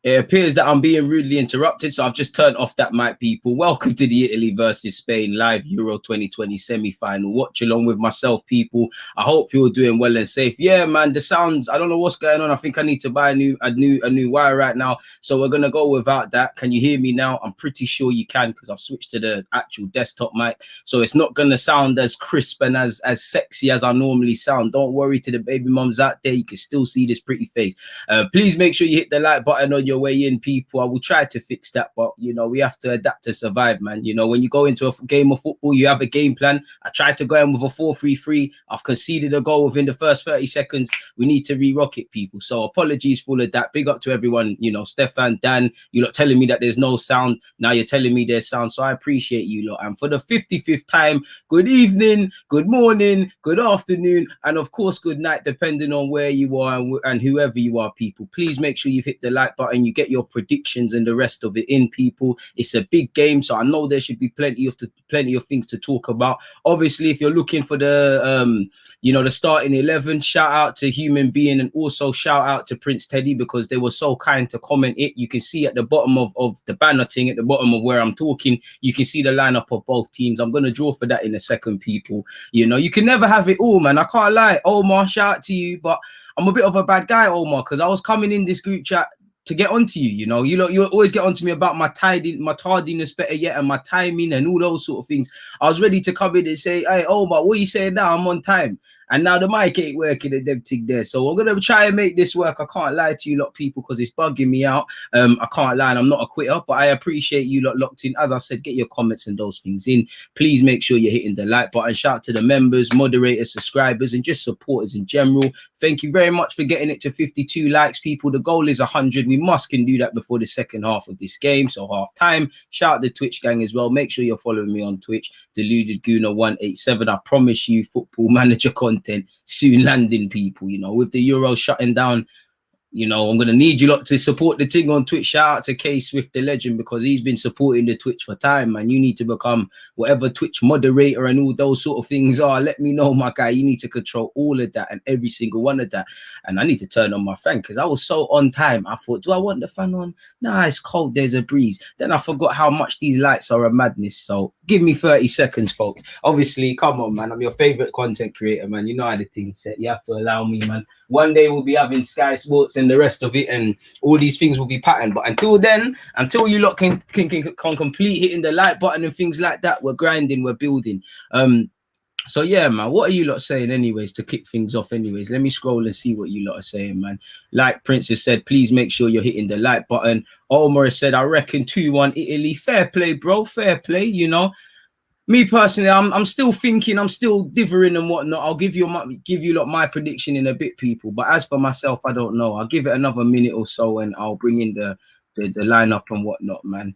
It appears that I'm being rudely interrupted, so I've just turned off that mic, people. Welcome to the Italy versus Spain live Euro 2020 semi-final. Watch along with myself, people. I hope you're doing well and safe. Yeah, man, the sounds, I don't know what's going on. I think I need to buy a new wire right now. So we're gonna go without that. Can you hear me now? I'm pretty sure you can, because I've switched to the actual desktop mic. So it's not gonna sound as crisp and as sexy as I normally sound. Don't worry, to the baby mums out there, you can still see this pretty face. Please make sure you hit the like button on your way in, people. I will try to fix that, but you know, we have to adapt to survive, man. You know, when you go into a game of football, you have a game plan. I tried to go in with a 4-3-3. I've conceded a goal within the first 30 seconds. We need to re-rock it, people. So apologies for all of that. Big up to everyone, you know, Stefan, Dan, you lot telling me that there's no sound. Now you're telling me there's sound, so I appreciate you lot. And for the 55th time, good evening, good morning, good afternoon, and of course good night, depending on where you are and whoever you are, people. Please make sure you've hit the like button, you get your predictions and the rest of it in, people. It's a big game, so I know there should be plenty of things to talk about. Obviously, if you're looking for the you know, the starting 11, shout out to Human Being, and also shout out to Prince Teddy, because they were so kind to comment it. You can see at the bottom of the banner thing, at the bottom of where I'm talking, you can see the lineup of both teams. I'm gonna draw for that in a second, people. You know, you can never have it all, man. I can't lie. Omar, shout out to you, but I'm a bit of a bad guy, Omar, because I was coming in this group chat to get onto you. You know, you always get onto me about my tardiness, better yet, and my timing and all those sort of things. I was ready to come in and say, hey, Omar, what are you saying now? I'm on time. And now the mic ain't working and them thing there. So I'm gonna try and make this work. I can't lie to you lot, people, because it's bugging me out. I can't lie, and I'm not a quitter, but I appreciate you lot locked in. As I said, get your comments and those things in. Please make sure you're hitting the like button. Shout out to the members, moderators, subscribers, and just supporters in general. Thank you very much for getting it to 52 likes, people. The goal is 100. We can do that before the second half of this game, so half time. Shout out the Twitch gang as well. Make sure you're following me on Twitch, Deluded Gooner 187. I promise you, football manager content soon landing, people. You know, with the Euro shutting down, you know, I'm going to need you lot to support the thing on Twitch. Shout out to K Swift, the legend, because he's been supporting the Twitch for time, man. You need to become whatever Twitch moderator and all those sort of things are. Let me know, my guy. You need to control all of that and every single one of that. And I need to turn on my fan, because I was so on time. I thought, do I want the fan on? Nah, it's cold. There's a breeze. Then I forgot how much these lights are a madness. So give me 30 seconds, folks. Obviously, come on, man. I'm your favorite content creator, man. You know how the thing's set. You have to allow me, man. One day we'll be having Sky Sports and the rest of it, and all these things will be patterned. But until then, until you lot can complete hitting the like button and things like that, we're grinding, we're building. So yeah, man, what are you lot saying anyways to kick things off anyways? Let me scroll and see what you lot are saying, man. Like Princess said, please make sure you're hitting the like button. Omar said, I reckon 2-1 Italy. Fair play, bro. Fair play, you know. Me personally, I'm still thinking, I'm still differing and whatnot. I'll give you lot my prediction in a bit, people. But as for myself, I don't know. I'll give it another minute or so, and I'll bring in the lineup and whatnot, man.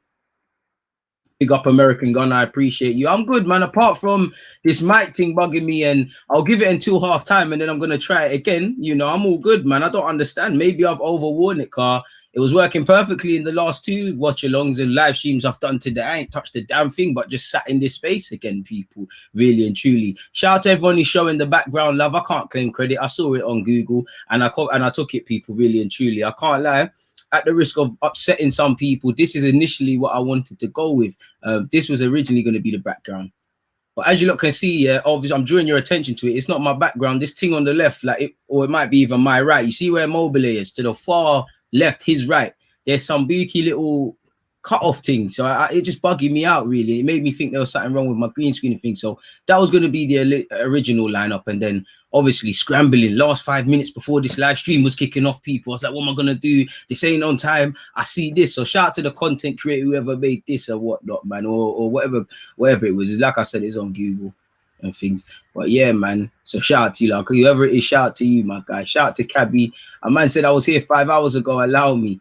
Big up American Gun, I appreciate you. I'm good, man. Apart from this mic thing bugging me, and I'll give it until half time, and then I'm gonna try it again. You know, I'm all good, man. I don't understand. Maybe I've overworn it, car. It was working perfectly in the last 2 watch-alongs and live streams I've done today. I ain't touched the damn thing, but just sat in this space again, people. Really and truly. Shout out to everyone who's showing the background love. I can't claim credit. I saw it on Google, and I took it, people. Really and truly. I can't lie. At the risk of upsetting some people, this is initially what I wanted to go with. This was originally going to be the background. But as you lot can see, yeah, obviously I'm drawing your attention to it. It's not my background. This thing on the left, like it, or it might be even my right. You see where Mobile is? To the far left, his right. There's some beaky little cut-off thing. So it just bugging me out, really. It made me think there was something wrong with my green screen thing. So that was going to be the original lineup. And then obviously scrambling last 5 minutes before this live stream was kicking off, people. I was like, what am I going to do? This ain't on time. I see this. So shout out to the content creator, whoever made this or whatnot, man, or whatever it was. It's like I said, it's on Google and things. But yeah, man. So shout out to you, like whoever it is, shout out to you, my guy. Shout out to Cabby. A man said I was here 5 hours ago. Allow me.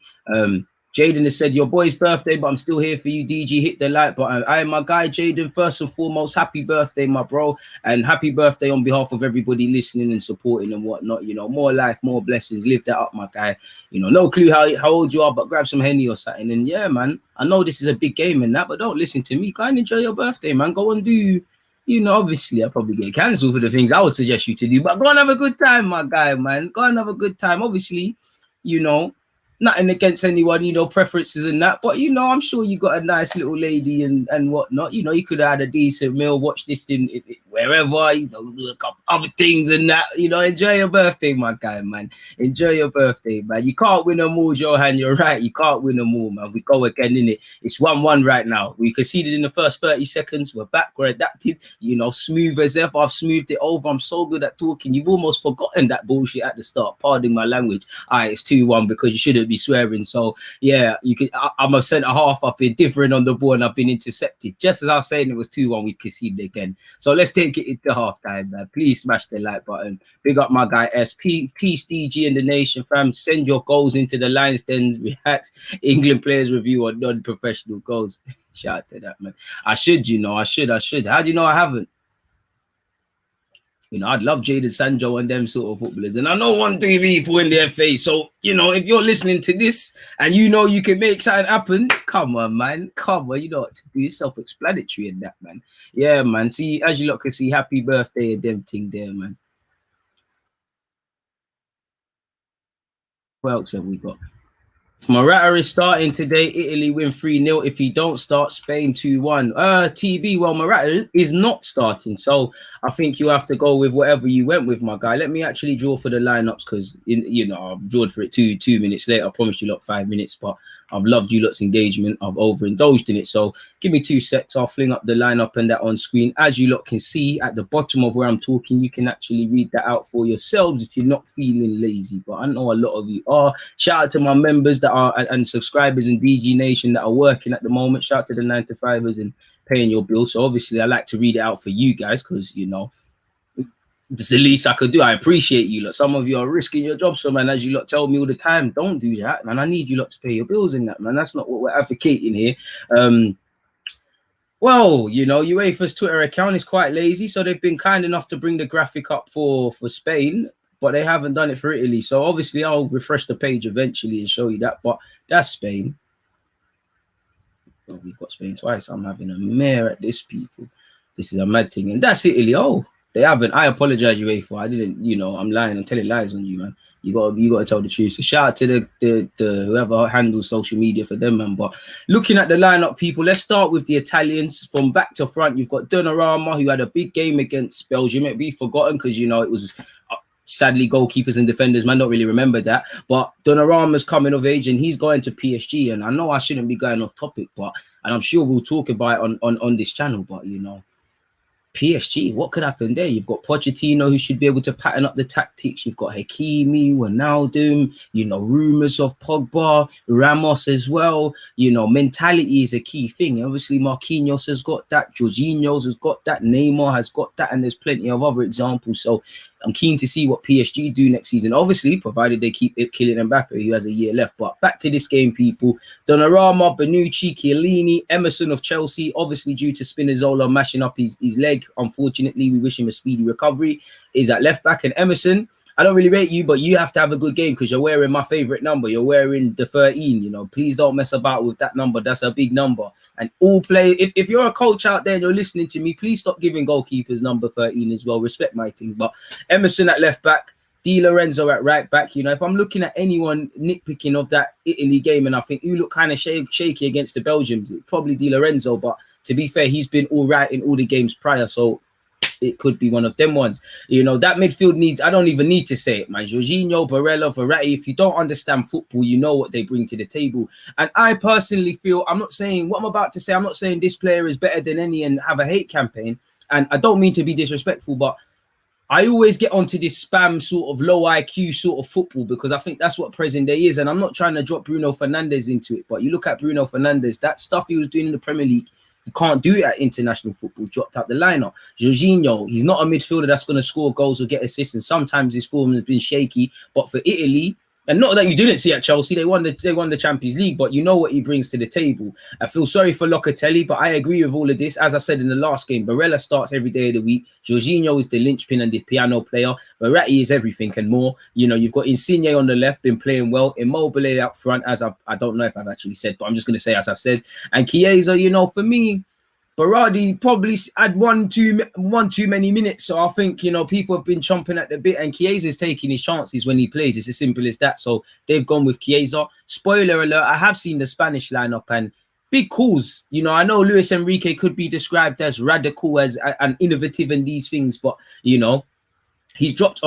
Jaden has said, your boy's birthday, but I'm still here for you, DG. Hit the like button. I am my guy, Jaden. First and foremost, happy birthday, my bro. And happy birthday on behalf of everybody listening and supporting and whatnot. You know, more life, more blessings. Live that up, my guy. You know, no clue how old you are, but grab some Henny or something. And yeah, man, I know this is a big game and that, but don't listen to me. Go and enjoy your birthday, man. Go and do, you know, obviously I'll probably get cancelled for the things I would suggest you to do, but go and have a good time, my guy, man. Go and have a good time. Obviously, you know, nothing against anyone, you know, preferences and that, but you know, I'm sure you got a nice little lady and whatnot. You know, you could have had a decent meal, watch this in wherever, you know, do a couple other things and that. You know, enjoy your birthday, my guy, man. Enjoy your birthday, man. You can't win them all, Johan. You're right. You can't win them all, man. We go again, innit? It's 1-1 right now. We conceded in the first 30 seconds. We're back. We're adapted. You know, smooth as ever. I've smoothed it over. I'm so good at talking. You've almost forgotten that bullshit at the start. Pardon my language. All right, it's 2-1 because you shouldn't be swearing. So yeah, you could. I'm a centre half. I've been different on the ball and I've been intercepted. Just as I was saying, it was 2-1. We've conceded again. So let's take it into half time, man. Please smash the like button. Big up my guy SP. Peace DG in the nation, fam. Send your goals into the Lions Den React England players review on non-professional goals. Shout out to that, man. I should, you know. I should. How do you know I haven't? You know, I'd love Jadon Sancho and them sort of footballers. And I know 1-2 people in their face. So, you know, if you're listening to this and you know you can make something happen, come on, man. Come on. You know what to do. Self-explanatory in that, man. Yeah, man. See, as you lot can see, happy birthday and them thing there, man. What else have we got? Morata is starting today. Italy win 3-0. If he don't start, Spain 2-1. TB, well, Morata is not starting. So I think you have to go with whatever you went with, my guy. Let me actually draw for the lineups because, you know, I've drawn for it 2 minutes later. I promised you lot 5 minutes, but I've loved you lot's engagement. I've overindulged in it. So give me 2 secs. I'll fling up the lineup and that on screen. As you lot can see at the bottom of where I'm talking, you can actually read that out for yourselves if you're not feeling lazy. But I know a lot of you are. Shout out to my members that are and subscribers in DG Nation that are working at the moment. Shout out to the 9-to-5ers and paying your bills. So obviously I like to read it out for you guys because, you know, it's the least I could do. I appreciate you lot. Some of you are risking your jobs, so man, as you lot tell me all the time, don't do that, man. I need you lot to pay your bills in that, man. That's not what we're advocating here. Well, you know, UEFA's Twitter account is quite lazy, so they've been kind enough to bring the graphic up for Spain, but they haven't done it for Italy. So obviously I'll refresh the page eventually and show you that, but that's Spain. Well, we've got Spain twice. I'm having a mare at this, people. This is a mad thing. And that's Italy. Oh, they haven't. I apologize, UEFA. I didn't, you know, I'm lying. I'm telling lies on you, man. You got to tell the truth. So shout out to the whoever handles social media for them, man. But looking at the lineup, people, let's start with the Italians. From back to front, you've got Donnarumma, who had a big game against Belgium. It'd be forgotten because, you know, it was sadly goalkeepers and defenders might not really remember that. But Donnarumma's coming of age and he's going to PSG. And I know I shouldn't be going off topic, but and I'm sure we'll talk about it on this channel. But, you know, PSG, what could happen there? You've got Pochettino, who should be able to pattern up the tactics. You've got Hakimi, Ronaldo, you know, rumours of Pogba, Ramos as well. You know, mentality is a key thing. Obviously, Marquinhos has got that, Jorginho's has got that, Neymar has got that, and there's plenty of other examples. So I'm keen to see what PSG do next season, obviously, provided they keep it killing Mbappe, who has a year left. But back to this game, people. Donnarumma, Bonucci, Chiellini, Emerson of Chelsea, obviously due to Spinazzola mashing up his leg. Unfortunately, we wish him a speedy recovery. Is at left back. And Emerson, I don't really rate you, but you have to have a good game because you're wearing my favorite number. You're wearing the 13, you know. Please don't mess about with that number. That's a big number. And all play, if you're a coach out there and you're listening to me, please stop giving goalkeepers number 13 as well. Respect my team. But Emerson at left back, Di Lorenzo at right back. You know, if I'm looking at anyone nitpicking of that Italy game, and I think you look kind of shaky against the Belgians, probably Di Lorenzo. But to be fair, he's been all right in all the games prior. So it could be one of them ones. You know, that midfield needs, I don't even need to say it, man. Jorginho, Barella, Verratti, if you don't understand football, you know what they bring to the table. And I personally feel, I'm not saying what I'm about to say, I'm not saying this player is better than any and have a hate campaign. And I don't mean to be disrespectful, but I always get onto this spam sort of low IQ sort of football because I think that's what present day is. And I'm not trying to drop Bruno Fernandes into it, but you look at Bruno Fernandes, that stuff he was doing in the Premier League, you can't do it at international football. Dropped out the lineup. Jorginho, he's not a midfielder that's going to score goals or get assists. And sometimes his form has been shaky. But for Italy, and not that you didn't see at Chelsea, they won the Champions League, but you know what he brings to the table. I feel sorry for Locatelli, but I agree with all of this. As I said in the last game, Barella starts every day of the week. Jorginho is the linchpin and the piano player. Verratti is everything and more. You know, you've got Insigne on the left, been playing well. Immobile up front, as I don't know if I've actually said, but I'm just going to say as I said. And Chiesa, you know, for me, Berardi probably had one too many minutes. So I think, you know, people have been chomping at the bit, and Chiesa's taking his chances when he plays. It's as simple as that. So they've gone with Chiesa. Spoiler alert, I have seen the Spanish lineup, and big calls. You know, I know Luis Enrique could be described as radical, as and innovative in these things, but, you know, he's dropped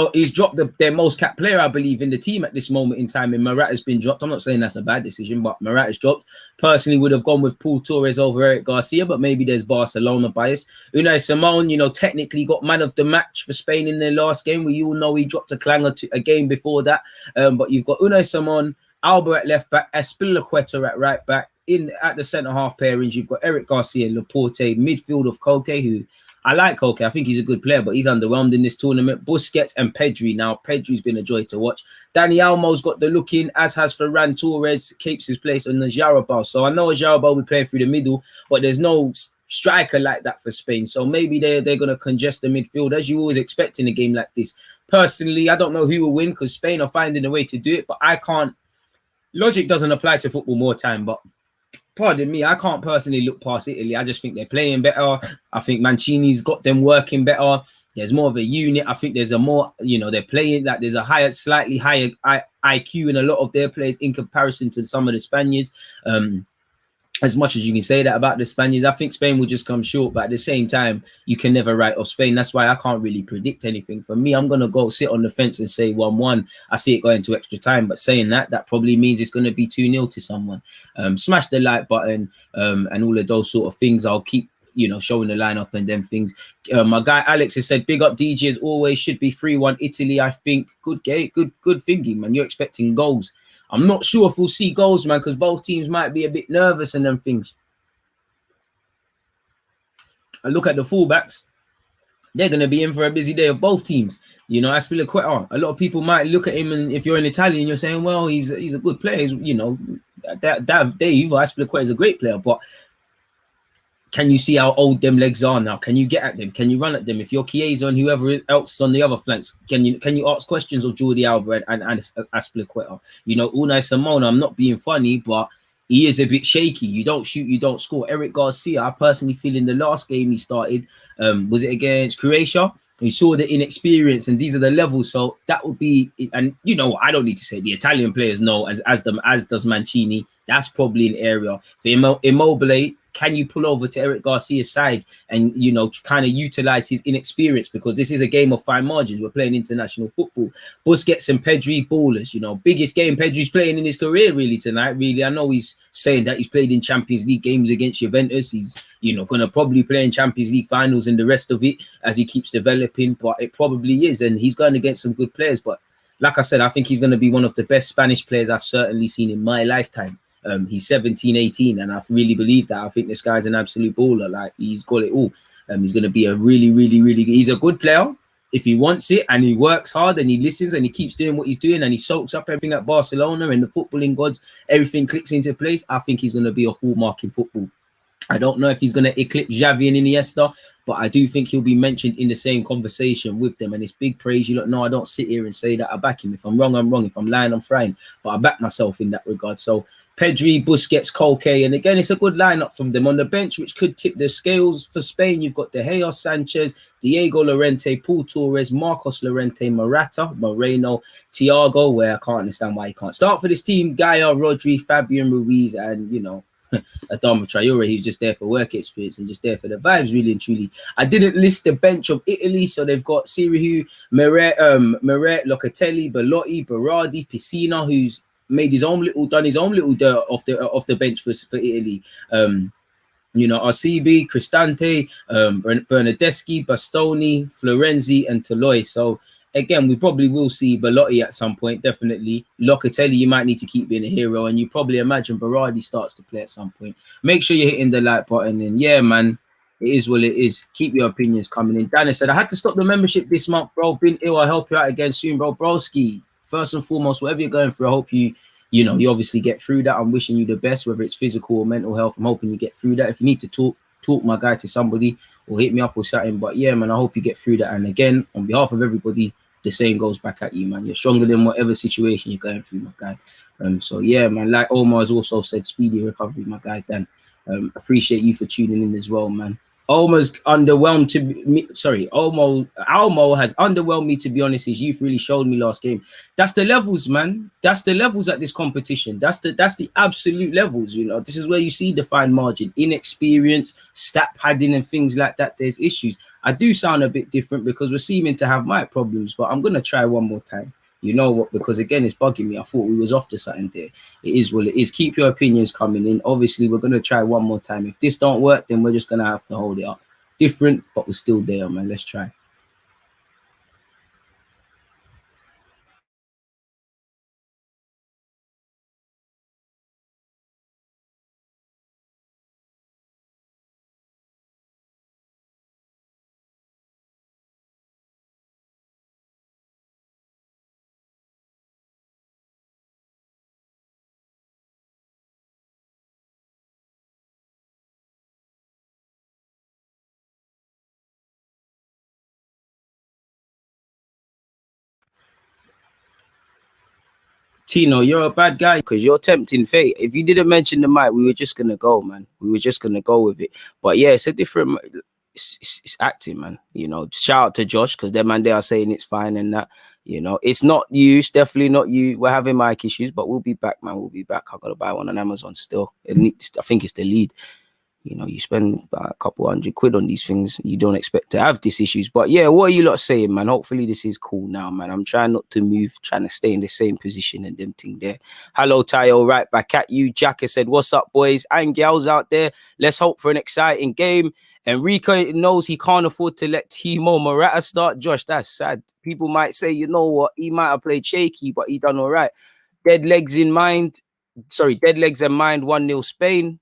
their most capped player, I believe, in the team at this moment in time, and Morata's been dropped. I'm not saying that's a bad decision, but Morata's dropped. Personally, would have gone with Paul Torres over Eric Garcia, but maybe there's Barcelona bias. Unai Simon, you know, technically got man of the match for Spain in their last game. We all know he dropped a clanger to a game before that. But you've got Unai Simon, Alba at left back, Azpilicueta at right back. In at the centre half pairings, you've got Eric Garcia, Laporte, midfield of Koke, who I like Koke. I think he's a good player, but he's underwhelmed in this tournament. Busquets and Pedri. Now, Pedri's been a joy to watch. Dani Almo's got the look in, as has Ferran Torres, keeps his place on the Jarabal. So I know Jarabal will be playing through the middle, but there's no striker like that for Spain. So maybe they're going to congest the midfield, as you always expect in a game like this. Personally, I don't know who will win, because Spain are finding a way to do it, but I can't. Logic doesn't apply to football more time, but pardon me, I can't personally look past Italy. I just think they're playing better. I think Mancini's got them working better. There's more of a unit. I think there's a more, you know, they're playing that there's a higher, slightly higher IQ in a lot of their players in comparison to some of the Spaniards. As much as you can say that about the Spaniards, I think Spain will just come short. But at the same time, you can never write off Spain. That's why I can't really predict anything. For me, I'm going to go sit on the fence and say 1-1. I see it going to extra time. But saying that, that probably means it's going to be 2-0 to someone. Smash the like button and all of those sort of things. I'll keep, you know, showing the lineup and them things. My guy Alex has said, big up DJ as always. Should be 3-1 Italy, I think. Good game, good thinking, man. You're expecting goals. I'm not sure if we'll see goals, man, because both teams might be a bit nervous and them things. I look at the fullbacks. They're going to be in for a busy day of both teams. You know, Azpilicueta, a lot of people might look at him, and if you're an Italian, you're saying, well, he's a good player. You know, Dave Azpilicueta is a great player, but can you see how old them legs are now? Can you get at them? Can you run at them? If you're Chiesa and whoever else is on the other flanks, can you ask questions of Jordi Alba and Azpilicueta? You know, Unai Simon, I'm not being funny, but he is a bit shaky. You don't shoot, you don't score. Eric Garcia, I personally feel in the last game he started, was it against Croatia? He saw the inexperience, and these are the levels. So that would be, and you know, I don't need to say the Italian players know, as does Mancini. That's probably an area for Immobile. Can you pull over to Eric Garcia's side and, you know, kind of utilize his inexperience, because this is a game of fine margins. We're playing international football. Busquets and Pedri, ballers, you know, biggest game Pedri's playing in his career really tonight. Really, I know he's saying that he's played in Champions League games against Juventus. He's, you know, going to probably play in Champions League finals and the rest of it as he keeps developing, but it probably is. And he's going against some good players. But like I said, I think he's going to be one of the best Spanish players I've certainly seen in my lifetime. He's 17, 18, and I really believe that. I think this guy's an absolute baller. Like, he's got it all. He's going to be a really, really, really good. He's a good player if he wants it, and he works hard, and he listens, and he keeps doing what he's doing, and he soaks up everything at Barcelona and the footballing gods. Everything clicks into place. I think he's going to be a hallmark in football. I don't know if he's going to eclipse Xavi and Iniesta, but I do think he'll be mentioned in the same conversation with them. And it's big praise. You know, I don't sit here and say that I back him. If I'm wrong, I'm wrong. If I'm lying, I'm frying. But I back myself in that regard. So Pedri, Busquets, Koke, and again, it's a good lineup from them. On the bench, which could tip the scales for Spain, you've got De Gea, Sanchez, Diego Llorente, Paul Torres, Marcos Llorente, Moreno, Thiago, where I can't understand why he can't start for this team, Gaia, Rodri, Fabian Ruiz, and, you know, Adama Traore. He's just there for work experience and just there for the vibes, really and truly. I didn't list the bench of Italy, so they've got Sirigu, Meret, Locatelli, Belotti, Berardi, Piscina, who's done his own little dirt off the bench for Italy. You know, Arcibi, Cristante, Bernardeschi, Bastoni, Florenzi, and Toloi. So again, we probably will see Belotti at some point, definitely. Locatelli, you might need to keep being a hero, and you probably imagine Berardi starts to play at some point. Make sure you're hitting the like button, and yeah, man, it is what it is. Keep your opinions coming in. Danny said, I had to stop the membership this month, bro. Been ill. I'll help you out again soon, bro. Broski, first and foremost, whatever you're going through, I hope you obviously get through that. I'm wishing you the best, whether it's physical or mental health. I'm hoping you get through that. If you need to talk my guy to somebody or hit me up or something. But yeah, man, I hope you get through that. And again, on behalf of everybody, the same goes back at you, man. You're stronger than whatever situation you're going through, my guy. So yeah, man, like Omar has also said, speedy recovery, my guy, Dan. Appreciate you for tuning in as well, man. Almost underwhelmed to me. Sorry, Almo has underwhelmed me, to be honest. His youth really showed me last game. That's the levels, man. That's the levels at this competition. That's the absolute levels. You know, this is where you see the fine margin, inexperience, stat padding, and things like that. There's issues. I do sound a bit different because we're seeming to have mic problems, but I'm gonna try one more time. You know what? Because again, it's bugging me. I thought we was off to something there. It is what it is. Keep your opinions coming in. Obviously, we're gonna try one more time. If this don't work, then we're just gonna have to hold it up. Different, but we're still there, man. Let's try. Tino, you're a bad guy because you're tempting fate. If you didn't mention the mic, we were just gonna go, man. We were just gonna go with it. But yeah, it's a different. It's acting, man. You know, shout out to Josh because them man they are saying it's fine and that. You know, it's not you. It's definitely not you. We're having mic issues, but we'll be back, man. We'll be back. I gotta buy one on Amazon still. I think it's the lead. You know, you spend a couple £100 on these things, you don't expect to have these issues. But yeah, what are you lot saying, man? Hopefully this is cool now, man. I'm trying not to move, trying to stay in the same position and them thing there. Hello, Tayo, right back at you. Jack has said, what's up, boys and gals out there? Let's hope for an exciting game. Enrico knows he can't afford to let Timo Morata start. Josh, that's sad. People might say, you know what, he might have played shaky, but he done all right. Dead legs in mind. Dead legs in mind, 1-0 Spain.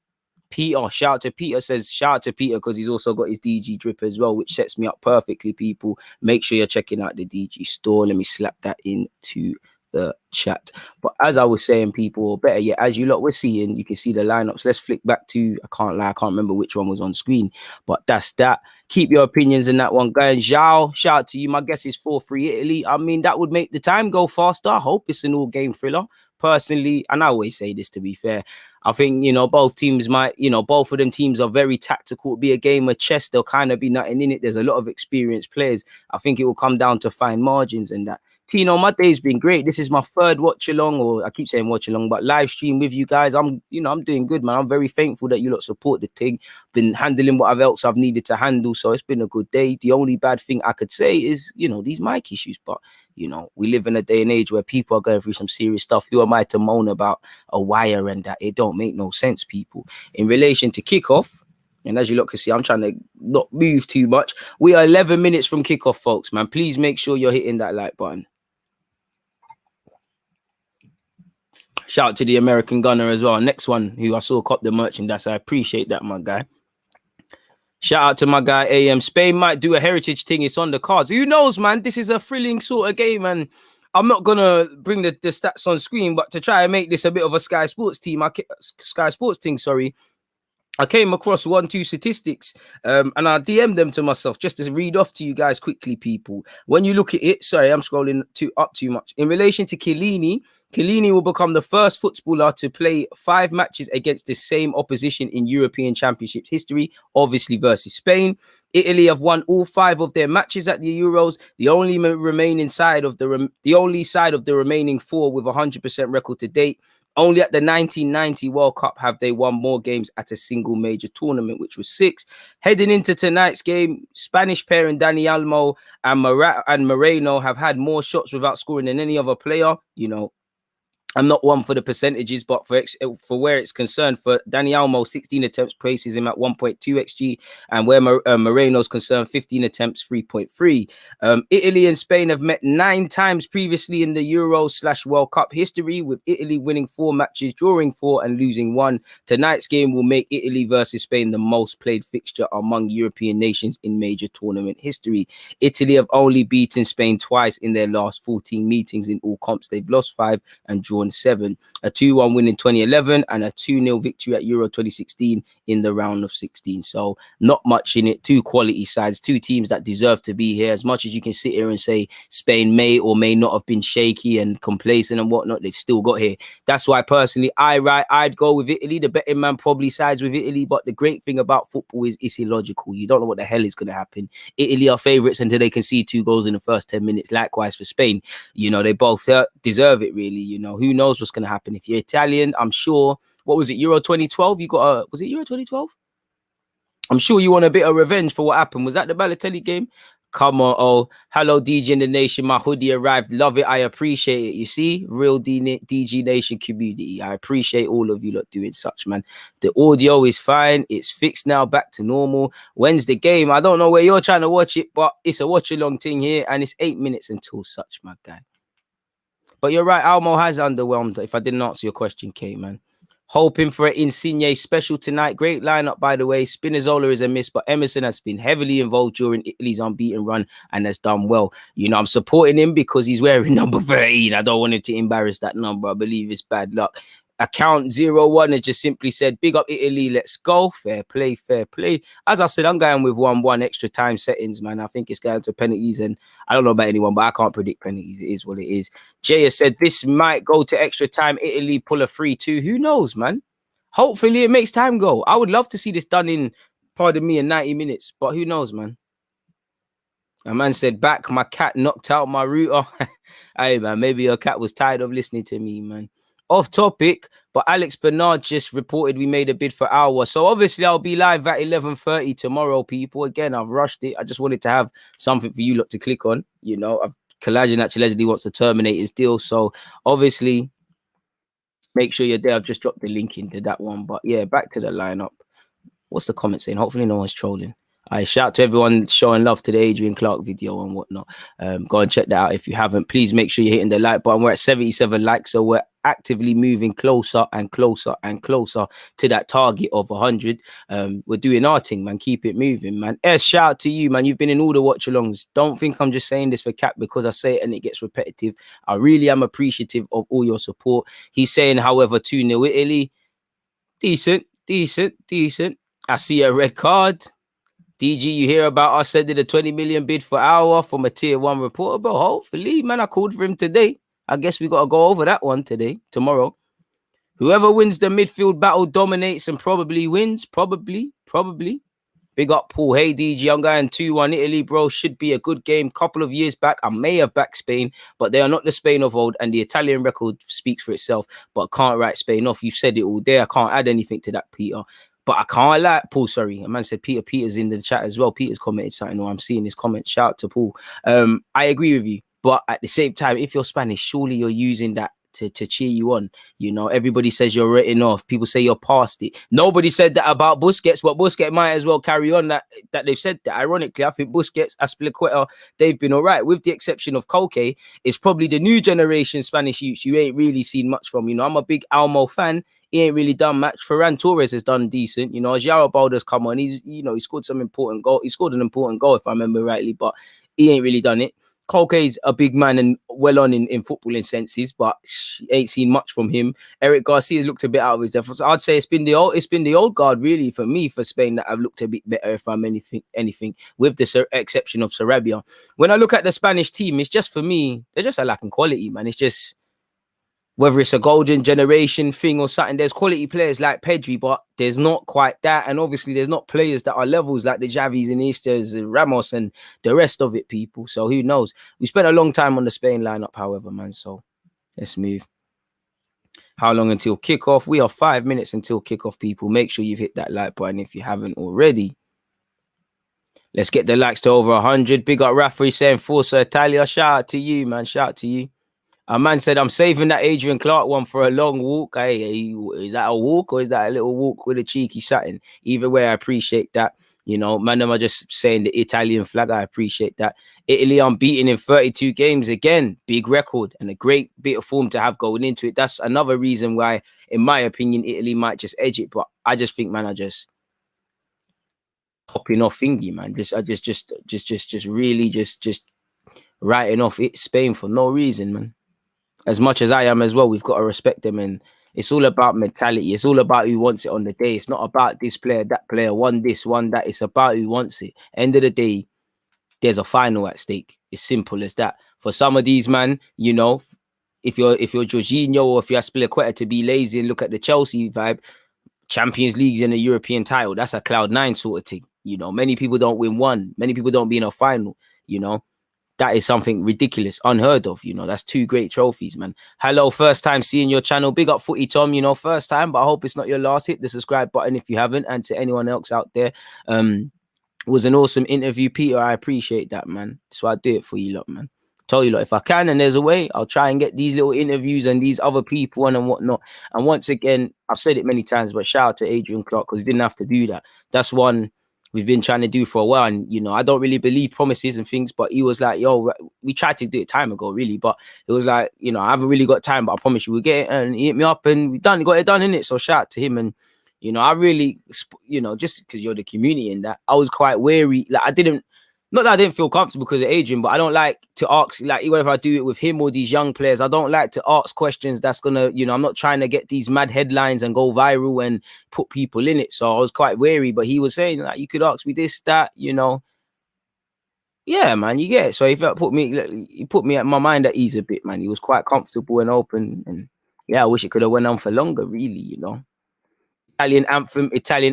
Peter, shout out to Peter, says shout out to Peter because he's also got his DG drip as well, which sets me up perfectly. People, make sure you're checking out the DG store. Let me slap that into the chat. But as I was saying, people, or better yet, as you lot were seeing, you can see the lineups. Let's flick back to, I can't lie, I can't remember which one was on screen, but that's that. Keep your opinions in that one, guys. Zhao, shout out to you. My guess is 4-3 Italy. I mean, that would make the time go faster. I hope it's an all-game thriller. Personally, and I always say this to be fair, I think, you know, both teams might, you know, both of them teams are very tactical. It'll be a game of chess. There'll kind of be nothing in it. There's a lot of experienced players. I think it will come down to fine margins and that. Tino, my day's been great. This is my third watch along, or I keep saying watch along, but live stream with you guys. I'm doing good, man. I'm very thankful that you lot support the thing. Been handling what else I've needed to handle, so it's been a good day. The only bad thing I could say is, you know, these mic issues, but you know, we live in a day and age where people are going through some serious stuff. Who am I to moan about a wire and that? It don't make no sense, people. In relation to kickoff, and as you lot can see, I'm trying to not move too much. We are 11 minutes from kickoff, folks, man. Please make sure you're hitting that like button. Shout out to the American Gunner as well. Next one, who I saw cop the merchandise. I appreciate that, my guy. Shout out to my guy AM. Spain might do a heritage thing. It's on the cards. Who knows, man? This is a thrilling sort of game, and I'm not gonna bring the stats on screen, but to try and make this a bit of a Sky Sports thing, sorry. I came across 1-2 statistics and I DM'd them to myself just to read off to you guys quickly, people. When you look at it, sorry, I'm scrolling up too much. In relation to Chiellini will become the first footballer to play 5 matches against the same opposition in European Championship history, obviously versus Spain. Italy have won all 5 of their matches at the Euros. The only side of the remaining 4 with 100% record to date. Only at the 1990 World Cup have they won more games at a single major tournament, which was 6. Heading into tonight's game, Spanish pair and Dani Olmo and Moreno have had more shots without scoring than any other player. You know, I'm not one for the percentages, but for where it's concerned, for Dani Olmo, 16 attempts places him at 1.2 xG, and where Moreno's concerned, 15 attempts, 3.3. Italy and Spain have met 9 times previously in the Euro/World Cup history, with Italy winning 4 matches, drawing 4 and losing 1. Tonight's game will make Italy versus Spain the most played fixture among European nations in major tournament history. Italy have only beaten Spain twice in their last 14 meetings in all comps. They've lost 5 and drawn drawn 7, a 2-1 win in 2011, and a 2-0 victory at Euro 2016 in the round of 16. So not much in it. 2 quality sides, 2 teams that deserve to be here. As much as you can sit here and say Spain may or may not have been shaky and complacent and whatnot, they've still got here. That's why personally I'd go with Italy. The betting man probably sides with Italy, but the great thing about football is it's illogical. You don't know what the hell is going to happen. Italy are favourites until they concede 2 goals in the first 10 minutes. Likewise for Spain. You know, they both deserve it, really. You know, who knows what's going to happen. If you're Italian, I'm sure, what was it, Euro 2012? You got was it Euro 2012? I'm sure you want a bit of revenge for what happened. Was that the Balotelli game? Come on. Oh, hello, DG in the Nation. My hoodie arrived. Love it. I appreciate it. You see, real DG Nation community. I appreciate all of you lot doing such, man. The audio is fine. It's fixed now, back to normal. When's the game? I don't know where you're trying to watch it, but it's a watch-along thing here, and it's 8 minutes until such, my guy. But you're right. Almo has underwhelmed. If I didn't answer your question, Kate, man. Hoping for an Insigne special tonight. Great lineup, by the way. Spinazzola is a miss, but Emerson has been heavily involved during Italy's unbeaten run and has done well. You know, I'm supporting him because he's wearing number 13. I don't want him to embarrass that number. I believe it's bad luck. Account 01 has just simply said, big up Italy, let's go. Fair play, fair play. As I said, I'm going with 1-1 extra time settings, man. I think it's going to penalties, and I don't know about anyone, but I can't predict penalties. It is what it is. Jay has said, this might go to extra time. Italy pull a 3-2. Who knows, man? Hopefully it makes time go. I would love to see this done in, pardon me, in 90 minutes, but who knows, man? A man said, back, my cat knocked out my router. Hey, man, maybe your cat was tired of listening to me, man. Off topic, but Alex Bernard just reported we made a bid for Hour. So obviously I'll be live at 11:30 tomorrow, people. Again, I've rushed it. I just wanted to have something for you lot to click on. You know, Collagen actually allegedly wants to terminate his deal. So obviously, make sure you're there. I've just dropped the link into that one. But yeah, back to the lineup. What's the comment saying? Hopefully no one's trolling. I shout to everyone showing love to the Adrian Clark video and whatnot. Go and check that out if you haven't. Please make sure you're hitting the like button. We're at 77 likes, so we're actively moving closer and closer and closer to that target of 100. We're doing our thing, man. Keep it moving, man. Shout out to you, man. You've been in all the watch-alongs. Don't think I'm just saying this for Cap because I say it and it gets repetitive. I really am appreciative of all your support. He's saying, however, 2-0 Italy. Decent. I see a red card. DG, you hear about us sending a 20 million bid for Hour from a tier 1 reporter, bro. Hopefully, man, I called for him today. I guess we got to go over that one tomorrow. Whoever wins the midfield battle dominates and probably wins. Probably. Big up, Paul. Hey, DG, I'm going 2-1 Italy, bro. Should be a good game. Couple of years back, I may have backed Spain, but they are not the Spain of old, and the Italian record speaks for itself, but can't write Spain off. You've said it all there. I can't add anything to that, Peter. But I can't lie, Paul, sorry. A man said Peter's in the chat as well. Peter's commented something, or I'm seeing his comment. Shout out to Paul. I agree with you. But at the same time, if you're Spanish, surely you're using that to cheer you on. You know, everybody says you're written off. People say you're past it. Nobody said that about Busquets, but Busquets might as well carry on that they've said that. Ironically, I think Busquets, Azpilicueta, they've been all right. With the exception of Koke, it's probably the new generation Spanish youths you ain't really seen much from. You know, I'm a big Almo fan. He ain't really done much. Ferran Torres has done decent. You know, as Yaro Balder's come on, he scored some important goal. He scored an important goal, if I remember rightly, but he ain't really done it. Koke's a big man and well on in footballing senses, but ain't seen much from him. Eric Garcia's looked a bit out of his depth. So I'd say it's been the old guard really for me, for Spain, that have looked a bit better, if I'm anything, with the exception of Sarabia. When I look at the Spanish team, it's just, for me, they're just a lacking quality, man. It's just, whether it's a golden generation thing or something, there's quality players like Pedri, but there's not quite that. And obviously, there's not players that are levels like the Javis and Iniestas and Ramos and the rest of it, people. So who knows? We spent a long time on the Spain lineup, however, man. So let's move. How long until kickoff? We are 5 minutes until kickoff, people. Make sure you've hit that like button if you haven't already. Let's get the likes to over 100. Big up Rafa saying Forza Italia. Shout out to you, man. Shout out to you. A man said, I'm saving that Adrian Clark one for a long walk. Hey, is that a walk or is that a little walk with a cheeky satin? Either way, I appreciate that. You know, man, am I just saying the Italian flag? I appreciate that. Italy unbeaten in 32 games. Again, big record and a great bit of form to have going into it. That's another reason why, in my opinion, Italy might just edge it. But I just think, man, I just hopping off thingy, man. Just really writing off Spain for no reason, man. as much as I am as well, we've got to respect them. And it's all about mentality. It's all about who wants it on the day. It's not about this player, that player, one this, one that. It's about who wants it. End of the day, there's a final at stake. It's simple as that. For some of these man, you know, if you're Jorginho or if you're Aspilicueta to be lazy and look at the Chelsea vibe, Champions Leagues and a European title, that's a cloud 9 sort of thing. You know, many people don't win one. Many people don't be in a final. You know, that is something ridiculous, unheard of. You know, that's 2 great trophies, man. Hello, first time seeing your channel. Big up Footy Tom, you know, first time, but I hope it's not your last. Hit the subscribe button if you haven't. And to anyone else out there, it was an awesome interview, Peter. I appreciate that, man. So I do it for you lot, man. Tell you lot, if I can and there's a way, I'll try and get these little interviews and these other people and whatnot. And once again, I've said it many times, but shout out to Adrian Clark because he didn't have to do that. That's one we've been trying to do for a while. And, you know, I don't really believe promises and things, but he was like, yo, we tried to do it time ago, really. But it was like, you know, I haven't really got time, but I promise you we'll get it. And he hit me up and we got it done, innit? So shout out to him. And, you know, I really, you know, just because you're the community in that, I was quite wary. Like, not that I didn't feel comfortable because of Adrian, but I don't like to ask, like, even if I do it with him or these young players, I don't like to ask questions that's going to, you know, I'm not trying to get these mad headlines and go viral and put people in it. So I was quite wary, but he was saying, like, you could ask me this, that, you know. Yeah, man, you get it. So he put me at my mind at ease a bit, man. He was quite comfortable and open. And yeah, I wish it could have went on for longer, really, you know. Italian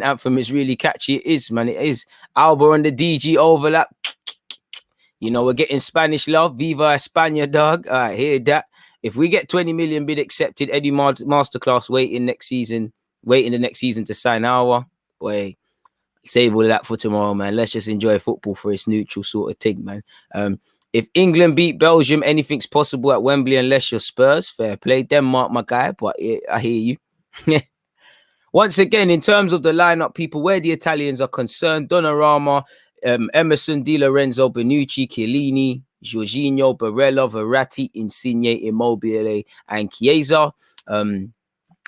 anthem is really catchy. It is, man. It is. Alba on the DG overlap. You know, we're getting Spanish love. Viva España, dog. I hear that. If we get 20 million bid accepted, Eddie Masterclass waiting the next season to sign our boy. Save all of that for tomorrow, man. Let's just enjoy football for its neutral sort of thing, man. If England beat Belgium, anything's possible at Wembley unless you're Spurs. Fair play. Denmark, my guy, but I hear you. Once again, in terms of the lineup, people, where the Italians are concerned, Donnarumma, Emerson, Di Lorenzo, Bonucci, Chiellini, Jorginho, Barella, Verratti, Insigne, Immobile, and Chiesa.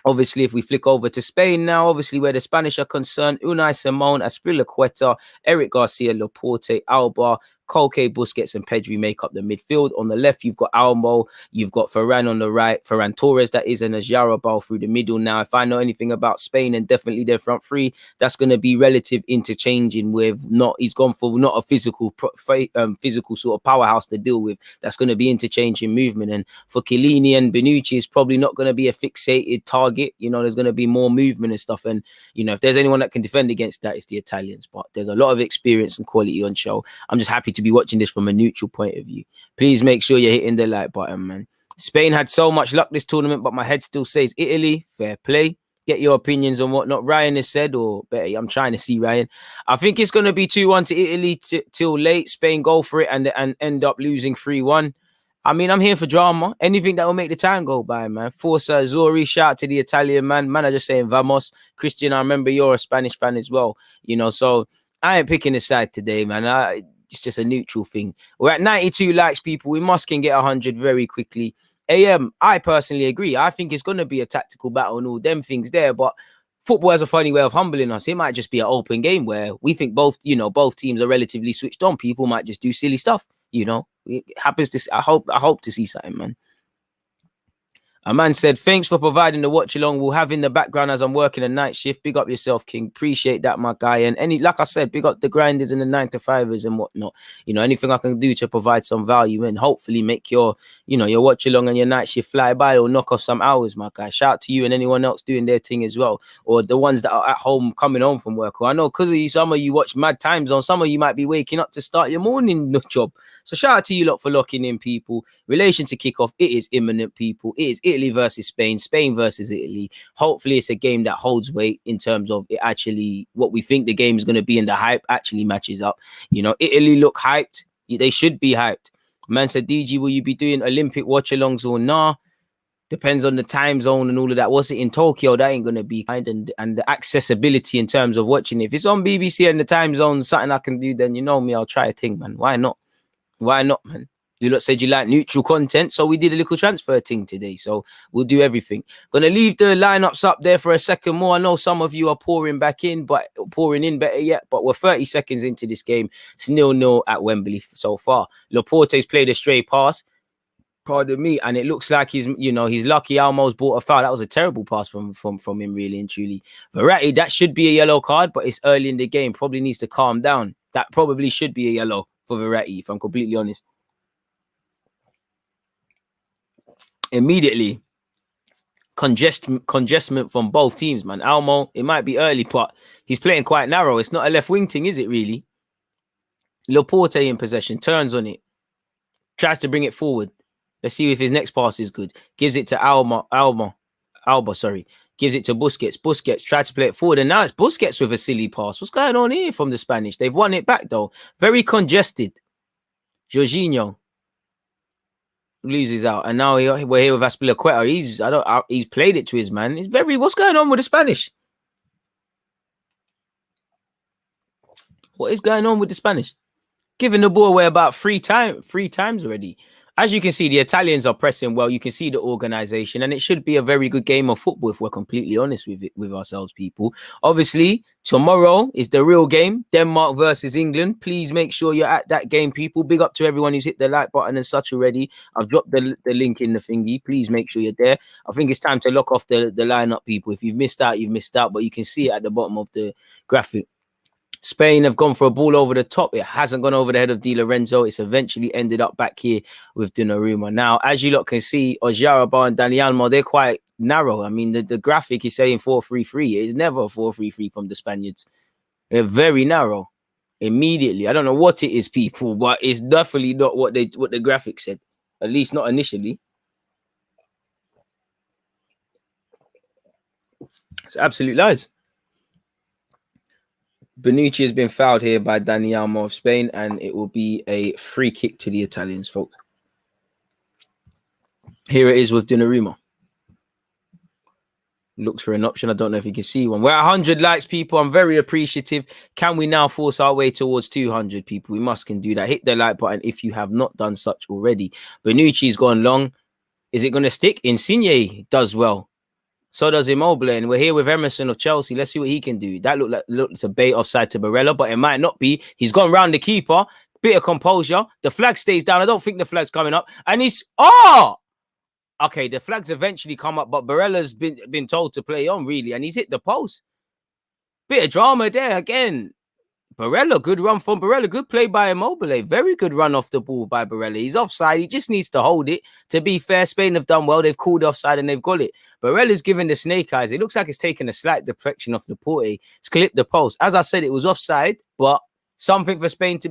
Obviously, if we flick over to Spain now, obviously where the Spanish are concerned, Unai Simon, Aspilicueta, Eric Garcia, Laporte, Alba, Koke, Busquets, and Pedri make up the midfield. On the left, you've got Almo, you've got Ferran on the right, Ferran Torres, that is, and Azarabal through the middle. Now, if I know anything about Spain and definitely their front three, that's going to be relative interchanging with he's gone for not a physical sort of powerhouse to deal with. That's going to be interchanging movement. And for Chiellini and Bonucci, it's probably not going to be a fixated target. You know, there's going to be more movement and stuff. And, you know, if there's anyone that can defend against that, it's the Italians. But there's a lot of experience and quality on show. I'm just happy to be watching this from a neutral point of view. Please make sure you're hitting the like button, man. Spain had so much luck this tournament, but my head still says Italy. Fair play. Get your opinions on what Ryan has said, or better, I'm trying to see Ryan. I think it's going to be 2-1 to Italy till late. Spain go for it and end up losing 3-1. I mean, I'm here for drama. Anything that will make the time go by, man. Forza Zori, shout out to the Italian man. Man, I'm just saying vamos. Christian, I remember you're a Spanish fan as well. You know, so I ain't picking a side today, man. It's just a neutral thing. We're at 92 likes, people. We can get 100 very quickly. I personally agree. I think it's going to be a tactical battle and all them things there, but football has a funny way of humbling us. It might just be an open game where we think both teams are relatively switched on. People might just do silly stuff. You know, it happens to. I hope to see something, man. A man said, thanks for providing the watch along. We'll have in the background as I'm working a night shift. Big up yourself, King. Appreciate that, my guy. And like I said, big up the grinders and the 9-to-5ers and whatnot. You know, anything I can do to provide some value and hopefully make your watch along and your night shift fly by or knock off some hours, my guy. Shout out to you and anyone else doing their thing as well. Or the ones that are at home coming home from work. Or I know because of you, some of you watch mad times on. Some of you might be waking up to start your morning job. So shout out to you lot for locking in, people. Relation to kickoff, it is imminent, people. It is Italy versus Spain, Spain versus Italy. Hopefully it's a game that holds weight in terms of it actually, what we think the game is going to be and the hype actually matches up. You know, Italy look hyped. They should be hyped. Man said, DG, will you be doing Olympic watch-alongs or nah? Depends on the time zone and all of that. What's it in Tokyo? That ain't going to be kind. And the accessibility in terms of watching. If it's on BBC and the time zone, something I can do, then you know me, I'll try a thing, man. Why not? Why not, man? You lot said you like neutral content, so we did a little transfer thing today. So we'll do everything. Gonna leave the lineups up there for a second more. I know some of you are pouring in better yet, but we're 30 seconds into this game. It's 0-0 at Wembley so far. Laporte's played a stray pass. Pardon me. And it looks like he's lucky. Almost bought a foul. That was a terrible pass from him, really and truly. Verratti, that should be a yellow card, but it's early in the game. Probably needs to calm down. That probably should be a yellow for Verratti, if I'm completely honest. Immediately, congestion from both teams, man. Almo, it might be early, but he's playing quite narrow. It's not a left wing thing, is it really? Laporte in possession, turns on it, tries to bring it forward. Let's see if his next pass is good. Gives it to Alba, sorry. Gives it to Busquets. Busquets tried to play it forward, and now it's Busquets with a silly pass. What's going on here from the Spanish? They've won it back, though. Very congested. Jorginho loses out, and now we're here with Azpilicueta. He's played it to his man. What's going on with the Spanish? What is going on with the Spanish? Giving the ball away about three times already. As you can see, the Italians are pressing well. You can see the organization, and it should be a very good game of football if we're completely honest with ourselves, people. Obviously, tomorrow is the real game, Denmark versus England. Please make sure you're at that game, people. Big up to everyone who's hit the like button and such already. I've dropped the link in the thingy. Please make sure you're there. I think it's time to lock off the lineup, people. If you've missed out, you've missed out, but you can see it at the bottom of the graphic. Spain have gone for a ball over the top. It hasn't gone over the head of Di Lorenzo. It's eventually ended up back here with Donnarumma. Now, as you lot can see, Oyarzabal and Dani Olmo, they're quite narrow. I mean, the graphic is saying 4-3-3. It's never a 4-3-3 from the Spaniards. They're very narrow. Immediately. I don't know what it is, people, but it's definitely not what the graphic said. At least not initially. It's absolute lies. Bonucci has been fouled here by Dani Olmo of Spain, and it will be a free kick to the Italians, folks. Here it is with Donnarumma. Looks for an option. I don't know if you can see one. We're at 100 likes, people. I'm very appreciative. Can we now force our way towards 200, people? We can do that. Hit the like button if you have not done such already. Bonucci's gone long. Is it going to stick? Insigne does well. So does Immobile, and we're here with Emerson of Chelsea. Let's see what he can do. That looks a bait offside to Barella, but it might not be. He's gone round the keeper. Bit of composure. The flag stays down. I don't think the flag's coming up. And he's... Oh! Okay, the flag's eventually come up, but Barella's been told to play on, really, and he's hit the post. Bit of drama there again. Barella, good run from Barella. Good play by Immobile. Very good run off the ball by Barella. He's offside. He just needs to hold it. To be fair, Spain have done well. They've called offside and they've got it. Barella's given the snake eyes. It looks like it's taken a slight deflection off Laporte. It's clipped the post. As I said, it was offside, but something for Spain to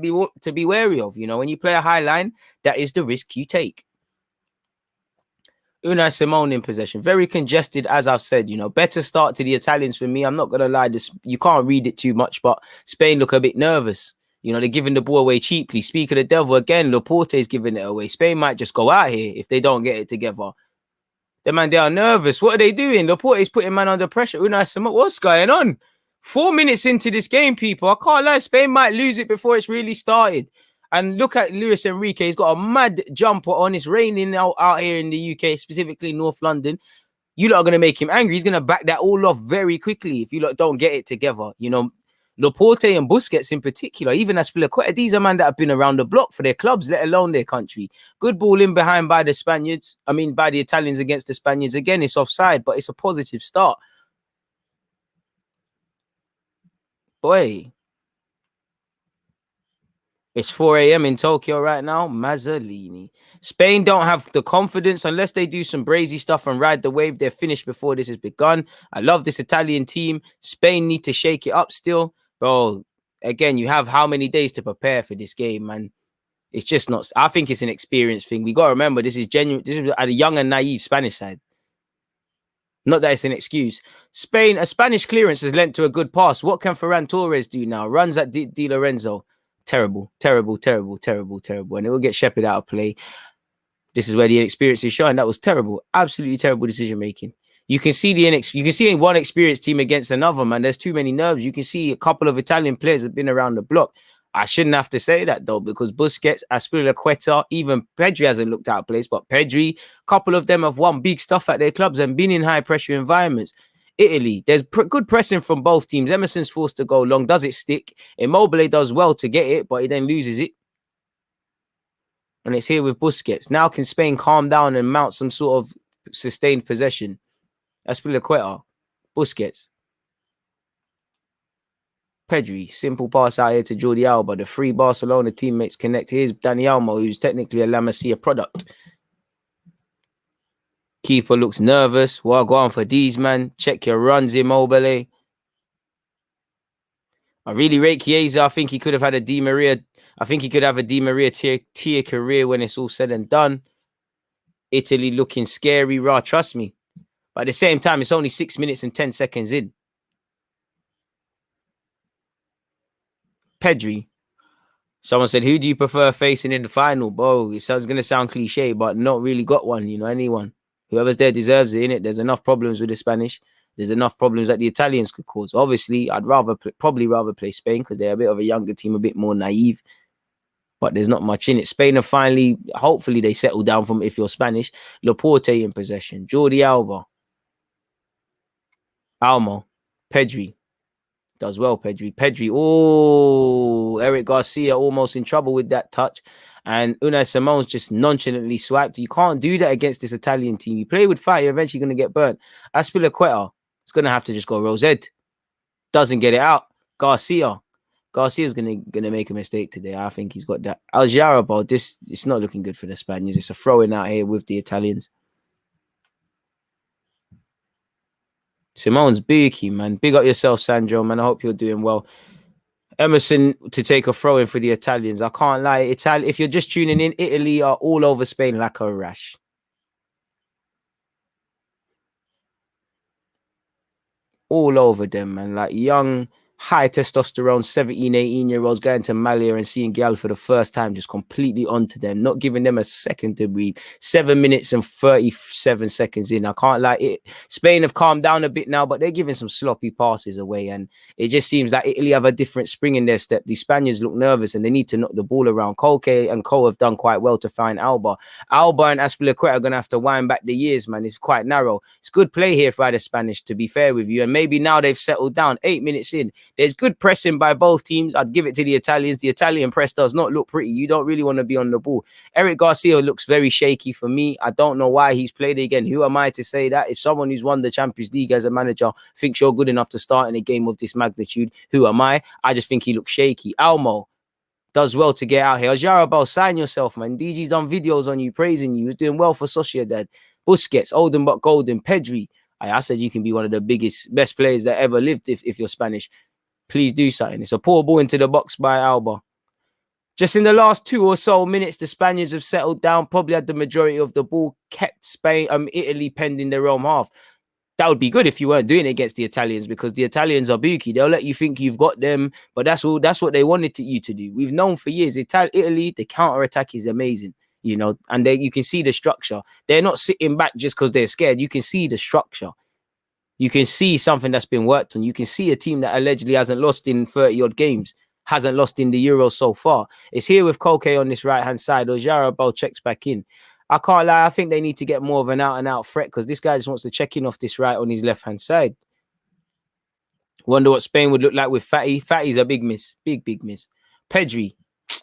be wary of. You know, when you play a high line, that is the risk you take. Unai Simone in possession. Very congested, as I've said. You know, better start to the Italians for me. I'm not going to lie. You can't read it too much, but Spain look a bit nervous. You know, they're giving the ball away cheaply. Speak of the devil again, Laporte is giving it away. Spain might just go out here if they don't get it together. They are nervous. What are they doing? Laporte is putting man under pressure. Unai Simone, what's going on? 4 minutes into this game, people. I can't lie. Spain might lose it before it's really started. And look at Luis Enrique. He's got a mad jumper on. It's raining out here in the UK, specifically North London. You lot are going to make him angry. He's going to back that all off very quickly if you lot don't get it together. You know, Laporte and Busquets in particular, even Azpilicueta, these are men that have been around the block for their clubs, let alone their country. Good ball in behind by the Spaniards. I mean, by the Italians against the Spaniards. Again, it's offside, but it's a positive start. Boy. It's 4 a.m. in Tokyo right now. Mazzolini. Spain don't have the confidence unless they do some brazy stuff and ride the wave. They're finished before this has begun. I love this Italian team. Spain need to shake it up still. Bro, again, you have how many days to prepare for this game, man? It's just not... I think it's an experience thing. We got to remember, this is genuine. This is at a young and naive Spanish side. Not that it's an excuse. Spain, a Spanish clearance has lent to a good pass. What can Ferran Torres do now? Runs at Di Lorenzo. Terrible, terrible, terrible, terrible, terrible. And it will get shepherded out of play. This is where the inexperience is showing. That was terrible. Absolutely terrible decision making. You can see one experienced team against another, man. There's too many nerves. You can see a couple of Italian players have been around the block. I shouldn't have to say that, though, because Busquets, Azpilicueta, even Pedri hasn't looked out of place. But Pedri, a couple of them have won big stuff at their clubs and been in high-pressure environments. Italy, there's good pressing from both teams. Emerson's forced to go long. Does it stick? Immobile does well to get it, but he then loses it. And it's here with Busquets. Now can Spain calm down and mount some sort of sustained possession? Azpilicueta, Busquets, Pedri, simple pass out here to Jordi Alba. The three Barcelona teammates connect. Here's Dani Olmo, who's technically a La Masia product. Keeper looks nervous. Well, go on for these, man. Check your runs, Immobile. I really rate Chiesa. I think he could have had a Di Maria. I think he could have a Di Maria tier career when it's all said and done. Italy looking scary, raw. Trust me. But at the same time, it's only 6 minutes and 10 seconds in. Pedri. Someone said, who do you prefer facing in the final? Bro, it sounds going to sound cliche, but not really got one, you know, anyone. Whoever's there deserves it, innit? There's enough problems with the Spanish. There's enough problems that the Italians could cause. Obviously, I'd probably rather play Spain because they're a bit of a younger team, a bit more naive. But there's not much in it. Spain have finally, hopefully they settle down from, if you're Spanish, Laporte in possession. Jordi Alba. Almo. Pedri. Does well, Pedri. Oh, Eric Garcia almost in trouble with that touch. And Unai Simone's just nonchalantly swiped. You can't do that against this Italian team. You play with fire, you're eventually going to get burnt. Azpilicueta is going to have to just go Rosette. Doesn't get it out. Garcia's going to make a mistake today. I think he's got that. Aljarabal, it's not looking good for the Spaniards. It's a throw-in out here with the Italians. Simone's beaky, man. Big up yourself, Sandro, man. I hope you're doing well. Emerson to take a throw in for the Italians. I can't lie. If you're just tuning in, Italy are all over Spain like a rash. All over them, man. Like young, high testosterone, 17, 18-year-olds going to Malia and seeing Gal for the first time, just completely onto them, not giving them a second to breathe. 7 minutes and 37 seconds in. I can't lie. Spain have calmed down a bit now, but they're giving some sloppy passes away. And it just seems like Italy have a different spring in their step. The Spaniards look nervous and they need to knock the ball around. Koke and Cole have done quite well to find Alba. Alba and Azpilicueta are going to have to wind back the years, man. It's quite narrow. It's good play here by the Spanish, to be fair with you. And maybe now they've settled down. 8 minutes in. There's good pressing by both teams. I'd give it to the Italians. The Italian press does not look pretty. You don't really want to be on the ball. Eric Garcia looks very shaky for me. I don't know why he's played again. Who am I to say that? If someone who's won the Champions League as a manager thinks you're good enough to start in a game of this magnitude, who am I? I just think he looks shaky. Almo does well to get out here. Jarabal, sign yourself, man. DG's done videos on you, praising you. He's doing well for Sociedad. Busquets, Olden but golden. Pedri. I said you can be one of the best players that ever lived if you're Spanish. Please do something. It's a poor ball into the box by Alba. Just in the last 2 or so minutes, the Spaniards have settled down, probably had the majority of the ball, kept Italy pending their own half. That would be good if you weren't doing it against the Italians, because the Italians are booky. They'll let you think you've got them, but that's what they wanted you to do. We've known for years, Italy, the counter-attack is amazing, you know, and you can see the structure. They're not sitting back just because they're scared. You can see the structure. You can see something that's been worked on. You can see a team that allegedly hasn't lost in 30-odd games, hasn't lost in the Euro so far. It's here with Koke on this right-hand side. Ojarabal checks back in. I can't lie. I think they need to get more of an out-and-out threat because this guy just wants to check in off this right on his left-hand side. Wonder what Spain would look like with Fatty. Fatty's a big miss. Big miss. Pedri.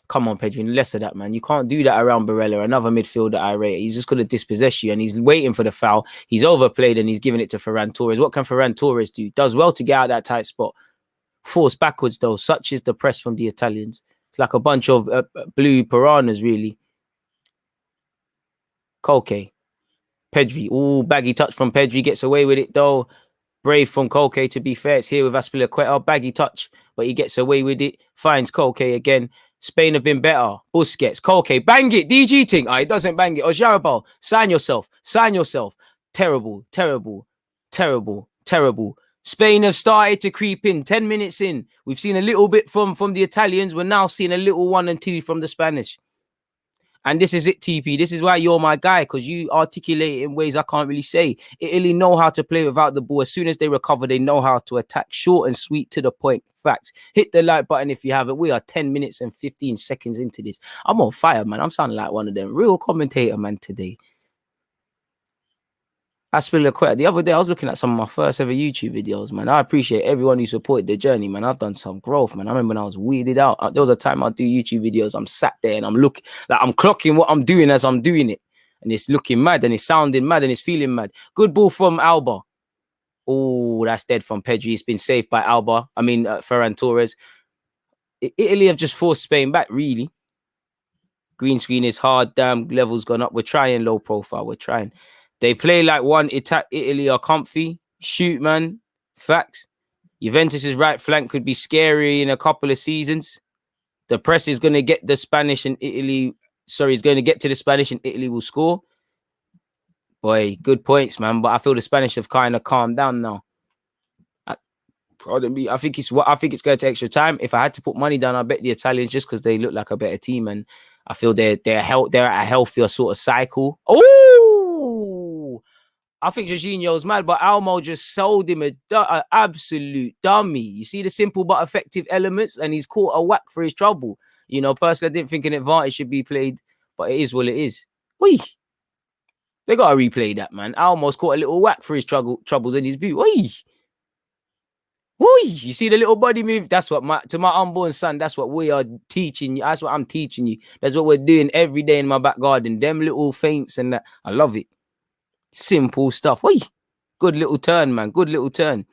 Come on, Pedri. Less of that, man. You can't do that around Barella, another midfielder I rate. He's just going to dispossess you and he's waiting for the foul. He's overplayed and he's giving it to Ferran Torres. What can Ferran Torres do? Does well to get out that tight spot. Force backwards, though. Such is the press from the Italians. It's like a bunch of blue piranhas, really. Koke. Pedri. Ooh, baggy touch from Pedri. Gets away with it, though. Brave from Koke, to be fair. It's here with Azpilicueta. Baggy touch, but he gets away with it. Finds Koke again. Spain have been better. Busquets, Koke, bang it. DG thing. It doesn't bang it. Ojarabal, sign yourself. Terrible. Spain have started to creep in. 10 minutes in. We've seen a little bit from the Italians. We're now seeing a little 1 and 2 from the Spanish. And this is it, TP. This is why you're my guy, because you articulate it in ways I can't really say. Italy know how to play without the ball. As soon as they recover, they know how to attack. Short and sweet, to the point. Facts. Hit the like button if you haven't. We are 10 minutes and 15 seconds into this. I'm on fire, man. I'm sounding like one of them. Real commentator, man, today. Aspilicueta. The other day, I was looking at some of my first ever YouTube videos, man. I appreciate everyone who supported the journey, man. I've done some growth, man. I remember when I was weirded out. There was a time I do YouTube videos. I'm sat there and I'm looking, like I'm clocking what I'm doing as I'm doing it. And it's looking mad and it's sounding mad and it's feeling mad. Good ball from Alba. Oh, that's dead from Pedri. It's been saved by Alba. Ferran Torres. Italy have just forced Spain back, really. Green screen is hard. Damn, level's gone up. We're trying low profile. We're trying. They play like one. Italy are comfy. Shoot, man. Facts. Juventus's right flank could be scary in a couple of seasons. The press is going to get the Spanish and Italy. Sorry, it's going to get to the Spanish and Italy will score. Boy, good points, man. But I feel the Spanish have kind of calmed down now. Pardon me. I think it's going to take extra time. If I had to put money down, I bet the Italians just because they look like a better team, and I feel they're at a healthier sort of cycle. Oh, I think Jorginho's mad, but Almo just sold him an absolute dummy. You see the simple but effective elements, and he's caught a whack for his trouble. You know, personally, I didn't think an advantage should be played, but it is what it is. Wee. They got to replay that, man. Almo's caught a little whack for his troubles in his boot. Wee. Woo! You see the little body move? That's what to my unborn son, that's what we are teaching you. That's what I'm teaching you. That's what we're doing every day in my back garden. Them little feints and that. I love it. Simple stuff. Woo! Good little turn, man. Good little turn.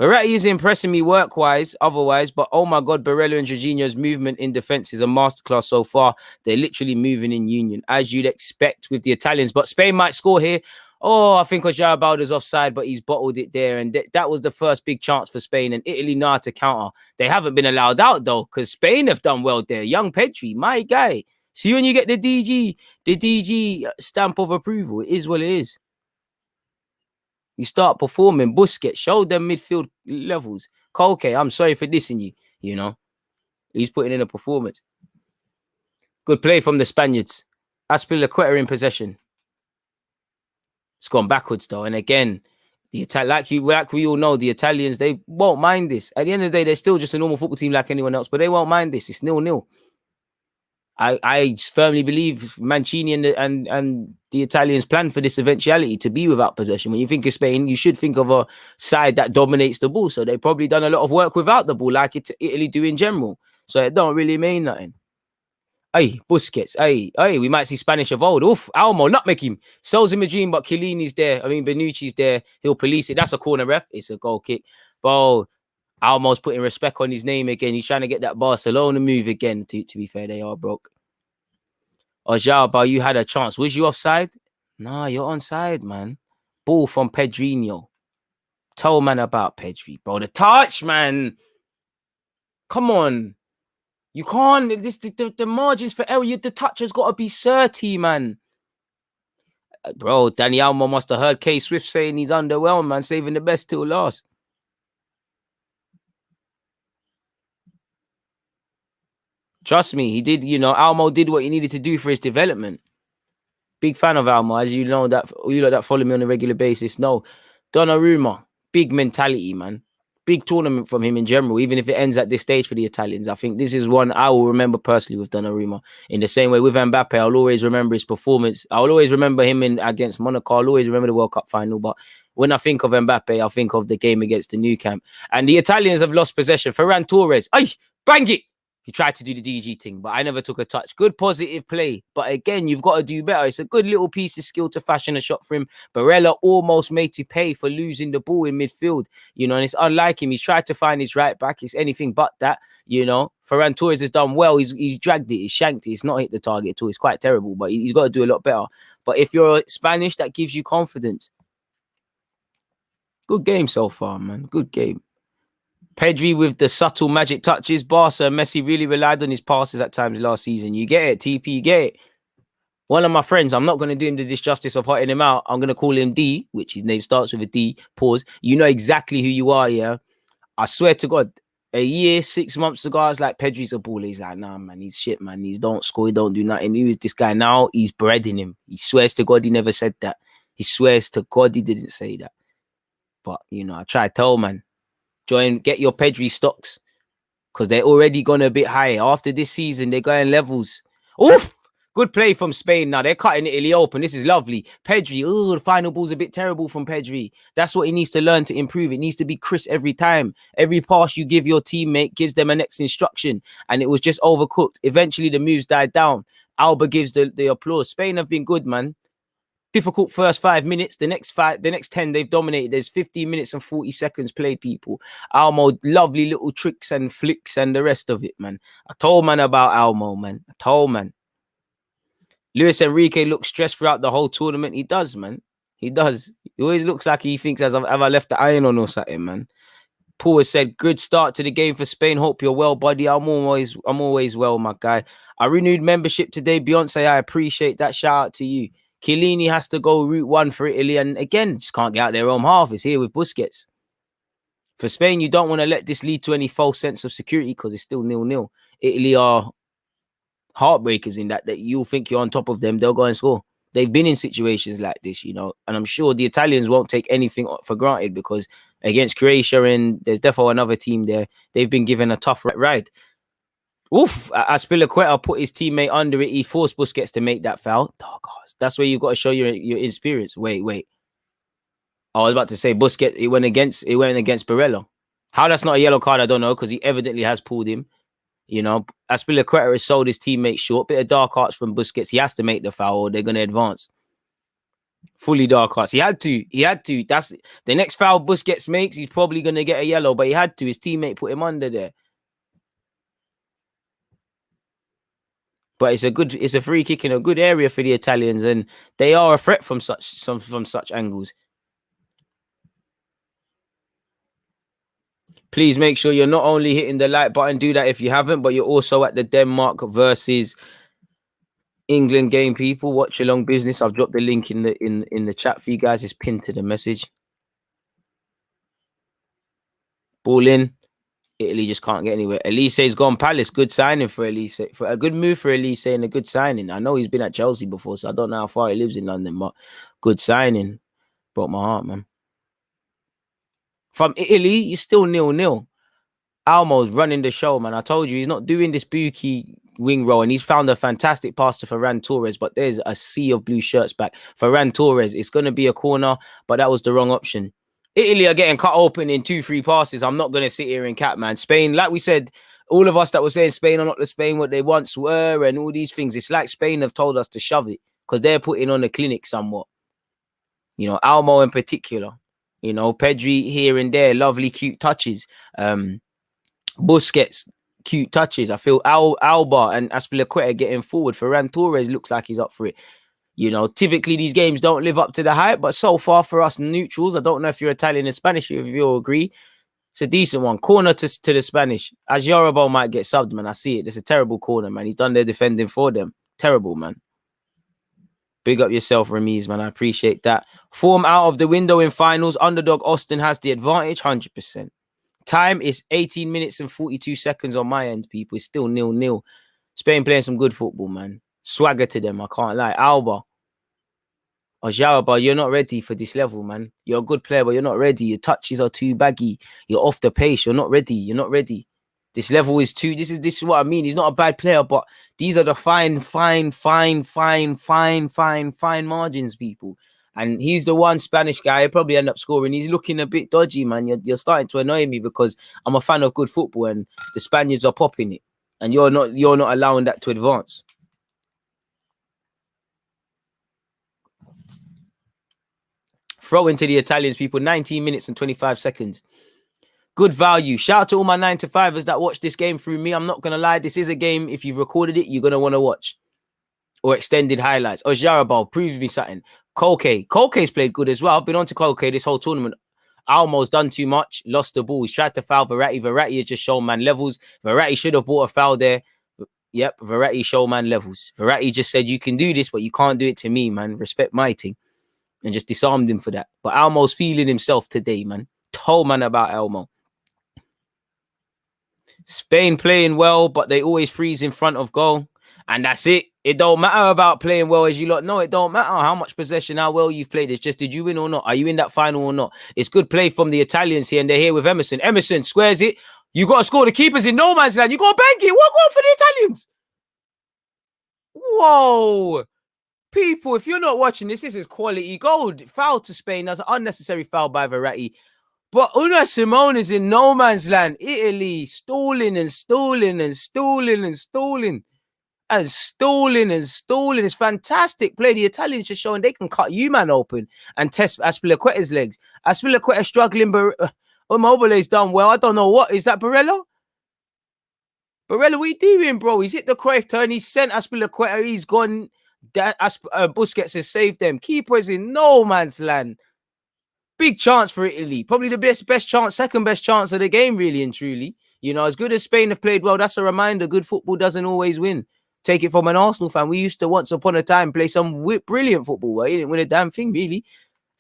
Verratti is impressing me work-wise, otherwise, but oh my God, Barella and Jorginho's movement in defense is a masterclass so far. They're literally moving in union, as you'd expect with the Italians. But Spain might score here. Oh, I think Ojabalda's offside, but he's bottled it there. And that was the first big chance for Spain. And Italy know how to counter. They haven't been allowed out, though, because Spain have done well there. Young Pedri, my guy. See, when you get the DG stamp of approval, it is what it is. You start performing. Busquets, show them midfield levels. Koke, I'm sorry for dissing you, you know. He's putting in a performance. Good play from the Spaniards. Aspilicueta in possession. It's gone backwards, though. And again, like we all know, the Italians, they won't mind this. At the end of the day, they're still just a normal football team like anyone else, but they won't mind this. It's 0-0. I firmly believe Mancini and the Italians plan for this eventuality to be without possession. When you think of Spain, you should think of a side that dominates the ball. So they've probably done a lot of work without the ball, like Italy do in general. So it don't really mean nothing. Hey, Busquets. Hey, we might see Spanish of old. Oof, Almo, not make him. Sells him a dream, but Chiellini's there. Benucci's there. He'll police it. That's a corner, ref. It's a goal kick. But Almo's putting respect on his name again. He's trying to get that Barcelona move again. To be fair, they are broke. Ojalba, you had a chance. Was you offside? Nah, you're onside, man. Ball from Pedrinho. Tell man about Pedri, bro. The touch, man. Come on. You can't. The margins for error. The touch has got to be 30, man. Bro, Danny Almo must have heard K Swift saying he's underwhelmed, man. Saving the best till last. Trust me, he did. Almo did what he needed to do for his development. Big fan of Almo, as you know, that you that follow me on a regular basis. No, Donnarumma, big mentality, man. Big tournament from him in general, even if it ends at this stage for the Italians. I think this is one I will remember personally with Donnarumma. In the same way with Mbappe, I'll always remember his performance. I'll always remember him against Monaco. I'll always remember the World Cup final. But when I think of Mbappe, I think of the game against the Nou Camp. And the Italians have lost possession. Ferran Torres, bang it! He tried to do the DG thing, but I never took a touch. Good positive play. But again, you've got to do better. It's a good little piece of skill to fashion a shot for him. Barella almost made to pay for losing the ball in midfield. And it's unlike him. He's tried to find his right back. It's anything but that. Ferran Torres has done well. He's dragged it. He's shanked it. It's not hit the target at all. It's quite terrible, but he's got to do a lot better. But if you're Spanish, that gives you confidence. Good game so far, man. Good game. Pedri with the subtle magic touches. Barca and Messi really relied on his passes at times last season. You get it, TP, you get it. One of my friends, I'm not going to do him the disjustice of hotting him out. I'm going to call him D, which his name starts with a D, pause. You know exactly who you are, yeah? I swear to God, a year, 6 months ago, I was like, Pedri's a baller. He's like, nah, man, he's shit, man. He don't score, he don't do nothing. Who is this guy? Now he's breading him. He swears to God he never said that. He swears to God he didn't say that. But, I try to tell, man. Get your Pedri stocks because they're already gone a bit higher. After this season, they're going levels. Oof! Good play from Spain now. They're cutting Italy open. This is lovely. Pedri. Oh, the final ball's a bit terrible from Pedri. That's what he needs to learn to improve. It needs to be crisp every time. Every pass you give your teammate gives them a next instruction. And it was just overcooked. Eventually, the moves died down. Alba gives the applause. Spain have been good, man. Difficult first 5 minutes. The next 10, they've dominated. There's 15 minutes and 40 seconds played, people. Almo, lovely little tricks and flicks and the rest of it, man. I told man about Almo, man. I told man. Luis Enrique looks stressed throughout the whole tournament. He does, man. He does. He always looks like he thinks, have I left the iron on or something, man. Paul has said, good start to the game for Spain. Hope you're well, buddy. I'm always well, my guy. I renewed membership today. Beyonce, I appreciate that. Shout out to you. Chiellini has to go route 1 for Italy. And again, just can't get out their own half. It's here with Busquets. For Spain, you don't want to let this lead to any false sense of security because it's still 0-0. Italy are heartbreakers in that you'll think you're on top of them. They'll go and score. They've been in situations like this, you know. And I'm sure the Italians won't take anything for granted because against Croatia and there's definitely another team there, they've been given a tough ride. Oof, Azpilicueta put his teammate under it. He forced Busquets to make that foul. Oh, God. That's where you've got to show your experience. Wait. I was about to say Busquets, it went against Barella. How that's not a yellow card, I don't know, because he evidently has pulled him. You know, Azpilicueta has sold his teammate short. Bit of dark arts from Busquets. He has to make the foul or they're going to advance. Fully dark arts. He had to. That's the next foul Busquets makes. He's probably going to get a yellow, but he had to. His teammate put him under there. But it's a free kick in a good area for the Italians, and they are a threat from such angles. Please make sure you're not only hitting the like button, do that if you haven't, but you're also at the Denmark versus England game, people. Watch along business. I've dropped the link in the chat for you guys. It's pinned to the message. Ball in. Italy just can't get anywhere. Elise's gone Palace. Good signing for Elise. For a good move for Elise and a good signing. I know he's been at Chelsea before, so I don't know how far he lives in London, but good signing. Broke my heart, man. From Italy, you're still 0-0. Almo's running the show, man. I told you, he's not doing this bookie wing role, and he's found a fantastic pass to Ferran Torres, but there's a sea of blue shirts back. Ferran Torres, it's going to be a corner, but that was the wrong option. Italy are getting cut open in 2-3 passes. I'm not going to sit here and cap, man. Spain, like we said, all of us that were saying Spain are not the Spain what they once were and all these things, it's like Spain have told us to shove it because they're putting on a clinic somewhat. You know, Almo in particular. You know, Pedri here and there, lovely, cute touches. Busquets, cute touches. I feel Alba and Azpilicueta getting forward. Ferran Torres looks like he's up for it. You know, typically these games don't live up to the hype, but so far for us neutrals, I don't know if you're Italian and Spanish, if you all agree, it's a decent one. Corner to the Spanish. Azjarabal might get subbed, man. I see it. It's a terrible corner, man. He's done their defending for them. Terrible, man. Big up yourself, Ramiz, man. I appreciate that. Form out of the window in finals. Underdog Austin has the advantage, 100%. Time is 18 minutes and 42 seconds on my end, people. It's still 0-0. Spain playing some good football, man. Swagger to them, I can't lie. Alba. Azjarabal, you're not ready for this level, man. You're a good player, but you're not ready. Your touches are too baggy. You're off the pace. You're not ready. You're not ready. This level is too... This is what I mean. He's not a bad player, but these are the fine margins, people. And he's the one Spanish guy. He'll probably end up scoring. He's looking a bit dodgy, man. You're starting to annoy me because I'm a fan of good football and the Spaniards are popping it. And you're not allowing that to advance. Throw into the Italians, people. 19 minutes and 25 seconds. Good value. Shout out to all my 9-to-5ers that watch this game through me. I'm not going to lie. This is a game, if you've recorded it, you're going to want to watch. Or extended highlights. Azjarabal proves me something. Koke's played good as well. I've been on to Koke this whole tournament. Almo's done too much. Lost the ball. He's tried to foul Verratti. Verratti has just shown man levels. Verratti should have bought a foul there. Yep, Verratti show man levels. Verratti just said, you can do this, but you can't do it to me, man. Respect my thing. And just disarmed him for that. But Almo's feeling himself today, man. Told man about Almo. Spain playing well, but they always freeze in front of goal. And that's it. It don't matter about playing well, as you lot know. It don't matter how much possession, how well you've played. It's just, did you win or not? Are you in that final or not? It's good play from the Italians here, and they're here with Emerson. Emerson squares it. You got to score. The keeper's in no man's land. You got to bank it. What going for the Italians? Whoa. People, if you're not watching this is quality gold. Foul to Spain. That's an unnecessary foul by Verratti. But Una Simone is in no man's land. Italy stalling and stalling and stalling and stalling and stalling and stalling. It's fantastic play. The Italians just showing they can cut you man open and test Aspilicueta's legs. Aspilicueta struggling, but Immobile's done well. I don't know what is that. Barella, what are you doing, bro? He's hit the Cruyff turn. He's sent Aspilicueta. He's gone. That Busquets has saved them. Keeper is in no man's land. Big chance for Italy. Probably the best chance, second best chance of the game, really and truly. You know, as good as Spain have played well, that's a reminder. Good football doesn't always win. Take it from an Arsenal fan. We used to once upon a time play some brilliant football. Well, he didn't win a damn thing, really.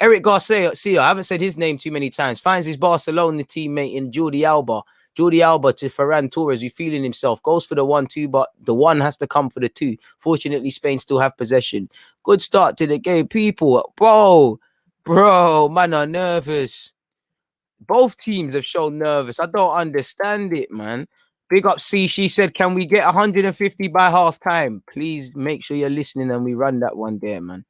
Eric Garcia, I haven't said his name too many times, finds his Barcelona teammate in Jordi Alba. Jordi Alba to Ferran Torres, who's feeling himself, goes for the 1-2, but the 1 has to come for the 2. Fortunately, Spain still have possession. Good start to the game, people. Bro, man are nervous. Both teams have shown nervous. I don't understand it, man. Big up C. She said, can we get 150 by half time? Please make sure you're listening and we run that one there, man.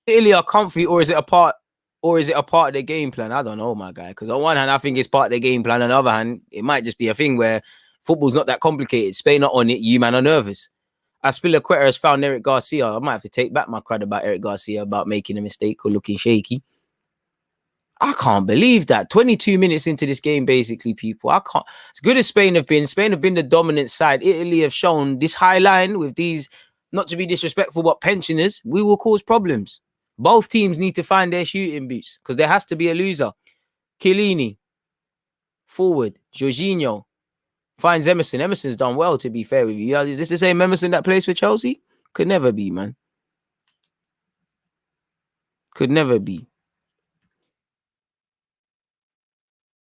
Italy are comfy, or is it a part of the game plan? I don't know, my guy. Because on one hand, I think it's part of the game plan. On the other hand, it might just be a thing where football's not that complicated. Spain not on it. You man are nervous. Aspilicueta has found Eric Garcia. I might have to take back my credit about Eric Garcia about making a mistake or looking shaky. I can't believe that. 22 minutes into this game, basically, people. I can't. As good as Spain have been the dominant side. Italy have shown this high line with these, not to be disrespectful, but pensioners, we will cause problems. Both teams need to find their shooting boots because there has to be a loser. Chiellini, forward. Jorginho finds Emerson. Emerson's done well, to be fair with you. Is this the same Emerson that plays for Chelsea? Could never be, man. Could never be.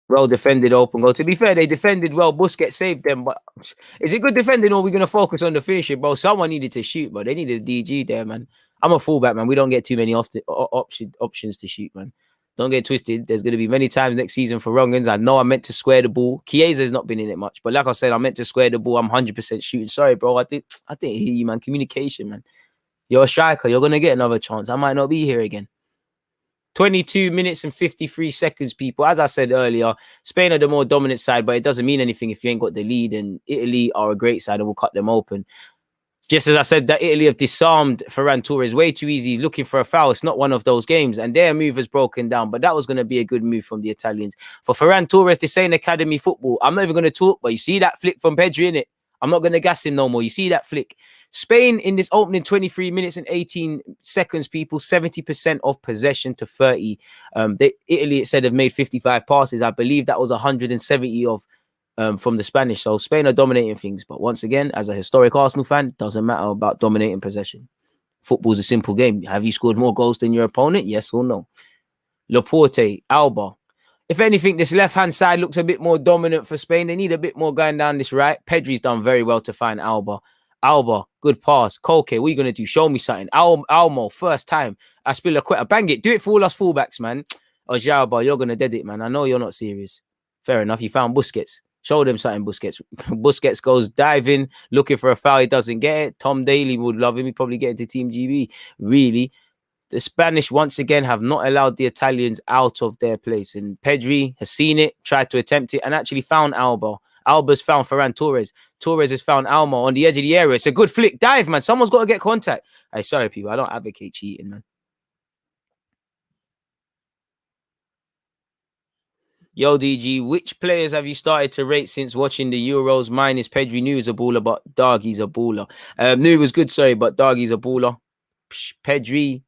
Well defended open goal. To be fair, they defended well. Busquets saved them, but is it good defending or are we going to focus on the finishing, bro? Someone needed to shoot, bro. They needed a DG there, man. I'm a fullback, man. We don't get too many options to shoot, man. Don't get twisted. There's going to be many times next season for wrong-uns. I know I meant to square the ball. Chiesa's not been in it much, but like I said, I meant to square the ball. I'm 100% shooting. Sorry, bro. I didn't hear you, man. Communication, man. You're a striker. You're going to get another chance. I might not be here again. 22 minutes and 53 seconds, people. As I said earlier, Spain are the more dominant side, but it doesn't mean anything if you ain't got the lead. And Italy are a great side and will cut them open. Just as I said, that Italy have disarmed Ferran Torres way too easy. He's looking for a foul. It's not one of those games. And their move has broken down. But that was going to be a good move from the Italians. For Ferran Torres, this ain't academy football. I'm not even going to talk, but you see that flick from Pedri, innit? I'm not going to gas him no more. You see that flick. Spain in this opening 23 minutes and 18 seconds, people, 70% of possession to 30. Italy, it said, have made 55 passes. I believe that was 170 of from the Spanish. So Spain are dominating things. But once again, as a historic Arsenal fan, doesn't matter about dominating possession. Football's a simple game. Have you scored more goals than your opponent? Yes or no? Laporte, Alba. If anything, this left-hand side looks a bit more dominant for Spain. They need a bit more going down this right. Pedri's done very well to find Alba. Alba, good pass. Koke, what are you going to do? Show me something. Almo, first time. Aspilicueta, bang it. Do it for all us fullbacks, man. Jalba, you're going to dead it, man. I know you're not serious. Fair enough. You found Busquets. Show them something, Busquets. Busquets goes diving, looking for a foul. He doesn't get it. Tom Daly would love him. He'd probably get into Team GB. Really. The Spanish, once again, have not allowed the Italians out of their place. And Pedri has seen it, tried to attempt it, and actually found Alba. Alba's found Ferran Torres. Torres has found Alma on the edge of the area. It's a good flick. Dive, man. Someone's got to get contact. Hey, sorry, people. I don't advocate cheating, man. Yo, DG, which players have you started to rate since watching the Euros? Mine is Pedri. New is a baller, but Dargie's a baller. New was good, sorry, but Dargie's a baller. Pedri.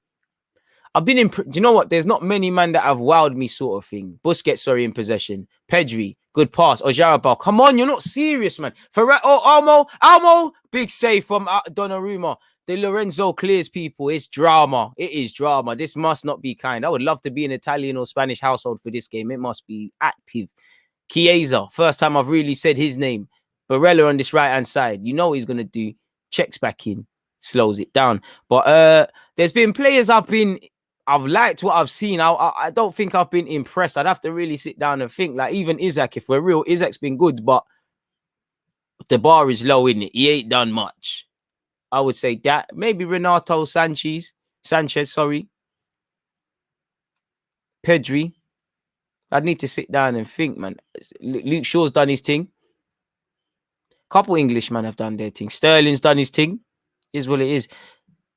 I've been do you know what? There's not many men that have wowed me, sort of thing. Busquets, sorry, in possession. Pedri, good pass. Ojarabal, come on, you're not serious, man. Almo, big save from Donnarumma. De Lorenzo clears people. It's drama. It is drama. This must not be kind. I would love to be an Italian or Spanish household for this game. It must be active. Chiesa, first time I've really said his name. Barella on this right-hand side. You know what he's going to do. Checks back in. Slows it down. But there's been players I've liked what I've seen. I don't think I've been impressed. I'd have to really sit down and think. Like, even Isaac, if we're real, Isaac's been good, but the bar is low, isn't it? He ain't done much. I would say that. Maybe Renato Sanchez, sorry. Pedri. I'd need to sit down and think, man. Luke Shaw's done his thing. Couple Englishmen have done their thing. Sterling's done his thing. Is what it is.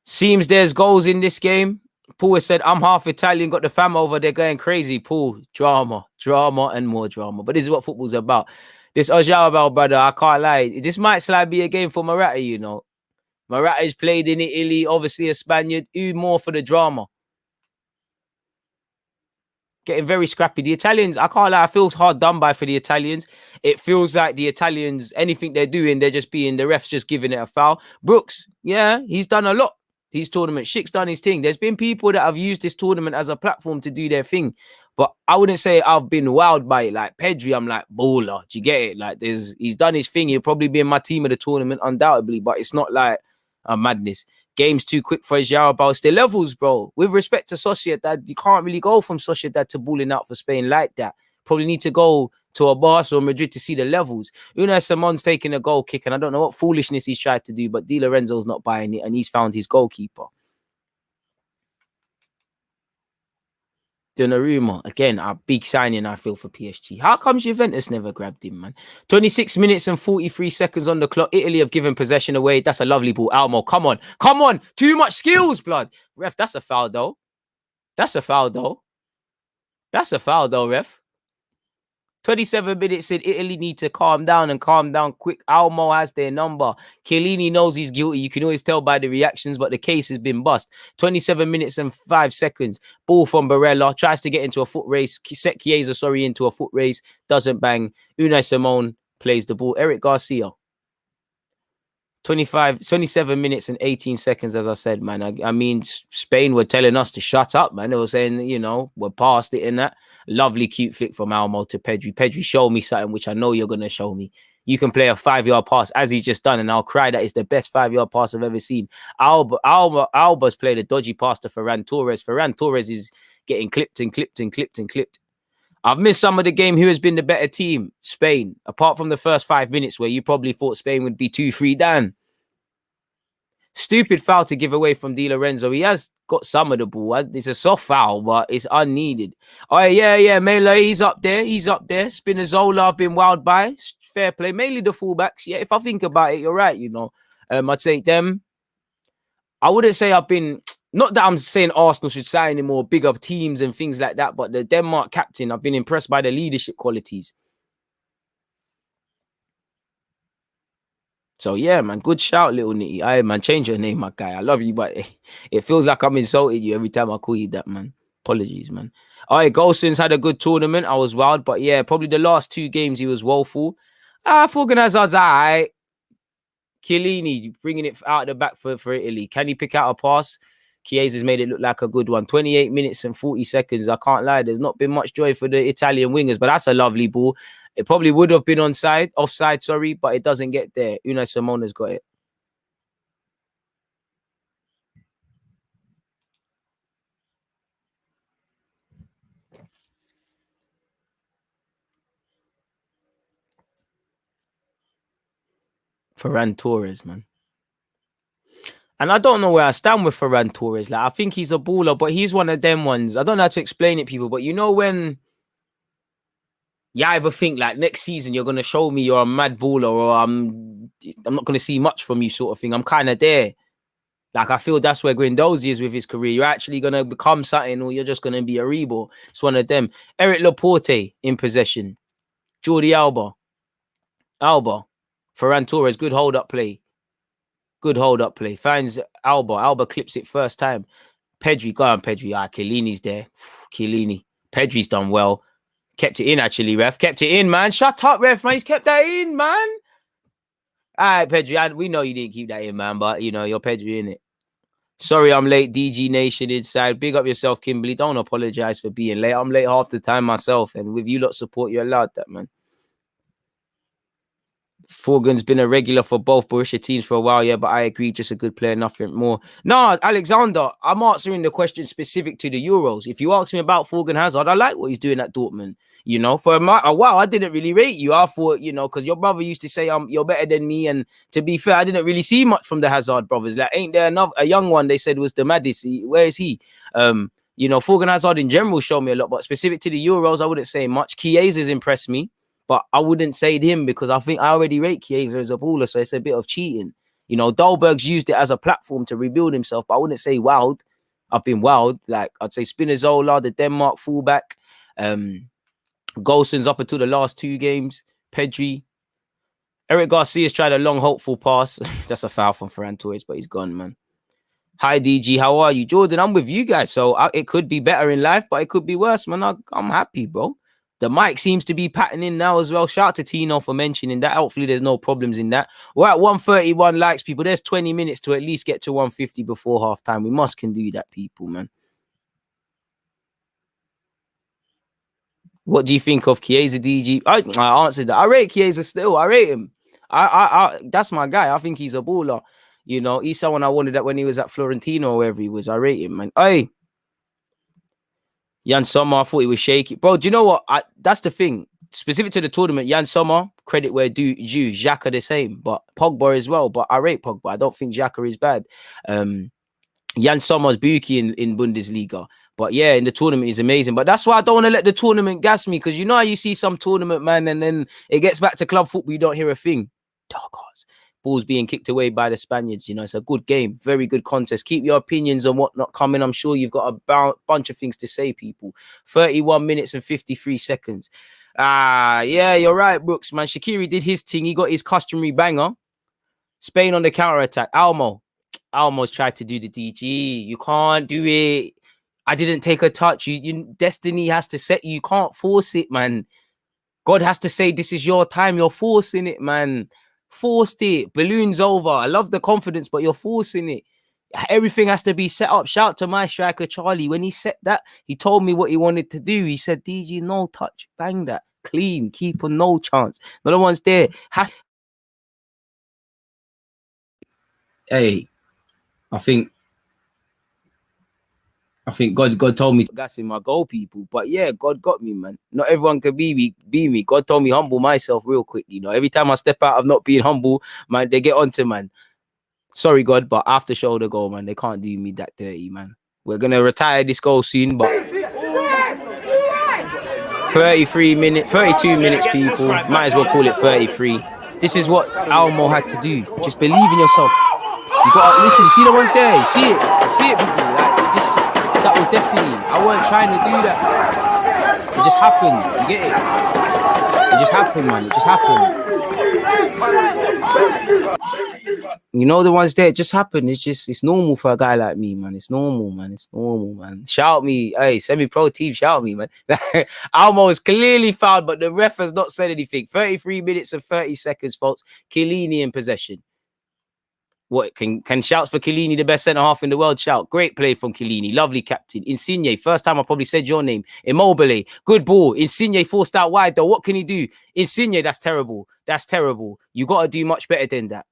Seems there's goals in this game. Paul has said, I'm half Italian, got the fam over there going crazy. Paul, drama, and more drama. But this is what football's about. This Ojawa, brother, I can't lie. This might slide be a game for Morata, you know. Morata's played in Italy, obviously a Spaniard. Who more for the drama? Getting very scrappy. The Italians, I can't lie, I feel hard done by for the Italians. It feels like the Italians, anything they're doing, they're just being, the refs just giving it a foul. Brooks, yeah, he's done a lot. His tournament. Schick's done his thing. There's been people that have used this tournament as a platform to do their thing. But I wouldn't say I've been wowed by it. Like Pedri, I'm like, baller. Do you get it? Like he's done his thing. He'll probably be in my team of the tournament, undoubtedly. But it's not like a madness. Game's too quick for João. It's the levels, bro. With respect to Sociedad, you can't really go from Sociedad to balling out for Spain like that. Probably need to go to a Barca or Madrid to see the levels. Unai Simon's taking a goal kick, and I don't know what foolishness he's tried to do, but Di Lorenzo's not buying it, and he's found his goalkeeper. Donnarumma, again, a big signing, I feel, for PSG. How comes Juventus never grabbed him, man? 26 minutes and 43 seconds on the clock. Italy have given possession away. That's a lovely ball. Almo, come on. Come on. Too much skills, blood. Ref, that's a foul, though. That's a foul, though. That's a foul, though, ref. 27 minutes in, Italy need to calm down quick. Almo has their number. Chiellini knows he's guilty. You can always tell by the reactions, but the case has been bust. 27 minutes and 5 seconds. Ball from Barella. Tries to get into a foot race. Set Chiesa, into a foot race. Doesn't bang. Unai Simon plays the ball. Eric Garcia. 27 minutes and 18 seconds, as I said, man. I mean, Spain were telling us to shut up, man. They were saying, you know, we're past it in that. Lovely, cute flick from Almo to Pedri. Pedri, show me something, which I know you're going to show me. You can play a 5-yard pass, as he's just done, and I'll cry that it's the best 5-yard pass I've ever seen. Alba's played a dodgy pass to Ferran Torres. Ferran Torres is getting clipped. I've missed some of the game. Who has been the better team? Spain. Apart from the first 5 minutes where you probably thought Spain would be 2-3 down. Stupid foul to give away from Di Lorenzo. He has got some of the ball. It's a soft foul, but it's unneeded. Oh, yeah. Mele, he's up there. Spinazzola, I've been wowed by. Fair play. Mainly the fullbacks. Yeah, if I think about it, you're right, you know. I'd say them. I wouldn't say I've been... Not that I'm saying Arsenal should sign him or big up teams and things like that, but the Denmark captain, I've been impressed by the leadership qualities. So, yeah, man, good shout, little Nitty. Aye, man, change your name, my guy. I love you, but it feels like I'm insulting you every time I call you that, man. Apologies, man. All right, Golson's had a good tournament. I was wild, but yeah, probably the last 2 games he was woeful. Forgan Hazard's all right. Chiellini bringing it out the back for Italy. Can he pick out a pass? Chiesa's made it look like a good one. 28 minutes and 40 seconds. I can't lie. There's not been much joy for the Italian wingers, but that's a lovely ball. It probably would have been offside, but it doesn't get there. Unai Simon has got it. Ferran Torres, man. And I don't know where I stand with Ferran Torres. Like, I think he's a baller, but he's one of them ones. I don't know how to explain it, people, but you know when you either think like next season you're going to show me you're a mad baller or I'm not going to see much from you sort of thing. I'm kind of there. Like, I feel that's where Guendouzi is with his career. You're actually going to become something or you're just going to be a rebel. It's one of them. Eric Laporte in possession. Jordi Alba. Ferran Torres, good hold-up play. Finds Alba. Alba clips it first time. Pedri, go on, Pedri. Chiellini's there. Chiellini. Pedri's done well. Kept it in, actually, ref. Kept it in, man. Shut up, ref, man. He's kept that in, man. All right, Pedri. We know you didn't keep that in, man, but, you know, you're Pedri, innit? Sorry, I'm late. DG Nation inside. Big up yourself, Kimberly. Don't apologize for being late. I'm late half the time myself, and with you lot support, you're allowed that, man. Forgan's been a regular for both Borussia teams for a while, yeah, but I agree, just a good player, nothing more. No, Alexander, I'm answering the question specific to the Euros. If you ask me about Forgan Hazard, I like what he's doing at Dortmund. You know, for a while, I didn't really rate you. I thought, you know, because your brother used to say, you're better than me. And to be fair, I didn't really see much from the Hazard brothers. Like, ain't there a young one they said was the maddest? Where is he? You know, Forgan Hazard in general showed me a lot, but specific to the Euros, I wouldn't say much. Chiesa's impressed me. But I wouldn't say him because I think I already rate Chiesa as a baller, so it's a bit of cheating. You know, Dolberg's used it as a platform to rebuild himself, but I wouldn't say wowed. I've been wowed. Like, I'd say Spinazzola, the Denmark fullback, Golson's up until the last 2 games, Pedri. Eric Garcia's tried a long, hopeful pass. That's a foul from Ferran Torres, but he's gone, man. Hi, DG. How are you? Jordan, I'm with you guys. So it could be better in life, but it could be worse, man. I'm happy, bro. The mic seems to be patterning now as well. Shout out to Tino for mentioning that. Hopefully there's no problems in that. We're at 131 likes, people. There's 20 minutes to at least get to 150 before halftime. We can do that, people, man. What do you think of Chiesa, DG? I answered that. I rate Chiesa still. I rate him. I that's my guy. I think he's a baller. You know, he's someone I wanted that when he was at Florentino or wherever he was. I rate him, man. Hey, Jan Sommer, I thought he was shaky. Bro, do you know what? That's the thing. Specific to the tournament, Jan Sommer, credit where due. Xhaka the same, but Pogba as well. But I rate Pogba. I don't think Xhaka is bad. Jan Sommer's Buki in Bundesliga. But yeah, in the tournament, he's amazing. But that's why I don't want to let the tournament gas me. Because you know how you see some tournament, man, and then it gets back to club football, you don't hear a thing. Dark hearts. Balls being kicked away by the Spaniards. You know, it's a good game. Very good contest. Keep your opinions on whatnot coming. I'm sure you've got a bunch of things to say, people. 31 minutes and 53 seconds. Yeah, you're right, Brooks, man. Shaqiri did his thing. He got his customary banger. Spain on the counter-attack. Almo's tried to do the DG. You can't do it. I didn't take a touch. Destiny has to set you. You can't force it, man. God has to say, this is your time. You're forcing it, man. Forced it. Balloon's over. I love the confidence, but you're forcing it. Everything has to be set up. Shout to my striker, Charlie. When he set that, he told me what he wanted to do. He said, DG, no touch. Bang that. Clean. Keeper, no chance. No one's there. Hey, I think God told me that's in my goal, people. But yeah, God got me, man. Not everyone can be me. God told me humble myself real quick. You know, every time I step out of not being humble, man, they get onto, man. Sorry, God, but after shoulder goal, man, they can't do me that dirty, man. We're gonna retire this goal soon, but 32 minutes, people. Might as well call it 33. This is what Almo had to do. Just believe in yourself. You gotta listen. See the ones there. You see it, people. Like this. That was destiny. I weren't trying to do that. It just happened. You get it? It just happened, man. It just happened. You know the ones there. It just happened. It's normal for a guy like me, man. It's normal, man. It's normal, man. Shout me. Hey, semi-pro team, shout me, man. Almo is clearly fouled, but the ref has not said anything. 33 minutes and 30 seconds, folks. Chiellini in possession. What can shouts for Chiellini, the best centre half in the world? Shout. Great play from Chiellini. Lovely captain. Insigne. First time I probably said your name. Immobile. Good ball. Insigne forced out wide though. What can he do? Insigne, that's terrible. That's terrible. You got to do much better than that.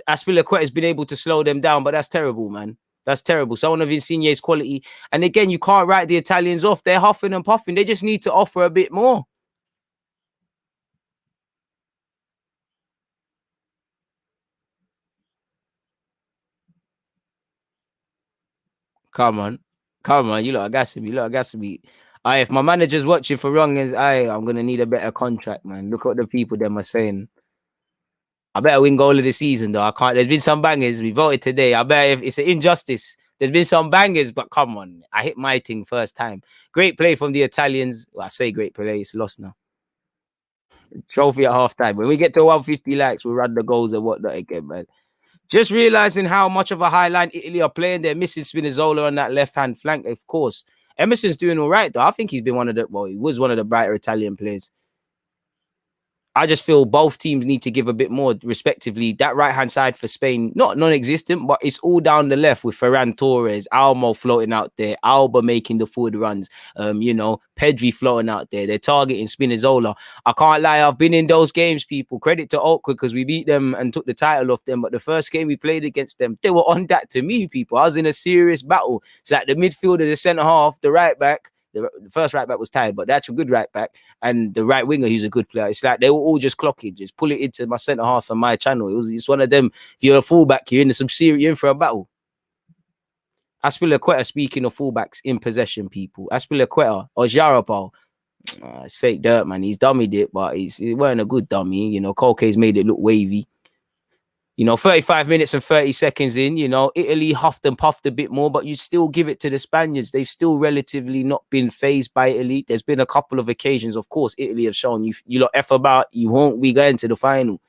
Aspilicueta has been able to slow them down, but that's terrible, man. That's terrible. Someone of Insigne's quality. And again, you can't write the Italians off. They're huffing and puffing. They just need to offer a bit more. Come on. You lot are gassing me. If my manager's watching for wrong, I'm gonna need a better contract, man. Look what the people them are saying. I better win goal of the season, though. I can't. There's been some bangers. We voted today. I bet if it's an injustice. There's been some bangers, but come on. I hit my thing first time. Great play from the Italians. Well, I say great play. It's lost now. Trophy at halftime. When we get to 150 likes, we'll run the goals and whatnot again, man. Just realizing how much of a high line Italy are playing. They're missing Spinazzola on that left-hand flank, of course. Emerson's doing all right, though. I think he's been he was one of the brighter Italian players. I just feel both teams need to give a bit more, respectively. That right-hand side for Spain, not non-existent, but it's all down the left with Ferran Torres, Almo floating out there, Alba making the forward runs, Pedri floating out there. They're targeting Spinazzola. I can't lie, I've been in those games, people. Credit to Oakwood because we beat them and took the title off them. But the first game we played against them, they were on that to me, people. I was in a serious battle. It's like the midfielder, the centre-half, the right-back. The first right back was tired, but the actual good right back and the right winger, who's a good player. It's like they were all just clocking, just pull it into my centre half and my channel. It's one of them. If you're a fullback, you're in some serious, you're in for a battle. Aspilicueta, speaking of fullbacks in possession, people. Aspilicueta or Jarabal. It's fake dirt, man. He's dummied it, but he weren't a good dummy. You know, Colke's made it look wavy. 35 minutes and 30 seconds in, Italy huffed and puffed a bit more, but you still give it to the Spaniards. They've still relatively not been phased by Italy. There's been a couple of occasions, of course, Italy have shown you lot F about, you won't be going to the final.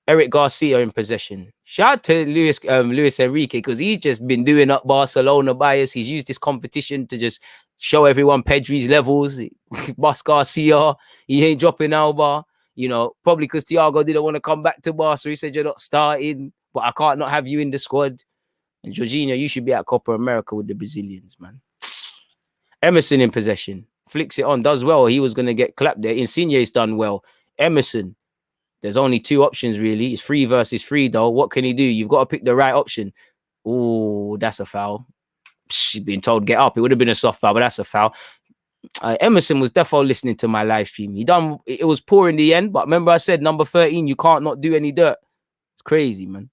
Eric Garcia in possession. Shout out to Luis Enrique, because he's just been doing up Barcelona bias. He's used this competition to just show everyone Pedri's levels. Boss Garcia, he ain't dropping Alba. Probably because Thiago didn't want to come back to Barca. He said, you're not starting, but I can't not have you in the squad. And Jorginho, you should be at Copa America with the Brazilians, man. Emerson in possession. Flicks it on, does well. He was going to get clapped there. Insigne's done well. Emerson, there's only two options, really. It's 3 versus 3, though. What can he do? You've got to pick the right option. Oh, that's a foul. She's been told, get up. It would have been a soft foul, but that's a foul. Emerson was definitely listening to my live stream. It was poor in the end, but remember I said number 13, you can't not do any dirt. It's crazy, man.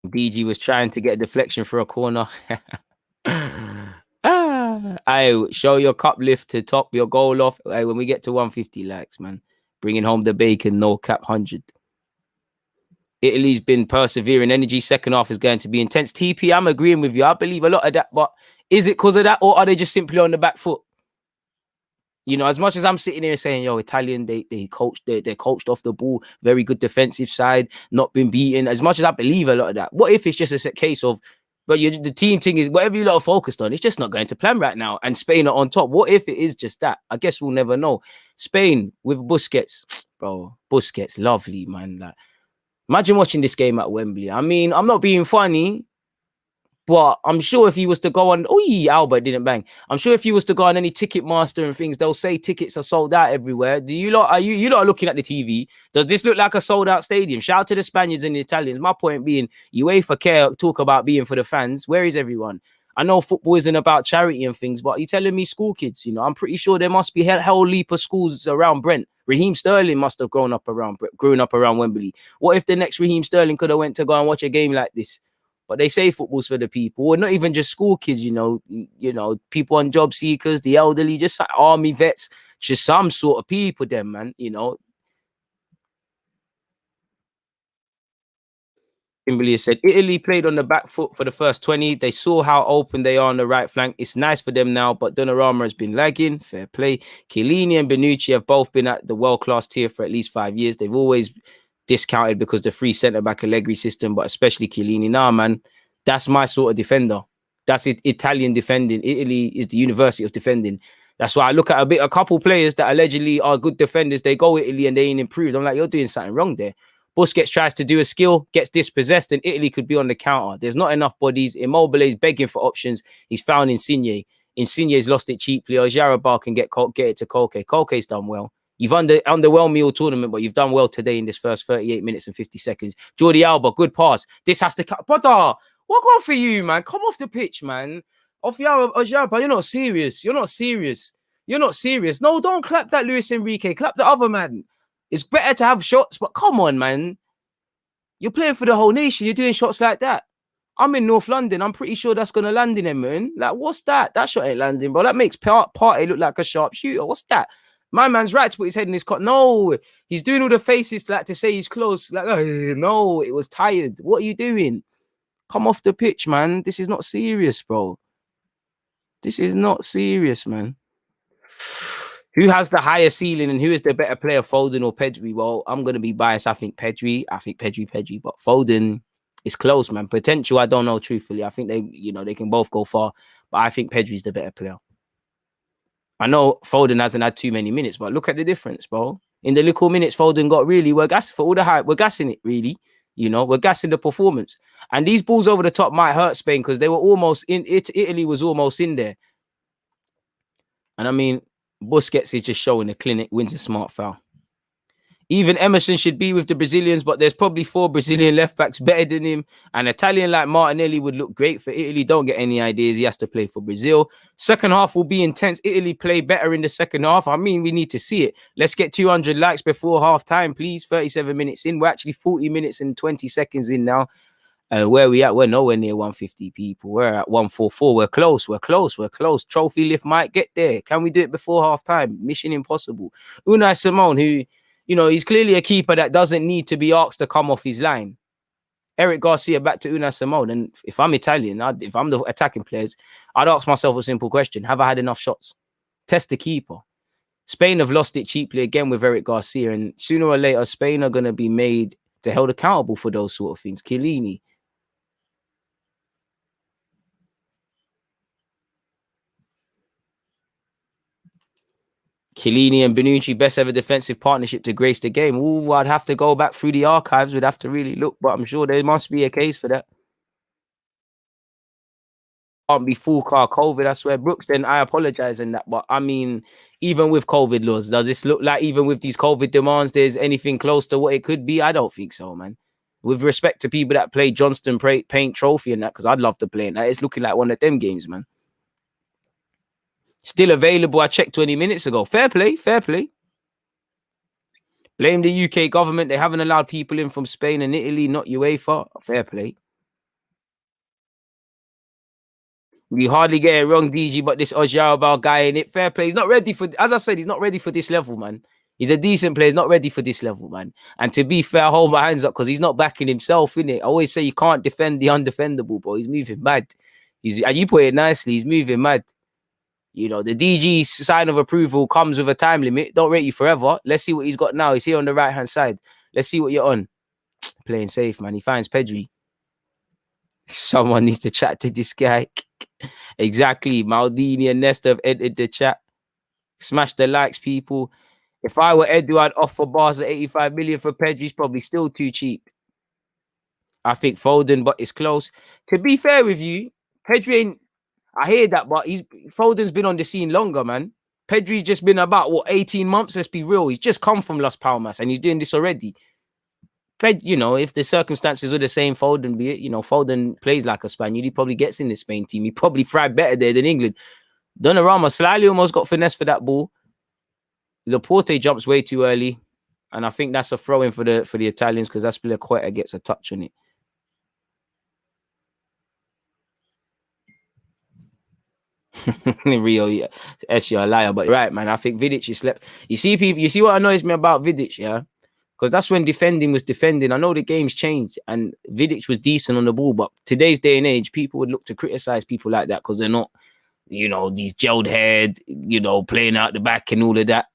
DG was trying to get a deflection for a corner. I show your cup lift to top your goal off. When we get to 150 likes, man, bringing home the bacon, no cap 100. Italy's been persevering. Energy second half is going to be intense. TP, I'm agreeing with you. I believe a lot of that, but is it because of that, or are they just simply on the back foot? As much as I'm sitting here saying, Italian, they're coached off the ball, very good defensive side, not been beaten. As much as I believe a lot of that, what if it's just a case of, but the team thing is whatever you lot are focused on, it's just not going to plan right now, and Spain are on top. What if it is just that? I guess we'll never know. Spain with Busquets, bro. Busquets, lovely, man. Like, imagine watching this game at Wembley. I mean, I'm not being funny, but I'm sure if he was to go on, Albert didn't bang. I'm sure if he was to go on any Ticketmaster and things, they'll say tickets are sold out everywhere. You lot are looking at the TV? Does this look like a sold out stadium? Shout out to the Spaniards and the Italians. My point being, UEFA care talk about being for the fans. Where is everyone? I know football isn't about charity and things, but you're telling me school kids, I'm pretty sure there must be a whole heap of schools around Brent. Raheem Sterling must have grown up around Wembley. What if the next Raheem Sterling could have went to go and watch a game like this? But they say football's for the people, or not even just school kids, people on job seekers, the elderly, just like army vets, just some sort of people, them, man, Kimberly said, Italy played on the back foot for the first 20. They saw how open they are on the right flank. It's nice for them now, but Donnarumma has been lagging. Fair play. Chiellini and Bonucci have both been at the world-class tier for at least 5 years. They've always discounted because the free centre-back Allegri system, but especially Chiellini. Nah, man, that's my sort of defender. That's Italian defending. Italy is the university of defending. That's why I look at a couple players that allegedly are good defenders. They go Italy and they ain't improved. I'm like, you're doing something wrong there. Busquets tries to do a skill, gets dispossessed, and Italy could be on the counter. There's not enough bodies. Immobile is begging for options. He's found Insigne. Insigne's lost it cheaply. Or Jarabal can get it to Colke. Colke's done well. You've underwhelmed me all tournament, but you've done well today in this first 38 minutes and 50 seconds. Jordi Alba, good pass. This has to cut. Brother, what going for you, man? Come off the pitch, man. Off Jarabal, you're not serious. You're not serious. You're not serious. No, don't clap that Luis Enrique. Clap the other man. It's better to have shots, but come on, man. You're playing for the whole nation. You're doing shots like that. I'm in North London. I'm pretty sure that's going to land in him, man. Like, what's that? That shot ain't landing, bro. That makes Partey look like a sharpshooter. What's that? My man's right to put his head in his cut. No, he's doing all the faces to say he's close. Like, no, it was tired. What are you doing? Come off the pitch, man. This is not serious, bro. This is not serious, man. Who has the higher ceiling and who is the better player, Foden or Pedri? Well, I'm going to be biased. I think Pedri. But Foden is close, man. Potential, I don't know, truthfully. I think they can both go far. but I think Pedri's the better player. I know Foden hasn't had too many minutes, but look at the difference, bro. In the little minutes Foden got, really, we're gassing for all the hype. We're gassing it, really. You know, we're gassing the performance. And these balls over the top might hurt Spain because they were almost in it. Italy was almost in there. And I mean, Busquets is just showing the clinic, wins a smart foul. Even Emerson should be with the Brazilians, but there's probably 4 Brazilian left backs better than him. An Italian like Martinelli would look great for Italy. Don't get any ideas. He has to play for Brazil. Second half will be intense. Italy play better in the second half. I mean, we need to see it. Let's get 200 likes before half time, please. 37 minutes in. We're actually 40 minutes and 20 seconds in now. Where we at? We're nowhere near 150 people. We're at 144. We're close. We're close. We're close. Trophy lift might get there. Can we do it before half time? Mission impossible. Unai Simon, who... You know, he's clearly a keeper that doesn't need to be asked to come off his line. Eric Garcia back to Unai Simon. And if I'm Italian, if I'm the attacking players, I'd ask myself a simple question. Have I had enough shots? Test the keeper. Spain have lost it cheaply again with Eric Garcia. And sooner or later, Spain are going to be made to held accountable for those sort of things. Chiellini. Chiellini and Bonucci, best ever defensive partnership to grace the game. Ooh, I'd have to go back through the archives. We'd have to really look, but I'm sure there must be a case for that. Can't be full car COVID, I swear. Brooks, then I apologize in that. But I mean, even with COVID laws, does this look like, even with these COVID demands, there's anything close to what it could be? I don't think so, man. With respect to people that play Johnston Paint Trophy and that, because I'd love to play in that. It's looking like one of them games, man. Still available. I checked 20 minutes ago. Fair play, fair play. Blame the UK government. They haven't allowed people in from Spain and Italy, not UEFA. Fair play. You hardly get it wrong, DG, but this Ojaobal guy in it, fair play. He's not ready for, as I said, he's not ready for this level, man. He's a decent player. He's not ready for this level, man. And to be fair, I hold my hands up because he's not backing himself, innit? I always say you can't defend the undefendable, but he's moving mad. And you put it nicely, he's moving mad. You know, the DG sign of approval comes with a time limit. Don't rate you forever. Let's see what he's got now. He's here on the right-hand side. Let's see what you're on. Playing safe, man. He finds Pedri. Someone needs to chat to this guy. Exactly. Maldini and Nesta have entered the chat. Smash the likes, people. If I were Edu, I'd offer Barca 85 million for Pedri. He's probably still too cheap. I think Foden, but it's close. To be fair with you, Pedri ain't... I hear that, but Foden's been on the scene longer, man. Pedri's just been about, 18 months? Let's be real. He's just come from Las Palmas and he's doing this already. You know, if the circumstances are the same, Foden, be it, you know, Foden plays like a Spaniard. He probably gets in the Spain team. He probably thrived better there than England. Donnarumma slightly almost got finesse for that ball. Laporte jumps way too early. And I think that's a throw-in for the Italians because Aspilicueta gets a touch on it. Rio, yeah, you're a liar, but right, man. I think Vidic is slept. You see, people. You see what annoys me about Vidic, yeah, because that's when defending was defending. I know the game's changed, and Vidic was decent on the ball, but today's day and age, people would look to criticize people like that because they're not, you know, these gelled head, you know, playing out the back and all of that.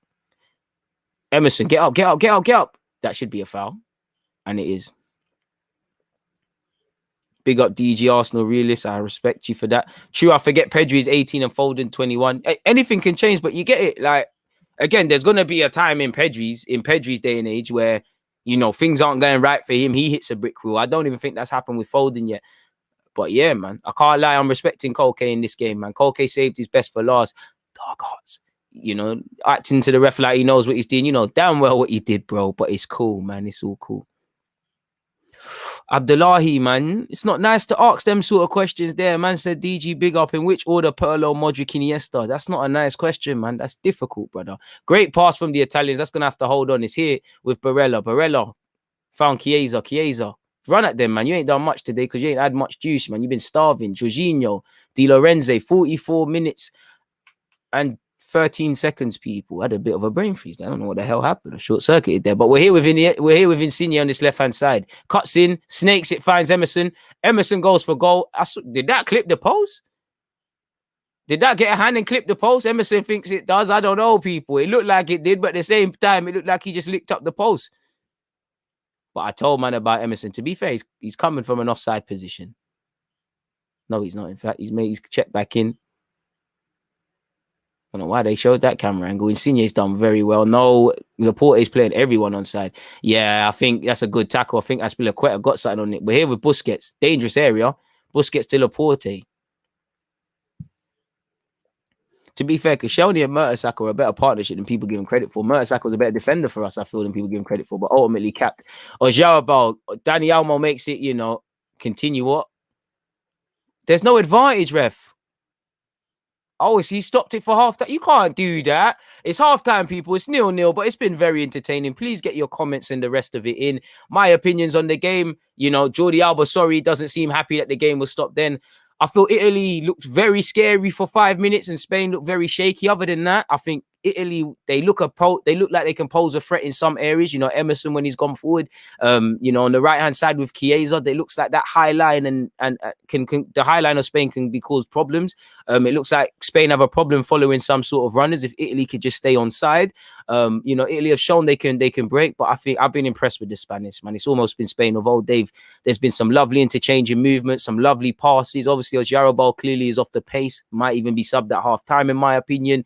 Emerson, get up, get up, get up, get up. That should be a foul, and it is. Big up DG Arsenal realist. I respect you for that. True, I forget Pedri is 18 and Foden 21. Anything can change, but you get it. Like, again, there's gonna be a time in Pedri's day and age where, you know, things aren't going right for him. He hits a brick wall. I don't even think that's happened with Foden yet. But yeah, man, I can't lie. I'm respecting Koke in this game, man. Koke saved his best for last. Dark hearts. You know, acting to the ref like he knows what he's doing. You know damn well what he did, bro. But it's cool, man. It's all cool. Abdullahi, man, it's not nice to ask them sort of questions there. Man said, DG, big up. In which order, Pirlo, Modric, Iniesta? That's not a nice question, man. That's difficult, brother. Great pass from the Italians. That's going to have to hold on. It's here with Barella. Barella found Chiesa. Chiesa. Run at them, man. You ain't done much today because you ain't had much juice, man. You've been starving. Jorginho, Di Lorenzo, 44 minutes and 13 seconds, people. Had a bit of a brain freeze. I don't know what the hell happened. I short-circuited there. But we're here with Insigne on this left-hand side. Cuts in, snakes it, finds Emerson. Emerson goes for goal. Did that clip the post? Did that get a hand and clip the post? Emerson thinks it does. I don't know, people. It looked like it did, but at the same time, it looked like he just licked up the post. But I told man about Emerson. To be fair, he's coming from an offside position. No, he's not. In fact, he's checked back in. I don't know why they showed that camera angle. Insigne's done very well. No, Laporte's playing everyone on side. Yeah, I think that's a good tackle. I think Aspilicueta got something on it. We're here with Busquets. Dangerous area. Busquets to Laporte. To be fair, Koscielny and Mertesacker are a better partnership than people give him credit for. Mertesacker was a better defender for us, I feel, than people give him credit for, but ultimately capped. Oyarzabal, Dani Olmo makes it, continue what? There's no advantage, ref. Oh, he stopped it for half time. You can't do that. It's half time, people. It's 0-0, but it's been very entertaining. Please get your comments and the rest of it in. My opinions on the game, Jordi Alba, sorry, doesn't seem happy that the game was stopped then. I feel Italy looked very scary for 5 minutes and Spain looked very shaky. Other than that, I think Italy, they look like they can pose a threat in some areas. Emerson, when he's gone forward, on the right-hand side with Chiesa, it looks like that high line and the high line of Spain can be caused problems. It looks like Spain have a problem following some sort of runners. If Italy could just stay on side, Italy have shown they can break. But I think I've been impressed with the Spanish, man. It's almost been Spain of old. There's been some lovely interchanging movements, some lovely passes. Obviously, Oyarzabal clearly is off the pace. Might even be subbed at half time, in my opinion.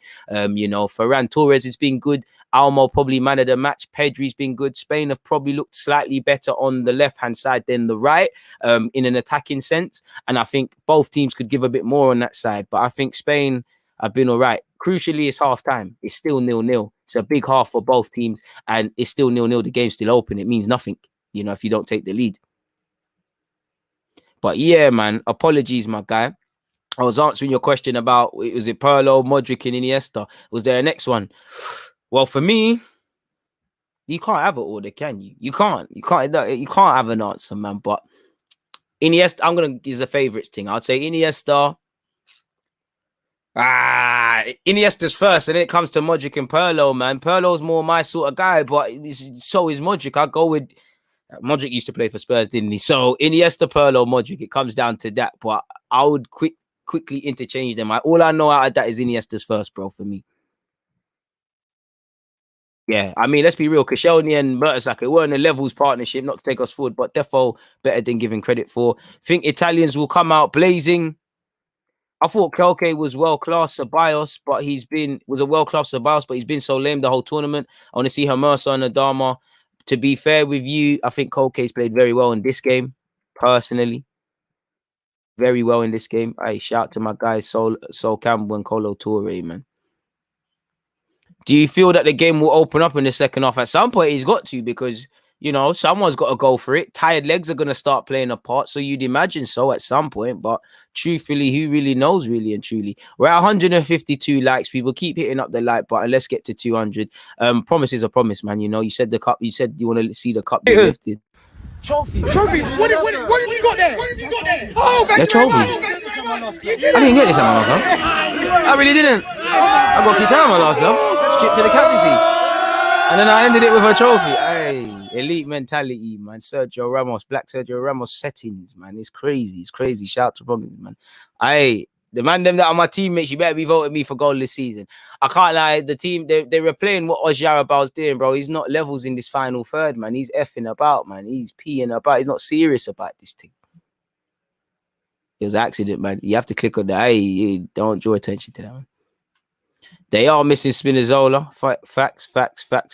Ferran Torres has been good. Almo probably man of the match. Pedri's been good. Spain have probably looked slightly better on the left-hand side than the right, in an attacking sense. And I think both teams could give a bit more on that side. But I think Spain have been all right. Crucially, it's half-time. It's still 0-0. It's a big half for both teams. And it's still 0-0. The game's still open. It means nothing, if you don't take the lead. But yeah, man, apologies, my guy. I was answering your question about, was it Pirlo, Modric, and Iniesta? Was there a next one? Well, for me, you can't have it order, can you? You can't have an answer, man. But Iniesta, I'm going to use a favourites thing. I'd say Iniesta. Iniesta's first, and then it comes to Modric and Pirlo, man. Pirlo's more my sort of guy, but so is Modric. I go with Modric used to play for Spurs, didn't he? So Iniesta, Pirlo, Modric. It comes down to that, but I would quickly interchange them. All I know out of that is Iniesta's first, bro, for me. Yeah, I mean, let's be real. Koscielny and Mertesacker weren't a levels partnership, not to take us forward, but defo better than giving credit for. Think Italians will come out blazing. I thought Kelke was world-class Ceballos, but he's been so lame the whole tournament. I want to see Hermoso and Adama. To be fair with you, I think Kelke's played very well in this game, personally. Very well in this game. I shout to my guys, Sol Campbell and Colo Toure, man. Do you feel that the game will open up in the second half? At some point, he's got to, because, someone's got to go for it. Tired legs are going to start playing a part. So you'd imagine so at some point. But truthfully, who really knows, really and truly? We're at 152 likes. People keep hitting up the like button. Let's get to 200. Promise is a promise, man. You said the cup. You said you want to see the cup be lifted. Trophy. What have you got there? Oh, the trophy. I didn't get this at my last love. I really didn't. I got Kitara my last love. Stripped to the captaincy. And then I ended it with a trophy. Hey, elite mentality, man. Sergio Ramos, Black Sergio Ramos settings, man. It's crazy. It's crazy. Shout out to Robbins, man. The man them that are my teammates, you better be voting me for goal this season. I can't lie. The team, they were playing what Oyarzabal doing, bro. He's not levels in this final third, man. He's effing about, man. He's peeing about. He's not serious about this thing. It was an accident, man. You have to click on that. Hey, don't draw attention to that, man. They are missing Spinazzola. Facts,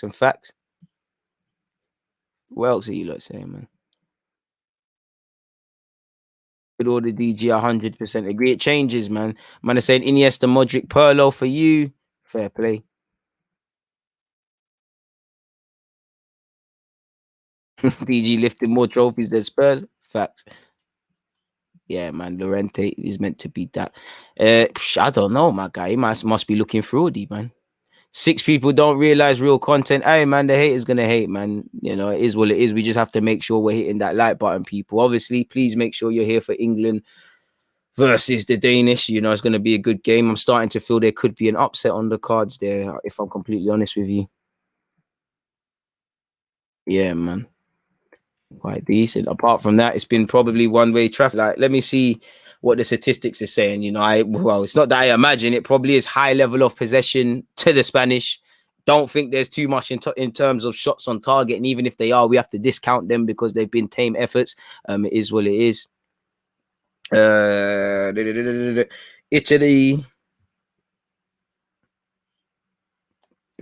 and facts. What else are you lot saying, man? With all the DG, 100% agree. It changes, man. Man are saying Iniesta, Modric, Pirlo for you. Fair play. DG lifted more trophies than Spurs. Facts. Yeah, man. Llorente is meant to be that. I don't know, my guy. He must be looking fraudy, man. 6 people don't realize real content. Hey, man, the haters gonna hate, man. It is what it is. We just have to make sure we're hitting that like button, people. Obviously, please make sure you're here for England versus the Danish. It's going to be a good game. I'm starting to feel there could be an upset on the cards there, if I'm completely honest with you. Yeah, man. Quite decent. Apart from that, it's been probably one-way traffic. Like, let me see what the statistics are saying. It's not that I imagine. It probably is high level of possession to the Spanish. Don't think there's too much in terms of shots on target. And even if they are, we have to discount them because they've been tame efforts. It is what it is. Italy.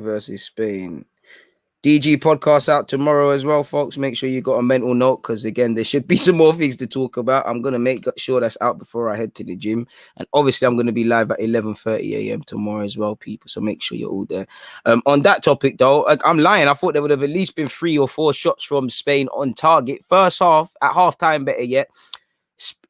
versus Spain. DG podcast out tomorrow as well, folks. Make sure you got a mental note because, again, there should be some more things to talk about. I'm going to make sure that's out before I head to the gym. And obviously, I'm going to be live at 11:30 a.m. tomorrow as well, people. So make sure you're all there. On that topic, though, I'm lying. I thought there would have at least been 3 or 4 shots from Spain on target. First half, at halftime, better yet.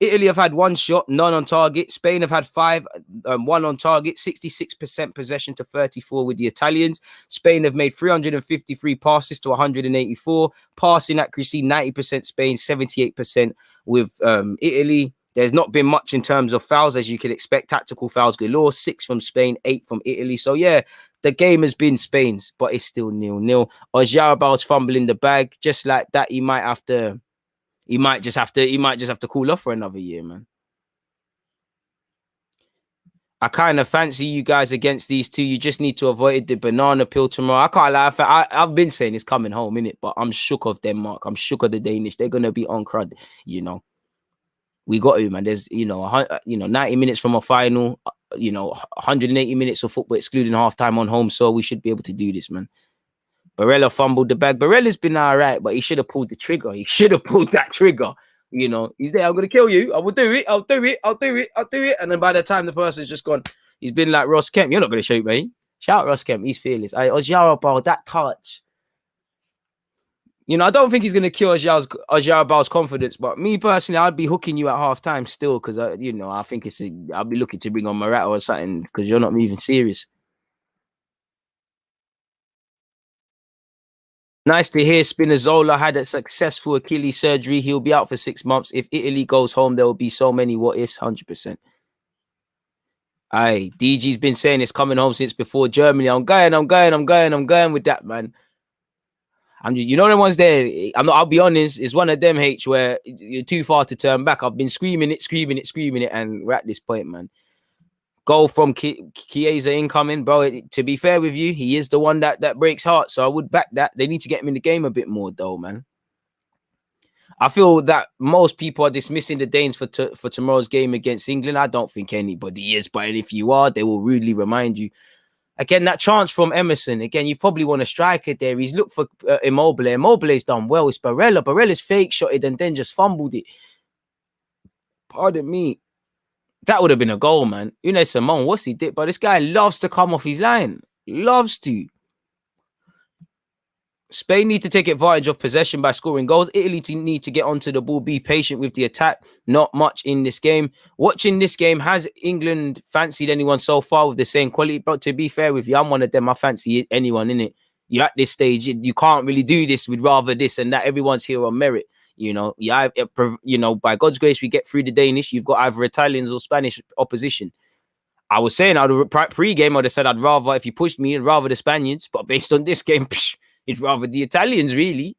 Italy have had 1 shot, none on target. Spain have had 5, 1 on target, 66% possession to 34 with the Italians. Spain have made 353 passes to 184. Passing accuracy, 90% Spain, 78% with Italy. There's not been much in terms of fouls, as you can expect. Tactical fouls galore, 6 from Spain, 8 from Italy. So, yeah, the game has been Spain's, but it's still 0-0. Oyarzabal's fumbling the bag. Just like that, he might just have to cool off for another year, man. I kind of fancy you guys against these two. You just need to avoid the banana peel tomorrow. I can't lie. I've been saying it's coming home, innit? But I'm shook of Denmark. I'm shook of the Danish. They're going to be on crud, you know. We got to, man. There's, 90 minutes from a final, 180 minutes of football, excluding halftime on home. So we should be able to do this, man. Barella fumbled the bag. Barella's been all right, but he should have pulled the trigger. He should have pulled that trigger. You know, he's there. I'm going to kill you. I will do it. I'll do it. And then by the time the person's just gone, he's been like Ross Kemp. You're not going to shoot me. Shout out Ross Kemp. He's fearless. Oyarzabal, that touch. You know, I don't think he's going to kill Oyarzabal confidence, but me personally, I'd be hooking you at halftime still because, I think I'll be looking to bring on Morata or something because you're not moving serious. Nice to hear Spinazzola had a successful Achilles surgery. He'll be out for 6 months. If Italy goes home, there will be so many what ifs, 100%. Aye, DG's been saying it's coming home since before Germany. I'm going with that, man. The ones there. I'll be honest, it's one of them H where you're too far to turn back. I've been screaming it, and we're at this point, man. Goal from Chiesa incoming, bro. To be fair with you, he is the one that breaks hearts. So I would back that. They need to get him in the game a bit more, though, man. I feel that most people are dismissing the Danes for tomorrow's game against England. I don't think anybody is, but if you are, they will rudely remind you. Again, that chance from Emerson. Again, you probably want a striker there. He's looked for Immobile. Immobile's done well. It's Barella. Barella's fake shotted and then just fumbled it. Pardon me. That would have been a goal, man. Simon, what's he did? But this guy loves to come off his line. Loves to. Spain need to take advantage of possession by scoring goals. Italy need to get onto the ball, be patient with the attack. Not much in this game. Watching this game, has England fancied anyone so far with the same quality? But to be fair with you, I'm one of them. I fancy anyone in it. You're at this stage. You can't really do this with rather this and that. Everyone's here on merit. By God's grace, we get through the Danish. You've got either Italians or Spanish opposition. I was saying, pre-game, I'd have said I'd rather, if you pushed me, I'd rather the Spaniards. But based on this game, it's rather the Italians, really.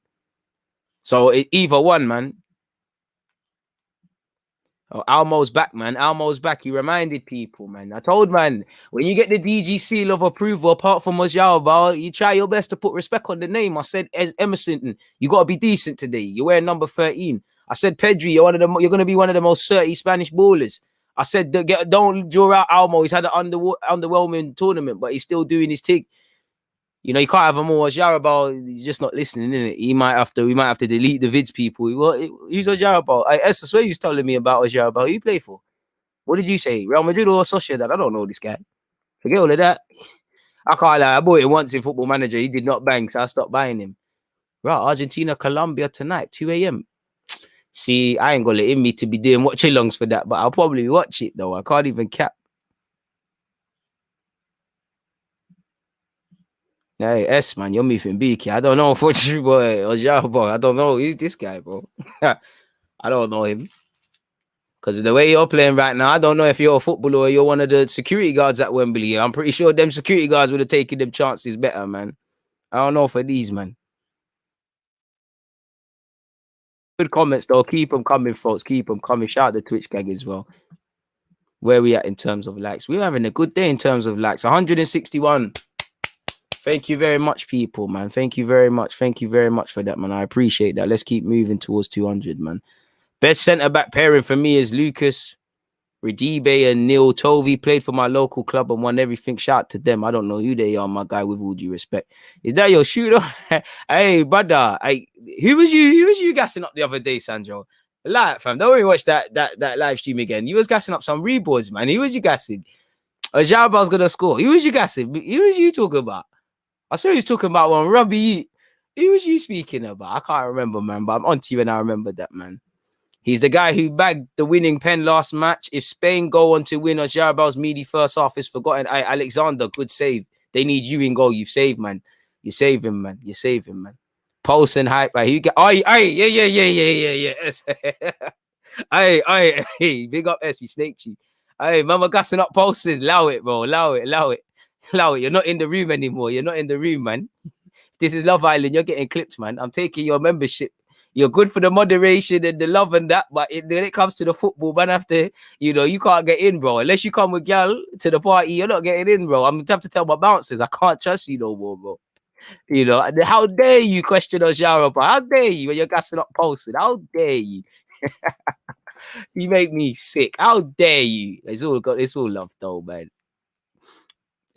So either one, man. Oh, Almo's back, man. Almo's back. He reminded people, man. I told, man, when you get the DG seal of approval, apart from Oyarzabal, you try your best to put respect on the name. I said, Emerson, you got to be decent today. You're wearing number 13. I said, Pedri, you're going to be one of the most 30 Spanish ballers. I said, don't draw out Almo. He's had an underwhelming tournament, but he's still doing his thing. You can't have him all. Oyarzabal, you're just not listening, innit? We might have to delete the vids, people. Who's Oyarzabal? I swear you was telling me about Oyarzabal. Who you play for? What did you say? Real Madrid or Sociedad? I don't know this guy. Forget all of that. I can't lie. I bought him once in Football Manager. He did not bang, so I stopped buying him. Right, Argentina, Colombia tonight, 2 a.m. See, I ain't got it in me to be doing watchalongs for that, but I'll probably watch it, though. I can't even cap. Hey, S, man, you're moving beaky. I don't know what you, boy, or Oyarzabal. I don't know. Who's this guy, bro? I don't know him. Because of the way you're playing right now, I don't know if you're a footballer or you're one of the security guards at Wembley. I'm pretty sure them security guards would have taken them chances better, man. I don't know for these, man. Good comments, though. Keep them coming, folks. Keep them coming. Shout out the Twitch gang as well. Where we at in terms of likes? We're having a good day in terms of likes. 161. Thank you very much, people, man. Thank you very much. Thank you very much for that, man. I appreciate that. Let's keep moving towards 200, man. Best centre-back pairing for me is Lucas Redibe and Neil Tovey played for my local club and won everything. Shout out to them. I don't know who they are, my guy, with all due respect. Is that your shooter? Hey, brother. Who was you gassing up the other day, Sandro? Like, fam, don't worry, watch that live stream again. You was gassing up some reboards, man. Who was you gassing? Jarabel's gonna score. Who was you gassing? Who was you talking about? I saw he was talking about one Robbie. Who was you speaking about? I can't remember, man, but I'm on to you and I remember that, man. He's the guy who bagged the winning pen last match. If Spain go on to win, Jarabel's meaty first half is forgotten. Alexander, good save. They need you in goal. You save, man. You save him, man. You save him, man. Pulse and hype. You get. Yeah. Hey, big up S. He snaked you. Hey, mama gassing up pulsing. Allow it, bro. Allow it. You're not in the room anymore. You're not in the room, man. This is Love Island. You're getting clipped, man. I'm taking your membership. You're good for the moderation and the love and that, but when it comes to the football, man, after, you can't get in, bro. Unless you come with gal to the party, you're not getting in, bro. I'm going to have to tell my bouncers, I can't trust you no more, bro. How dare you question Ojara, bro? How dare you when you're gassing up posted? How dare you? You make me sick. How dare you? It's all love, though, man.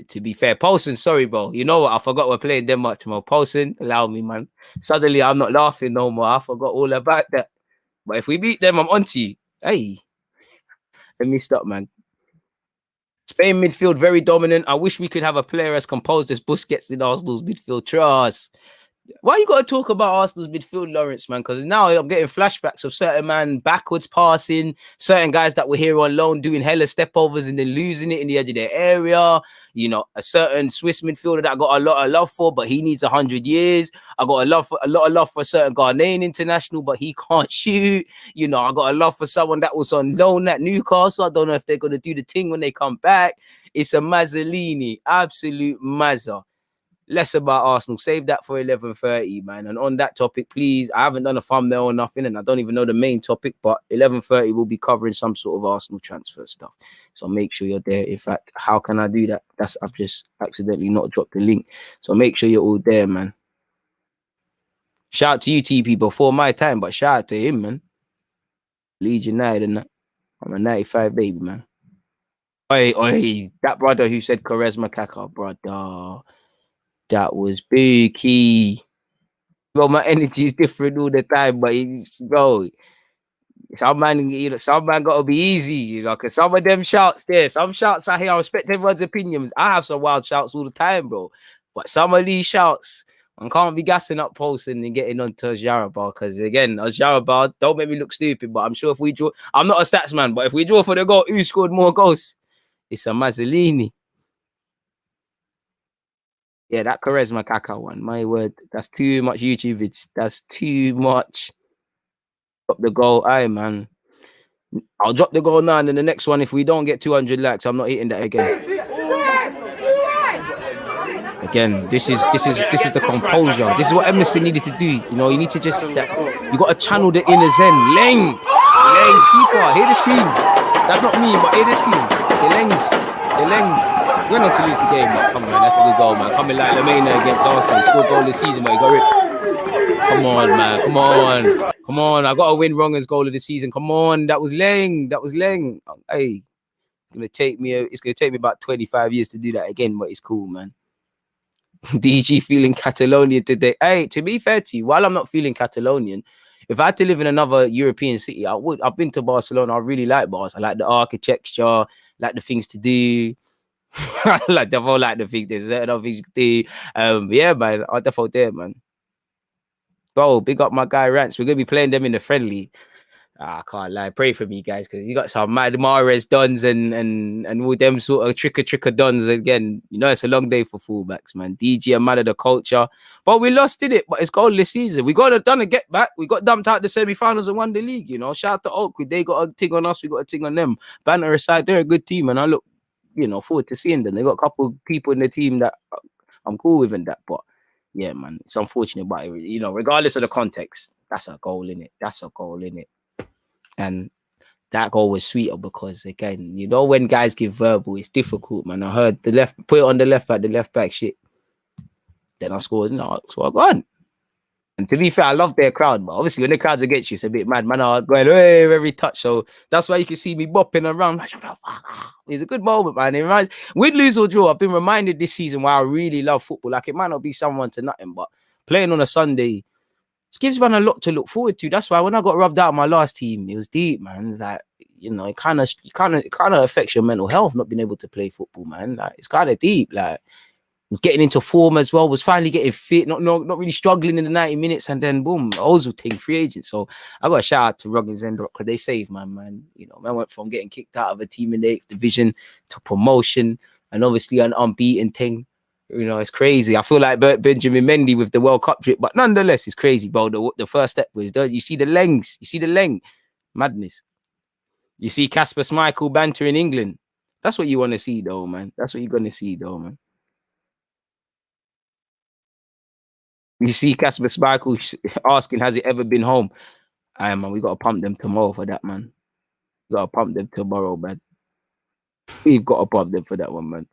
To be fair, Poulsen, sorry, bro. You know what? I forgot we're playing Denmark tomorrow. Poulsen, allow me, man. Suddenly, I'm not laughing no more. I forgot all about that. But if we beat them, I'm onto you. Hey, let me stop, man. Spain midfield, very dominant. I wish we could have a player as composed as Busquets in Arsenal's midfield. Trust. Why you got to talk about Arsenal's midfield, Lawrence, man? Because now I'm getting flashbacks of certain man backwards passing, certain guys that were here on loan doing hella stepovers and then losing it in the edge of their area. A certain Swiss midfielder that I got a lot of love for, but he needs 100 years. I got a lot of love for a certain Ghanaian international, but he can't shoot. I got a love for someone that was on loan at Newcastle. I don't know if they're going to do the thing when they come back. It's a Mazzolini, absolute Mazza. Less about Arsenal. Save that for 11:30, man. And on that topic, please, I haven't done a thumbnail or nothing, and I don't even know the main topic, but 11:30 will be covering some sort of Arsenal transfer stuff. So make sure you're there. In fact, how can I do that? I've just accidentally not dropped the link. So make sure you're all there, man. Shout out to you, TP, before my time, but shout out to him, man. Leeds United and that. I'm a 95 baby, man. Oi, that brother who said Charisma Kaka, brother. That was big key. Bro, my energy is different all the time, but some man gotta be easy, because some of them shouts there, some shouts I hear, I respect everyone's opinions. I have some wild shouts all the time, bro. But some of these shouts, I can't be gassing up posting and getting onto Jarabel, because again, Jarabel, don't make me look stupid, but I'm sure if we draw, I'm not a stats man, but if we draw for the goal, who scored more goals? It's a Mazzolini. Yeah, that Charisma Kaka one, my word, that's too much YouTube. That's too much. Drop the goal. Aye, man. I'll drop the goal now, and then the next one, if we don't get 200 likes, I'm not hitting that again. Again, this is the composure. This is what Emerson needed to do. You need to just you got to channel the inner zen. Leng, keeper. Hear the scream. That's not me, but hear the scream. The lengs. We're not to lose the game, man. Come on, that's a good goal, man. Coming like Lamena against Arsenal. Scored goal this season, man. You got it. Come on, man. Come on. I got to win wrong as goal of the season. Come on. That was Leng. Hey, it's gonna take me about 25 years to do that again, but it's cool, man. DG feeling Catalonian today. Hey, to be fair to you, while I'm not feeling Catalonian, if I had to live in another European city, I would. I've been to Barcelona. I really like Barcelona. I like the architecture, like the things to do. Like definitely like the thing. There's certain things to do. Yeah, man. I definitely there, man. Bro, big up my guy Rance. We're gonna be playing them in the friendly. I can't lie. Pray for me, guys, because you got some Mad Mahrez dons and all them sort of tricker dons again. It's a long day for fullbacks, man. DG, a man of the culture, but we lost it. But it's goal this season. We got it done a get back. We got dumped out the semi-finals and won the league. Shout out to Oakwood. They got a thing on us. We got a thing on them. Banter aside, they're a good team, and I look, forward to seeing them. They got a couple of people in the team that I'm cool with and that. But yeah, man, it's unfortunate, but regardless of the context, that's a goal in it. And that goal was sweeter because, again, when guys give verbal, it's difficult, man. I heard put it on the left back shit. Then I scored. So I gone. And to be fair, I love their crowd, but obviously when the crowd's against you, it's a bit mad. Man, are going, hey, every touch. So that's why you can see me bopping around. It's a good moment, man. It reminds, with lose or draw, I've been reminded this season why I really love football. Like, it might not be someone to nothing, but playing on a Sunday just gives man a lot to look forward to. That's why when I got rubbed out of my last team, it was deep, man. Like, you know, it kind of affects your mental health not being able to play football, man. Like, it's kind of deep. Like, getting into form as well, was finally getting fit, not really struggling in the 90 minutes, and then boom, Ozil thing, free agent. So I got a shout out to Ruggins and because they saved man. You know, man went from getting kicked out of a team in the 8th division to promotion, and obviously an unbeaten thing. You know, it's crazy. I feel like Benjamin Mendy with the World Cup drip, but nonetheless, it's crazy, bro. The first step was, you see the lengths, madness. You see Kasper Schmeichel banter in England. That's what you want to see, though, man. That's what you're gonna see, though, man. You see Kasper Schmeichel asking, has it ever been home? Man, we got to pump them tomorrow for that, man. We got to pump them tomorrow, man. We've got to pump them for that one, man.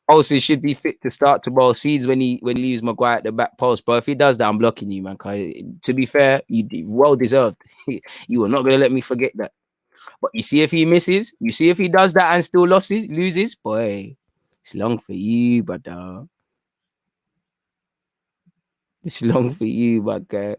Also, he should be fit to start tomorrow. Seeds when he leaves Maguire at the back post. But if he does that, I'm blocking you, man. To be fair, you well deserved. You are not going to let me forget that. But you see if he misses, you see if he does that and still loses, boy, it's long for you, brother. It's long for you, my guy.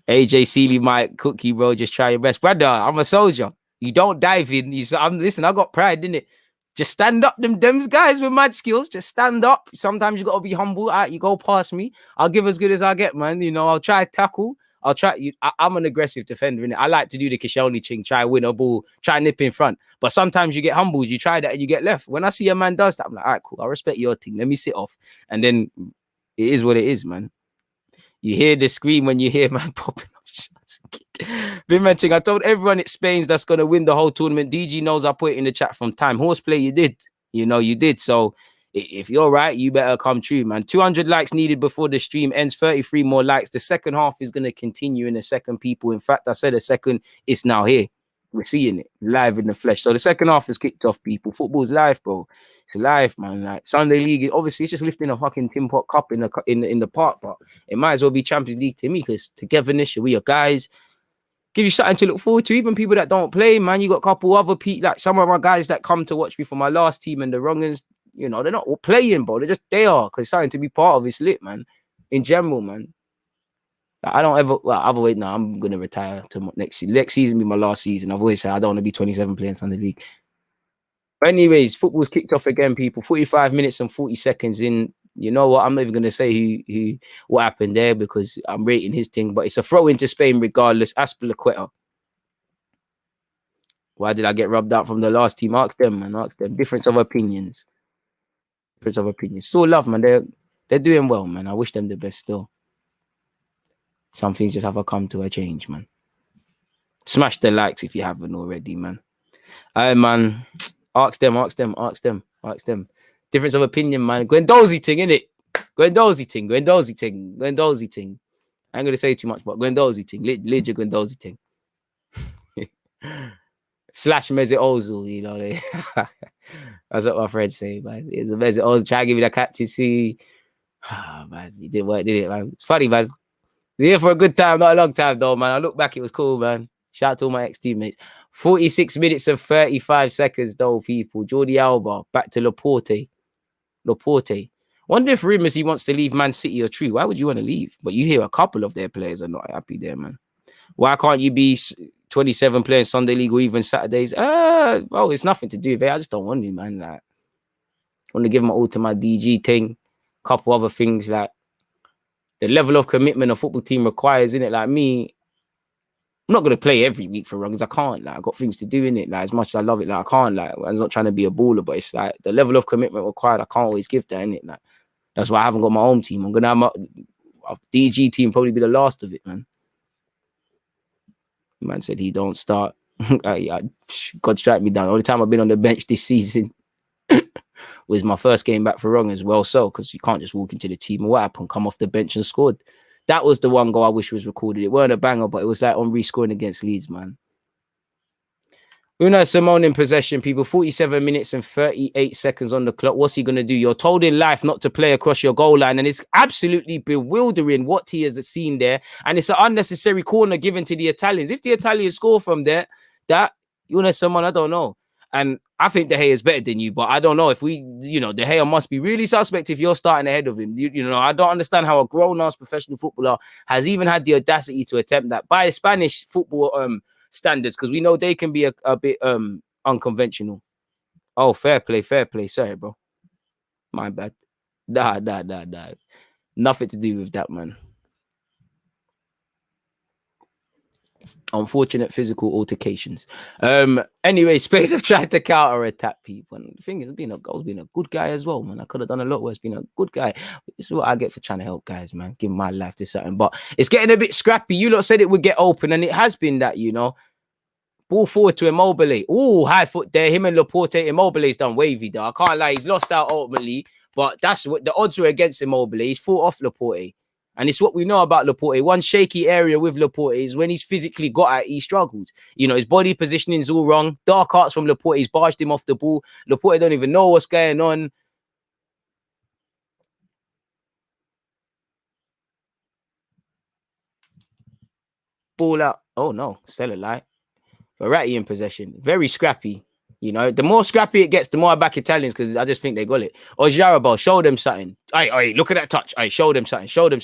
AJ Seeley might cook you, bro. Just try your best, brother. I'm a soldier. You don't dive in. Listen, I got pride, didn't it? Just stand up, them guys with mad skills. Just stand up. Sometimes you gotta be humble. You go past me, I'll give as good as I get, man. You know, I'll try tackle. I'll try. I'm an aggressive defender, innit? I like to do the Kishoni ching, try win a ball, try nip in front. But sometimes you get humbled. You try that and you get left. When I see a man does that, I'm like, all right, cool. I respect your thing. Let me sit off, and then it is what it is, man. You hear the scream when you hear man popping up shots. I told everyone it's Spain's that's going to win the whole tournament. DG knows I put it in the chat from time. Horseplay, you did. You know, you did. So if you're right, you better come true, man. 200 likes needed before the stream ends. 33 more likes. The second half is going to continue in a second, people. In fact, I said a second. It's now here. We're seeing it live in the flesh. So the second half is kicked off, people. Football's live, bro. It's live, man. Like Sunday League, obviously, it's just lifting a fucking Tin Pot Cup in the park, but it might as well be Champions League to me because togetherness, we are guys. Give you something to look forward to. Even people that don't play, man. You got a couple other people, like some of my guys that come to watch me for my last team and the Wrongers. You know, they're not all playing, bro. They are because something to be part of is lit, man. In general, man. Like, I don't ever. Well, I've always now. I'm gonna retire to next season. Be my last season. I've always said I don't want to be 27 playing Sunday League. But anyways, football's kicked off again, people. 45 minutes and 40 seconds in. You know what? I'm not even going to say what happened there because I'm rating his thing. But it's a throw into Spain regardless. Aspilicueta. Why did I get rubbed out from the last team? Ask them, man. Ask them. Difference of opinions. Still love, man. They're doing well, man. I wish them the best still. Some things just have to come to a change, man. Smash the likes if you haven't already, man. Man. Ask them. Difference of opinion, man. Guendouzi thing, innit? Guendouzi thing. I ain't gonna say too much, but Guendouzi thing. Legit Guendouzi thing. Slash Mesut Ozil, you know. That's what my friends say, man. It's a Mesut Ozil trying to give me the cat to see. Man, he didn't work, did it, man? It's funny, man. Here for a good time, not a long time, though, man. I look back, it was cool, man. Shout out to all my ex-teammates. 46 minutes and 35 seconds, though, people. Jordi Alba, back to Laporte. Wonder if rumours he wants to leave Man City are true. Why would you want to leave? But you hear a couple of their players are not happy there, man. Why can't you be 27 playing Sunday League or even Saturdays? Well, it's nothing to do with it. I just don't want to, man. Like, I want to give my all to my DG thing. Couple other things, like the level of commitment a football team requires, in it. Like me, I'm not going to play every week for Wrongs. I can't. Like, I got things to do in it. Like, as much as I love it, like I can't. Like, I'm not trying to be a baller, but it's like the level of commitment required. I can't always give that, in it. Like, that's why I haven't got my own team. I'm gonna have my DG team probably be the last of it, man. Man said he don't start. God strike me down. The only time I've been on the bench this season was my first game back for Wrong as well. So, because you can't just walk into the team and what happened? Come off the bench and scored. That was the one goal I wish was recorded. It weren't a banger, but it was like on rescoring against Leeds, man. Unai Simone in possession, people. 47 minutes and 38 seconds on the clock. What's he going to do? You're told in life not to play across your goal line, and it's absolutely bewildering what he has seen there. And it's an unnecessary corner given to the Italians. If the Italians score from there, that Unai Simone, I don't know. And I think De Gea is better than you, but I don't know if we, De Gea must be really suspect if you're starting ahead of him. I don't understand how a grown-ass professional footballer has even had the audacity to attempt that by Spanish football standards, because we know they can be a bit unconventional. Oh, fair play. Sorry, bro. My bad. Nah. Nothing to do with that, man. Unfortunate physical altercations. Anyway, Spain have tried to counter-attack people. And the thing is, being a good guy as well, man. I could have done a lot worse being a good guy. This is what I get for trying to help guys, man. Giving my life to something. But it's getting a bit scrappy. You lot said it would get open, and it has been that, Ball forward to Immobile. Oh, high foot there. Him and Laporte. Immobile's done wavy, though. I can't lie. He's lost out ultimately. But that's what the odds were against Immobile. He's fought off Laporte. And it's what we know about Laporte. One shaky area with Laporte is when he's physically got at, he struggles. His body positioning is all wrong. Dark arts from Laporte. He's barged him off the ball. Laporte don't even know what's going on. Ball out. Oh, no. Still a lie. Verratti in possession. Very scrappy. The more scrappy it gets, the more I back Italians, because I just think they got it. Oyarzabal, show them something. Aye, look at that touch. Aye, show them something. Show them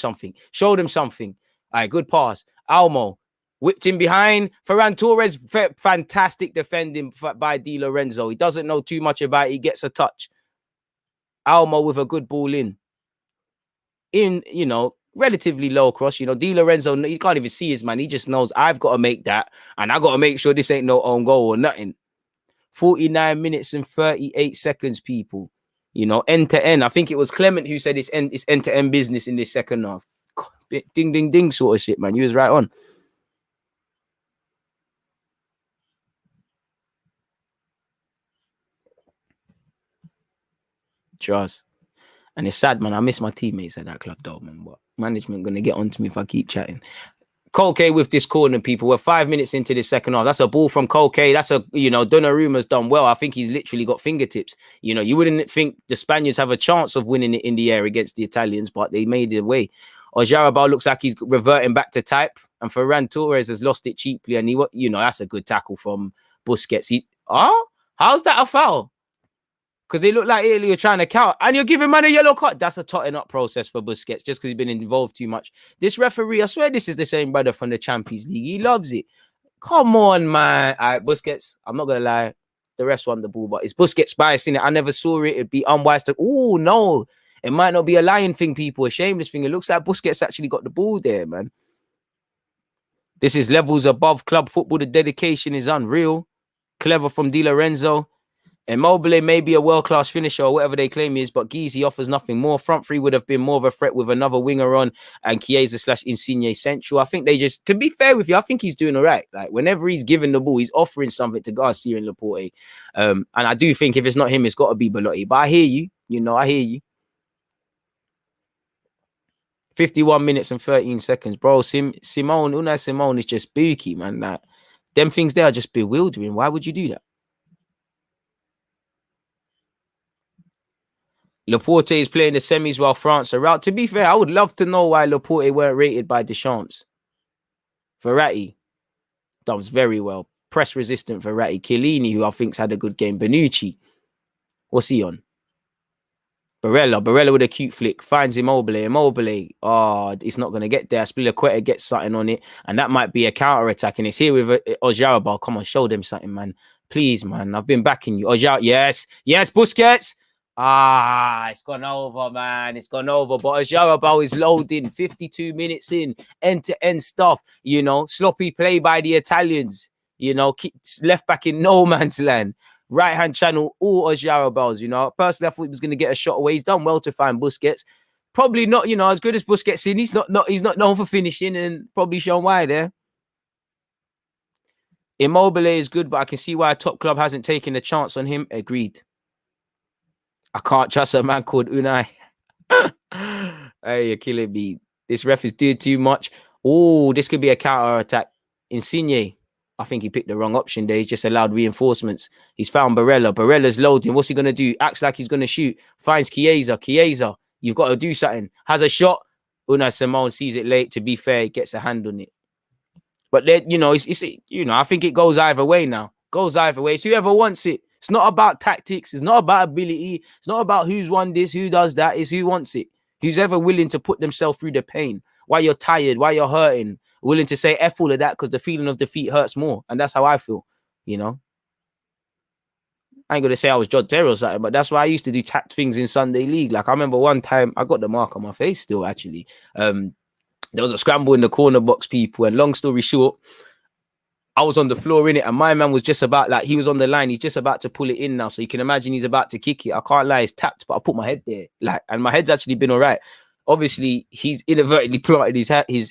something. Aye, good pass. Almo whipped in behind. Ferran Torres, fantastic defending by Di Lorenzo. He doesn't know too much about it. He gets a touch. Almo with a good ball in, relatively low cross. Di Lorenzo, you can't even see his man. He just knows I've got to make that, and I got to make sure this ain't no own goal or nothing. 49 minutes and 38 seconds, people. End to end. I think it was Clement who said it's end to end business in this second half. Ding, ding, ding sort of shit, man. You was right on. Trust. And it's sad, man. I miss my teammates at that club, though, man. But management going to get on to me if I keep chatting. Koke with this corner, people. We're 5 minutes into the second half. That's a ball from Koke. That's Donnarumma's done well. I think he's literally got fingertips. You wouldn't think the Spaniards have a chance of winning it in the air against the Italians, but they made it away. Oyarzabal looks like he's reverting back to type, and Ferran Torres has lost it cheaply. And that's a good tackle from Busquets. How's that a foul? Because they look like Italy are trying to count. And you're giving man a yellow card. That's a totting up process for Busquets just because he's been involved too much. This referee, I swear this is the same brother from the Champions League. He loves it. Come on, man. All right, Busquets, I'm not going to lie. The rest won the ball, but it's Busquets biasing it. I never saw it. It'd be unwise to... Oh, no. It might not be a lying thing, people. A shameless thing. It looks like Busquets actually got the ball there, man. This is levels above club football. The dedication is unreal. Clever from Di Lorenzo. Immobile may be a world-class finisher or whatever they claim he is, but Gizzi offers nothing more. Front three would have been more of a threat with another winger on and Chiesa/Insigne central. I think they just, to be fair with you, I think he's doing all right. Like, whenever he's given the ball, he's offering something to Garcia and Laporte. And I do think if it's not him, it's got to be Belotti. But I hear you. I hear you. 51 minutes and 13 seconds. Bro, Unai Simone is just spooky, man. Like, them things there are just bewildering. Why would you do that? Laporte is playing the semis while France are out. To be fair, I would love to know why Laporte weren't rated by Deschamps. Verratti does very well. Press-resistant Verratti. Chiellini, who I think's had a good game. Bonucci. What's he on? Barella with a cute flick. Finds Immobile. Oh, it's not going to get there. Spilicueta gets something on it. And that might be a counter-attack. And it's here with Oyarzabal. Come on, show them something, man. Please, man. I've been backing you. Yes, Busquets. It's gone over, man. It's gone over. But Oyarzabal is loading. 52 minutes in. End-to-end stuff. Sloppy play by the Italians. Left back in no man's land. Right-hand channel, all Oyarzabals. Personally, I thought he was going to get a shot away. He's done well to find Busquets. Probably not, as good as Busquets in. He's not known for finishing, and probably shown why there. Immobile is good, but I can see why a top club hasn't taken a chance on him. Agreed. I can't trust a man called Unai. Hey, you're killing me. This ref is doing too much. Oh, this could be a counter attack. Insigne. I think he picked the wrong option there. He's just allowed reinforcements. He's found Barella. Barella's loading. What's he going to do? Acts like he's going to shoot. Finds Chiesa. Chiesa, you've got to do something. Has a shot. Unai Simone sees it late. To be fair, he gets a hand on it. But then, you know, it's I think it goes either way now. Goes either way. It's whoever wants it. It's not about tactics. It's not about ability. It's not about who's won this, who does that. It's who wants it. Who's ever willing to put themselves through the pain. While you're tired, while you're hurting. Willing to say F all of that because the feeling of defeat hurts more. And that's how I feel, you know. I ain't going to say I was John Terry or something, but that's why I used to do tact things in Sunday League. Like, I remember one time, I got the mark on my face still, actually. There was a scramble in the corner box, people. And long story short, I was on the floor in it, and my man was just about, like, he was on the line. He's just about to pull it in now. So you can imagine he's about to kick it. I can't lie, it's tapped, but I put my head there. Like, and my head's actually been all right. Obviously, he's inadvertently planted his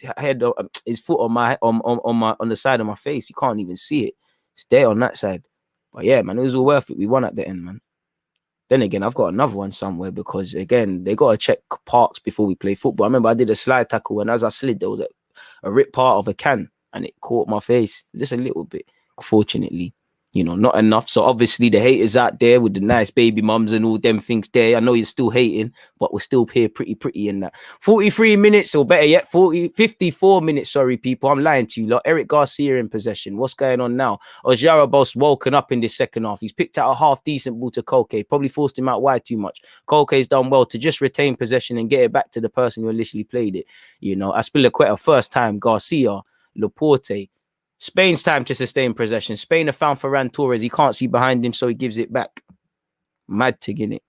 foot on the side of my face. You can't even see it. It's there on that side. But yeah, man, it was all worth it. We won at the end, man. Then again, I've got another one somewhere because again, they got to check parks before we play football. I remember I did a slide tackle, and as I slid, there was a ripped part of a can, and it caught my face just a little bit. Fortunately, you know, not enough. So obviously the haters out there with the nice baby mums and all them things there. I know you're still hating, but we're still here pretty in that. 43 minutes, or better yet, 54 minutes. Sorry, people. I'm lying to you lot. Eric Garcia in possession. What's going on now? Ojarabos woken up in this second half. He's picked out a half decent ball to Koke. Probably forced him out wide too much. Koke's done well to just retain possession and get it back to the person who initially played it. You know, Aspilicueta first time. Garcia, Laporte. Spain's time to sustain possession. Spain have found Ferran Torres. He can't see behind him, so he gives it back. Mad tig, innit?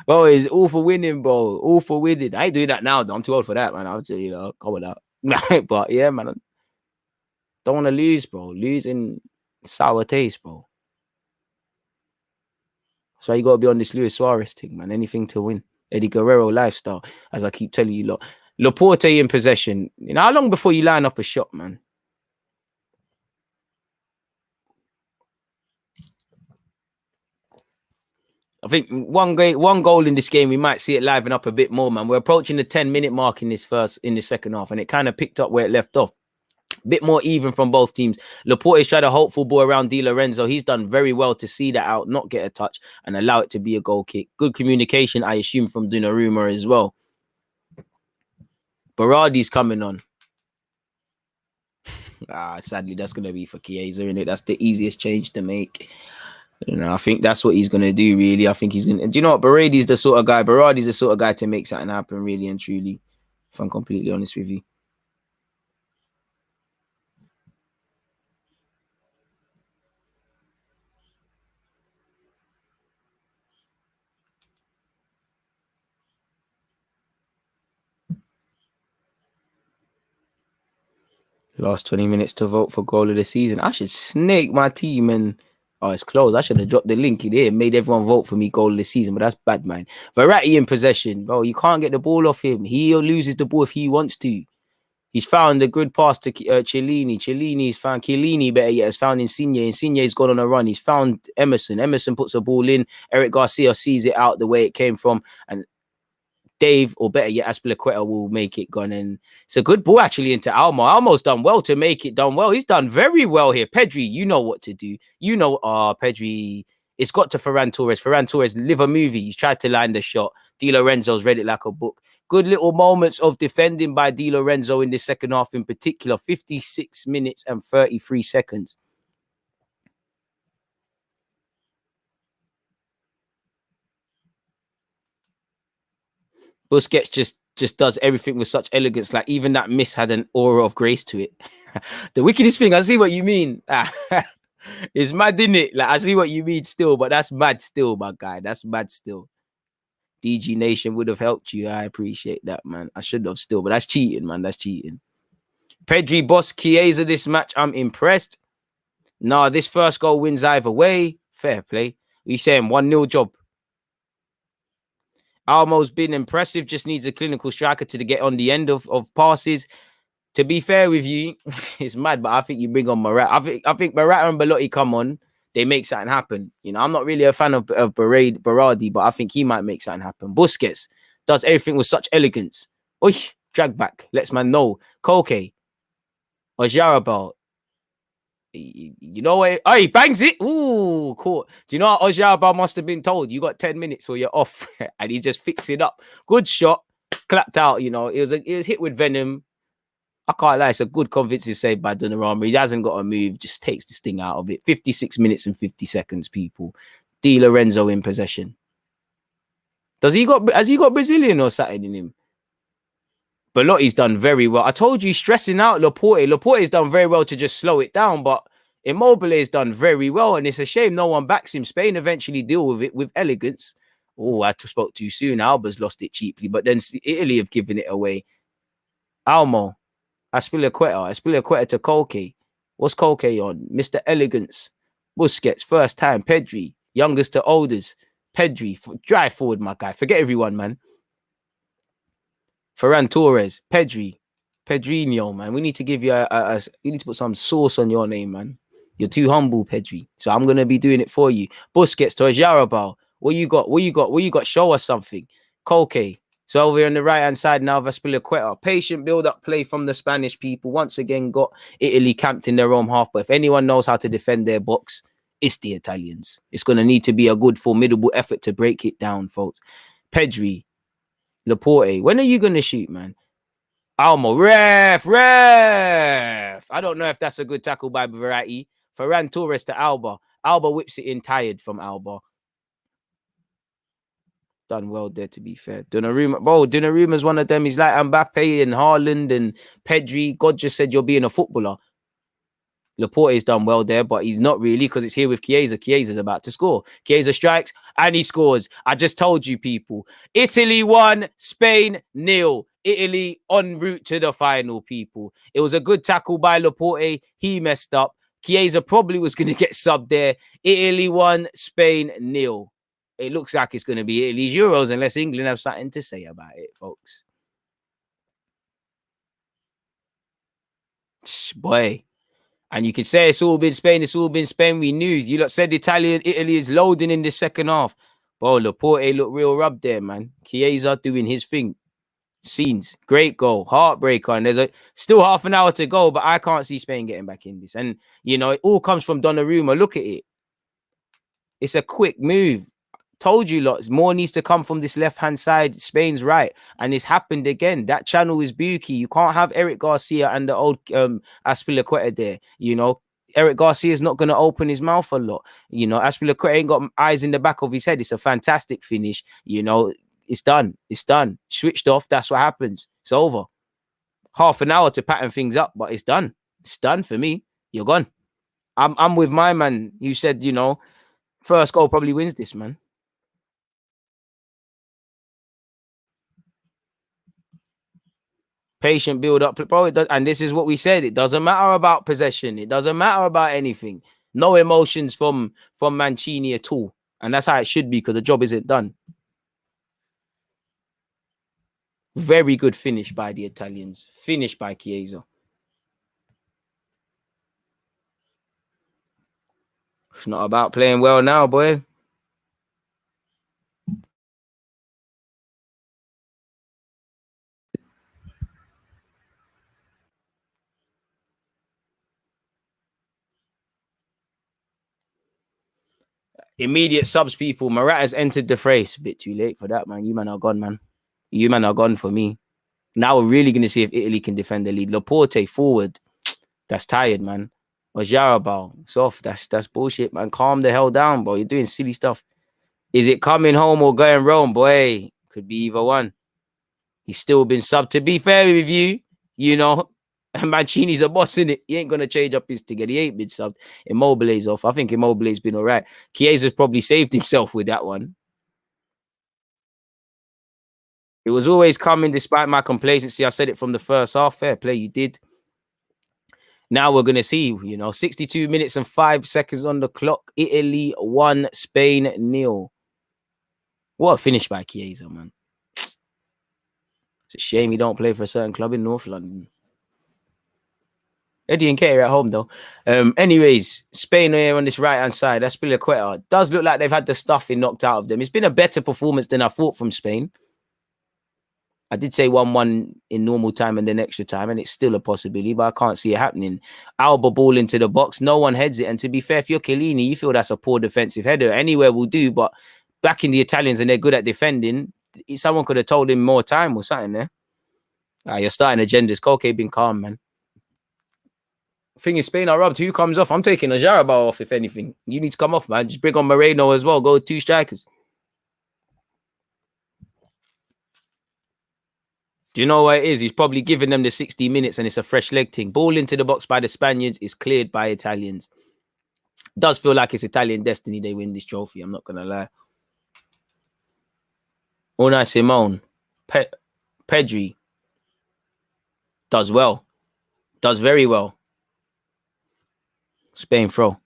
Bro, it's all for winning, bro. All for winning. I ain't doing that now, though. I'm too old for that, man. I'll just, come on out. But yeah, man. Don't want to lose, bro. Losing sour taste, bro. So you got to be on this Luis Suarez thing, man. Anything to win. Eddie Guerrero lifestyle, as I keep telling you lot. Laporte in possession. You know, how long before you line up a shot, man? I think one goal in this game, we might see it liven up a bit more, man. We're approaching the 10-minute mark in this second half, and it kind of picked up where it left off. A bit more even from both teams. Laporte's tried a hopeful ball around Di Lorenzo. He's done very well to see that out, not get a touch, and allow it to be a goal kick. Good communication, I assume, from Donnarumma as well. Berardi's coming on. Sadly, that's going to be for Chiesa, innit? That's the easiest change to make. You know, I think that's what he's going to do, really. I think he's going to... Do you know what? Berardi's the sort of guy to make something happen, really and truly, if I'm completely honest with you. Last 20 minutes to vote for goal of the season. I should snake my team and... Oh, it's closed. I should have dropped the link in here and made everyone vote for me goal of the season, but that's bad, man. Verratti in possession. Bro, you can't get the ball off him. He loses the ball if he wants to. He's found a good pass to Chiellini. Chiellini's found Chiellini, better yet, has found Insigne. Insigne's gone on a run. He's found Emerson. Emerson puts a ball in. Eric Garcia sees it out the way it came from, and Dave, or better yet, Aspilicueta will make it gone. And it's a good ball actually into Almo. Almo's done well to make it done well. He's done very well here. Pedri, you know what to do. You know, Pedri, it's got to Ferran Torres. Ferran Torres, live a movie. He's tried to line the shot. Di Lorenzo's read it like a book. Good little moments of defending by Di Lorenzo in the second half in particular. 56 minutes and 33 seconds. Busquets just does everything with such elegance. Like, even that miss had an aura of grace to it. The wickedest thing, I see what you mean. It's mad, isn't it? Like, I see what you mean still, but that's mad still, my guy. That's mad still. DG Nation would have helped you. I appreciate that, man. I should have still, but that's cheating, man. That's cheating. Pedri, boss, Chiesa this match. I'm impressed. Nah, this first goal wins either way. Fair play. You saying 1-0 job. Almo's been impressive, just needs a clinical striker to get on the end of passes. To be fair with you, it's mad, but I think you bring on Morata. I think Morata and Belotti come on, they make something happen. You know, I'm not really a fan of Berardi, but I think he might make something happen. Busquets does everything with such elegance. Oi, drag back, lets man know. Koke, Ojarabal, You know what? Oh, he bangs it. Ooh, caught. Do you know what Ojaba must have been told? You got 10 minutes or you're off. And he just fixed it up. Good shot. Clapped out, you know. It was hit with venom. I can't lie. It's a good convincing save by Donnarumma. He hasn't got a move. Just takes the sting out of it. 56 minutes and 50 seconds, people. Di Lorenzo in possession. Has he got Brazilian or something in him? Belotti's done very well. I told you, stressing out Laporte. Laporte's done very well to just slow it down, but Immobile's done very well, and it's a shame no one backs him. Spain eventually deal with it with elegance. Oh, I spoke too soon. Alba's lost it cheaply, but then Italy have given it away. Almo, Aspilicueta to Koke. What's Koke on? Mr. Elegance. Busquets, first time. Pedri, youngest to oldest. Pedri, drive forward, my guy. Forget everyone, man. Ferran Torres, Pedrinho, man. We need to give you you need to put some sauce on your name, man. You're too humble, Pedri. So I'm gonna be doing it for you. Busquets to Jarabal. What you got? Show us something. Koke. So over here on the right-hand side now, Aspilicueta. Patient build-up play from the Spanish people. Once again, got Italy camped in their own half. But if anyone knows how to defend their box, it's the Italians. It's gonna need to be a good, formidable effort to break it down, folks. Pedri. Laporte, when are you going to shoot, man? Almo, ref. I don't know if that's a good tackle by Verratti. Ferran Torres to Alba. Alba whips it in tired from Alba. Done well there, to be fair. Donnarumma's one of them. He's like Mbappe and Haaland and Pedri. God just said you're being a footballer. Laporte's done well there, but he's not really because it's here with Chiesa. Chiesa's about to score. Chiesa strikes and he scores. I just told you, people. Italy 1, Spain 0. Italy en route to the final, people. It was a good tackle by Laporte. He messed up. Chiesa probably was going to get subbed there. Italy 1, Spain 0. It looks like it's going to be Italy's Euros unless England have something to say about it, folks. Boy. And you can say it's all been Spain. We knew. You lot said Italy is loading in the second half. Bro, Laporte looked real rubbed there, man. Chiesa doing his thing. Scenes. Great goal. Heartbreaker. And there's still half an hour to go, but I can't see Spain getting back in this. And, you know, it all comes from Donnarumma. Look at it. It's a quick move. Told you lots. More needs to come from this left-hand side. Spain's right. And it's happened again. That channel is booky. You can't have Eric Garcia and the old Aspilicueta there. You know, Eric Garcia is not going to open his mouth a lot. You know, Aspilicueta ain't got eyes in the back of his head. It's a fantastic finish. You know, it's done. It's done. Switched off. That's what happens. It's over. Half an hour to pattern things up, but it's done. It's done for me. You're gone. I'm with my man. You said, you know, first goal probably wins this, man. Patient build up, bro. And this is what we said. It doesn't matter about possession. It doesn't matter about anything. No emotions from Mancini at all. And that's how it should be because the job isn't done. Very good finish by the Italians. Finished by Chiesa. It's not about playing well now, boy. Immediate subs, people. Morata's entered the fray. It's a bit too late for that, man. You man are gone, man. You man are gone for me. Now we're really going to see if Italy can defend the lead. Laporte forward. That's tired, man. Jarabal. Soft. That's bullshit, man. Calm the hell down, bro. You're doing silly stuff. Is it coming home or going Rome? Boy, could be either one. He's still been subbed. To be fair with you, you know, Mancini's a boss, innit? He ain't going to change up his ticket. He ain't been subbed. Immobile's off. I think Immobile's been all right. Chiesa's probably saved himself with that one. It was always coming despite my complacency. I said it from the first half. Fair play, you did. Now we're going to see, you know, 62 minutes and 5 seconds on the clock. Italy 1, Spain 0. What a finish by Chiesa, man. It's a shame he don't play for a certain club in North London. Eddie and Katie are at home, though. Anyways, Spain here on this right-hand side. That's Aspilicueta. Does look like they've had the stuffing knocked out of them. It's been a better performance than I thought from Spain. I did say 1-1 in normal time and then extra time, and it's still a possibility, but I can't see it happening. Alba ball into the box, no one heads it. And to be fair, if you're Chiellini, you feel that's a poor defensive header. Anywhere will do, but back in the Italians and they're good at defending, someone could have told him more time or something there. You're starting agendas. Koke been calm, man. Thing is, Spain are rubbed. Who comes off? I'm taking a Jarabal off, if anything. You need to come off, man. Just bring on Moreno as well. Go 2 strikers. Do you know what it is? He's probably giving them the 60 minutes and it's a fresh leg thing. Ball into the box by the Spaniards is cleared by Italians. Does feel like it's Italian destiny they win this trophy. I'm not going to lie. Unai Simone. Pedri. Does well. Does very well. Spain throw.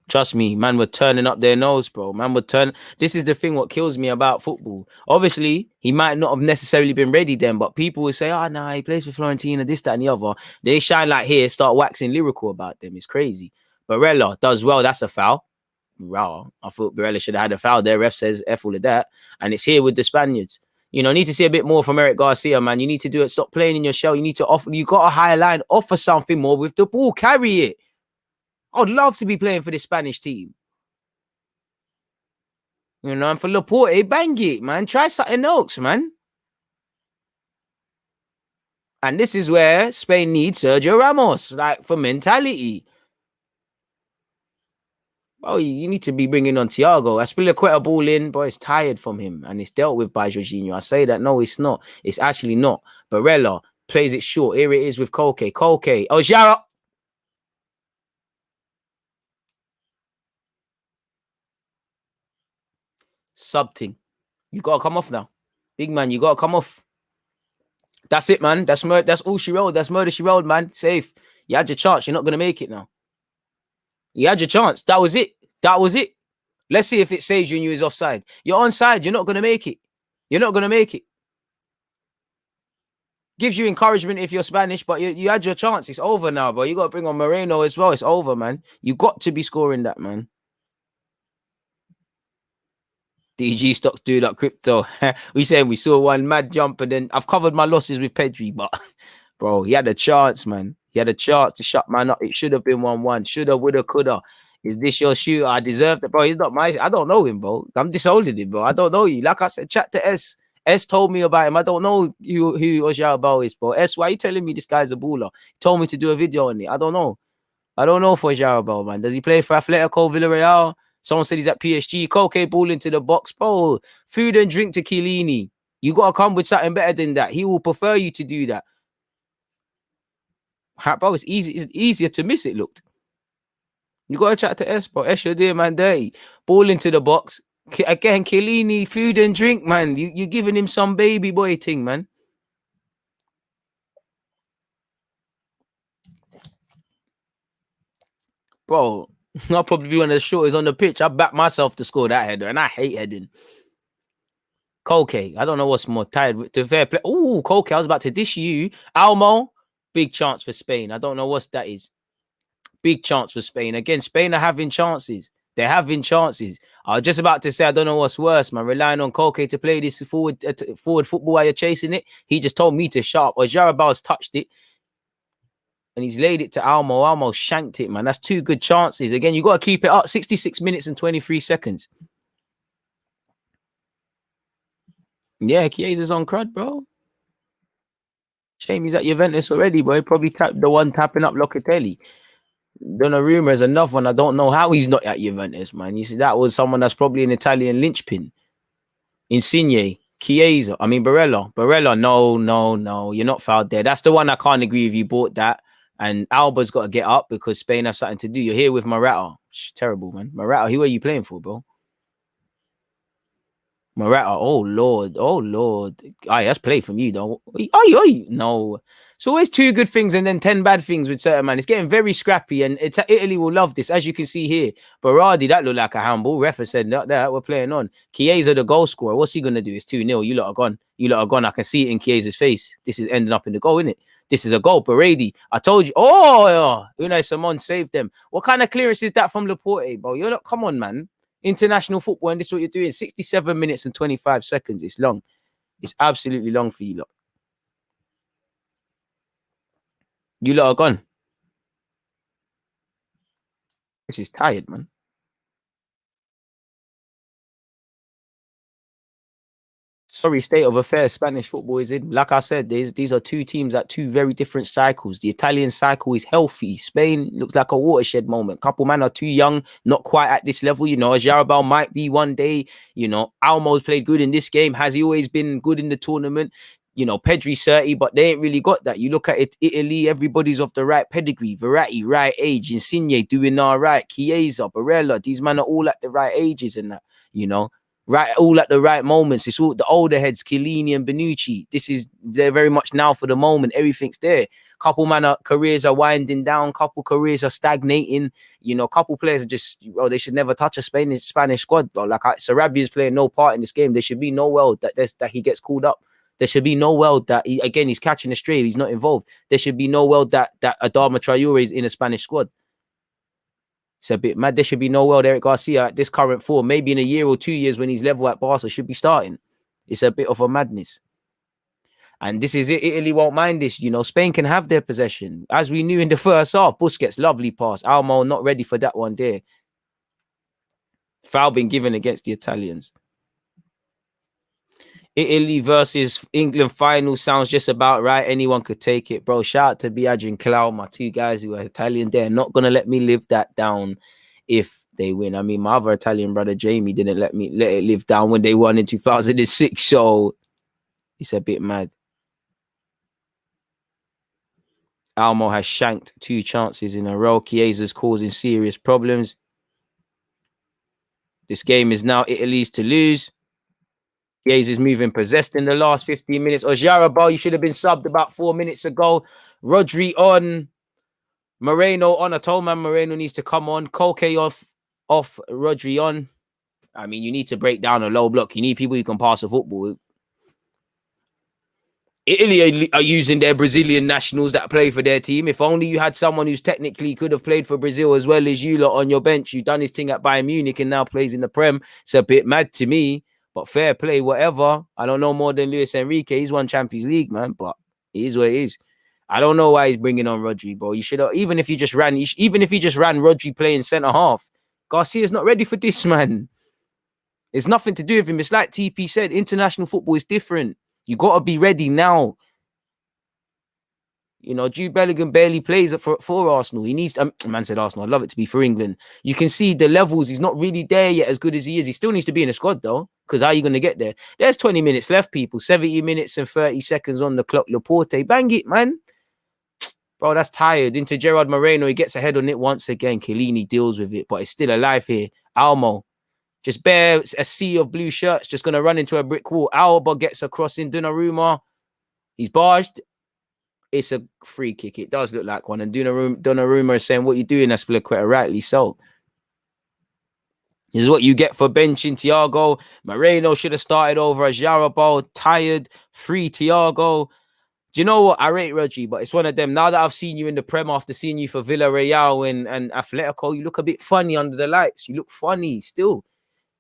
Trust me, man, we're turning up their nose, bro. Man, we're turning. This is the thing what kills me about football. Obviously, he might not have necessarily been ready then, but people will say, oh, nah, he plays for Florentina, this, that, and the other. They shine like here, start waxing lyrical about them. It's crazy. Barella does well. That's a foul. Wow. I thought Barella should have had a foul there. Ref says F all of that. And it's here with the Spaniards. You know, need to see a bit more from Eric Garcia, man. You need to do it. Stop playing in your shell. You need to offer. You got a higher line. Offer something more with the ball. Carry it. I'd love to be playing for the Spanish team. You know, and for Laporte, bang it, man. Try something else, man. And this is where Spain needs Sergio Ramos, like for mentality. Oh, you need to be bringing on Thiago. Aspilicueta ball in, but it's tired from him. And it's dealt with by Jorginho. I say that. No, it's not. It's actually not. Barella plays it short. Here it is with Koke. Koke. Oh, Jara. Subting. You got to come off now. Big man, you got to come off. That's it, man. That's all she rolled. That's murder she rolled, man. Safe. You had your chance. You're not going to make it now. You had your chance. That was it. That was it. Let's see if it saves you and you is offside. You're onside. You're not going to make it. You're not going to make it. Gives you encouragement if you're Spanish, but you had your chance. It's over now, bro. You got to bring on Moreno as well. It's over, man. You got to be scoring that, man. DG stocks do that crypto. We saying we saw one mad jump and then I've covered my losses with Pedri, but bro, he had a chance, man. He had a chance to shut man up. It should have been 1-1. Shoulda, woulda, coulda. Is this your shooter? I deserve that, bro. He's not my. I don't know him, bro. I'm disowning him, bro. I don't know you. Like I said, chat to S. S told me about him. I don't know who Ojabal is, bro. S, why are you telling me this guy's a baller? He told me to do a video on it. I don't know. I don't know for Ojabal, man. Does he play for Atletico Villarreal? Someone said he's at PSG. Koke ball into the box, bro. Food and drink to Chiellini. You got to come with something better than that. He will prefer you to do that. Bro, it's easy. It's easier to miss it, looked. You got to chat to S, bro. S, you're doing, man, dirty. Ball into the box. Again, Chiellini, food and drink, man. You're giving him some baby boy thing, man. Bro, I'll probably be one of the shortest on the pitch. I back myself to score that header, and I hate heading. Koke, I don't know what's more tired to fair play. Oh, Koke, I was about to dish you. Almo, big chance for Spain. I don't know what that is. Big chance for Spain. Again, Spain are having chances. They're having chances. I was just about to say, I don't know what's worse, man. Relying on Koke to play this forward football while you're chasing it. He just told me to shut up. Or Jarabal's touched it. And he's laid it to Almo. Almo shanked it, man. That's 2 good chances. Again, you got to keep it up. 66 minutes and 23 seconds. Yeah, Chiesa's on crud, bro. Shame he's at Juventus already, bro. He probably tapped the one tapping up Locatelli. Donnarumma is another one. I don't know how he's not at Juventus, man. You see, that was someone that's probably an Italian linchpin. Insigne, Chiesa. I mean, Barella. No. You're not fouled there. That's the one I can't agree with. You bought that. And Alba's got to get up because Spain have something to do. You're here with Morata. Terrible, man. Morata, who are you playing for, bro? Morata, oh Lord. Aye, that's play from you, though. Oi. No. It's always 2 good things and then 10 bad things with certain man. It's getting very scrappy, and Italy will love this, as you can see here. Berardi, that looked like a handball. Ref said that we're playing on. Chiesa, the goal scorer. What's he gonna do? It's 2-0. You lot are gone. I can see it in Chiesa's face. This is ending up in the goal, isn't it? This is a goal. Berardi, I told you. Oh, Unai Simon saved them. What kind of clearance is that from Laporte, bro? You're not. Come on, man. International football, and this is what you're doing. 67 minutes and 25 seconds. It's long. It's absolutely long for you lot. You lot are gone. This is tired, man. Sorry state of affairs Spanish football is in. Like I said, these are two teams at two very different cycles. The Italian cycle is healthy. Spain looks like a watershed moment. Couple man are too young, not quite at this level. You know, Jarabal might be one day. You know, Almo's played good in this game. Has he always been good in the tournament? You know, Pedri's 30, but they ain't really got that. You look at it, Italy, everybody's of the right pedigree. Verratti, right age. Insigne doing all right. Chiesa, Barella, these men are all at the right ages and that, you know. Right, all at the right moments. It's all the older heads, Chiellini and Bonucci. They're very much now for the moment. Everything's there. Couple careers are winding down. Couple careers are stagnating. You know, couple players are just, they should never touch a Spanish squad. Bro. Like Sarabia's playing no part in this game. There should be no world that he gets called up. There should be no world that he's catching a stray. He's not involved. There should be no world that Adama Traore is in a Spanish squad. It's a bit mad. There should be no world Eric Garcia at this current form. Maybe in a year or 2 years when he's level at Barca should be starting. It's a bit of a madness. And this is it. Italy won't mind this. You know, Spain can have their possession. As we knew in the first half, Busquets, lovely pass. Almo not ready for that one there. Foul been given against the Italians. Italy versus England final sounds just about right. Anyone could take it, bro. Shout out to Biaggi and Clau, my two guys who are Italian. They're not going to let me live that down if they win. I mean, my other Italian brother, Jamie, didn't let it live down when they won in 2006. So it's a bit mad. Almo has shanked 2 chances in a row. Chiesa's causing serious problems. This game is now Italy's to lose. Chiesa's moving possessed in the last 15 minutes. Jarabal, you should have been subbed about 4 minutes ago. Rodri on. Moreno on. I told man Moreno needs to come on. Koke off. Rodri on. I mean, you need to break down a low block. You need people who can pass a football. Italy are using their Brazilian nationals that play for their team. If only you had someone who's technically could have played for Brazil as well as you lot on your bench. You've done his thing at Bayern Munich and now plays in the Prem. It's a bit mad to me. But fair play, whatever. I don't know more than Luis Enrique. He's won Champions League, man. But it is what it is. I don't know why he's bringing on Rodri, bro. You should have, even if he just ran Rodri playing centre half. Garcia's not ready for this, man. It's nothing to do with him. It's like TP said, international football is different. You got to be ready now. You know, Jude Bellingham barely plays for Arsenal. He needs to, man said Arsenal. I'd love it to be for England. You can see the levels. He's not really there yet as good as he is. He still needs to be in the squad, though, because how are you going to get there? There's 20 minutes left, people. 70 minutes and 30 seconds on the clock. Laporte, bang it, man. Bro, that's tired. Into Gerard Moreno. He gets ahead on it once again. Chiellini deals with it, but it's still alive here. Almo. Just bear a sea of blue shirts. Just going to run into a brick wall. Alba gets a cross in. Donnarumma. He's barged. It's a free kick. It does look like one. And Donnarumma is saying, what you doing, Aspilicueta? Rightly so. This is what you get for benching Thiago. Moreno should have started over as Jarabal. Tired. Free Thiago. Do you know what? I rate Rodri, but it's one of them. Now that I've seen you in the Prem after seeing you for Villarreal and Atletico, you look a bit funny under the lights. You look funny still.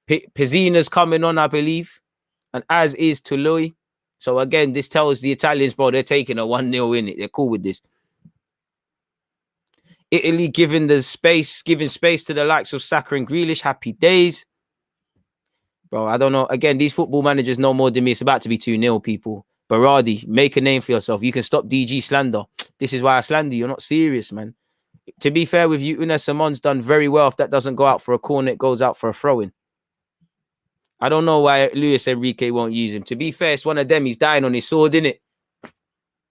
Pezzina's coming on, I believe. And as is Toloi. So again, this tells the Italians, bro, they're taking a 1-0 in it. They're cool with this. Italy giving space to the likes of Saka and Grealish. Happy days. Bro, I don't know. Again, these football managers know more than me. It's about to be 2-0, people. Berardi, make a name for yourself. You can stop DG slander. This is why I slander you. You're not serious, man. To be fair with you, Unai Simon's done very well. If that doesn't go out for a corner, it goes out for a throw-in. I don't know why Luis Enrique won't use him. To be fair, it's one of them. He's dying on his sword, innit?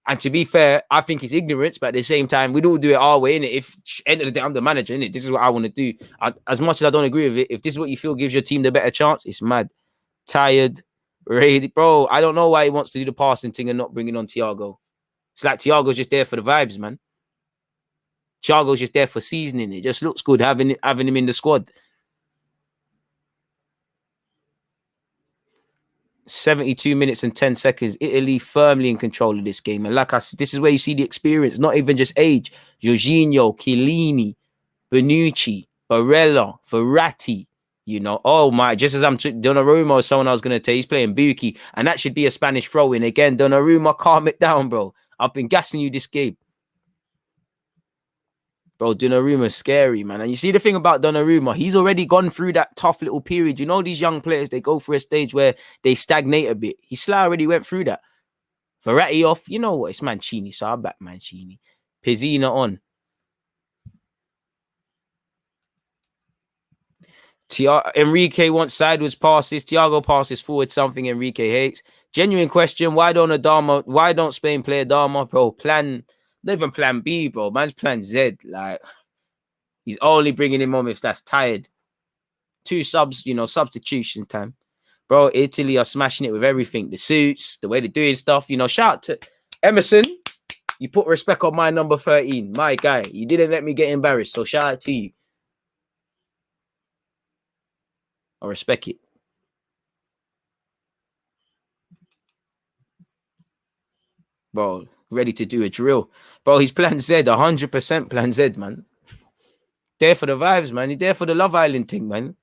And to be fair, I think it's ignorance, but at the same time, we'd all do it our way, innit? If end of the day, I'm the manager, innit? This is what I want to do. As much as I don't agree with it, if this is what you feel gives your team the better chance, it's mad. Tired, ready. Bro, I don't know why he wants to do the passing thing and not bringing on Thiago. It's like Thiago's just there for the vibes, man. Thiago's just there for seasoning. It just looks good having him in the squad. 72 minutes and 10 seconds. Italy firmly in control of this game. And like I said, this is where you see the experience, not even just age. Jorginho, Chiellini, Bonucci, Barella, Verratti. You know, oh my, just as I'm Donnarumma or someone I was going to tell, he's playing Buki, and that should be a Spanish throw-in. Again, Donnarumma, calm it down, bro. I've been gassing you this game. Bro, Donnarumma's scary, man. And you see the thing about Donnarumma, he's already gone through that tough little period. You know, these young players, they go through a stage where they stagnate a bit. Already went through that. Verratti off, you know what? It's Mancini, so I'll back Mancini. Pizzina on. Enrique wants sideways passes. Thiago passes forward, something Enrique hates. Genuine question: why don't Spain play Adama, bro? Not even plan B, bro. Man's plan Z. Like, he's only bringing him on if that's tired. 2 subs, you know, substitution time, bro. Italy are smashing it with everything: the suits, the way they're doing stuff. You know, shout out to Emerson. You put respect on my number 13, my guy. You didn't let me get embarrassed, so shout out to you. I respect it. Bro, ready to do a drill. Bro, he's plan Z, 100% plan Z, man. There for the vibes, man. He's there for the Love Island thing, man.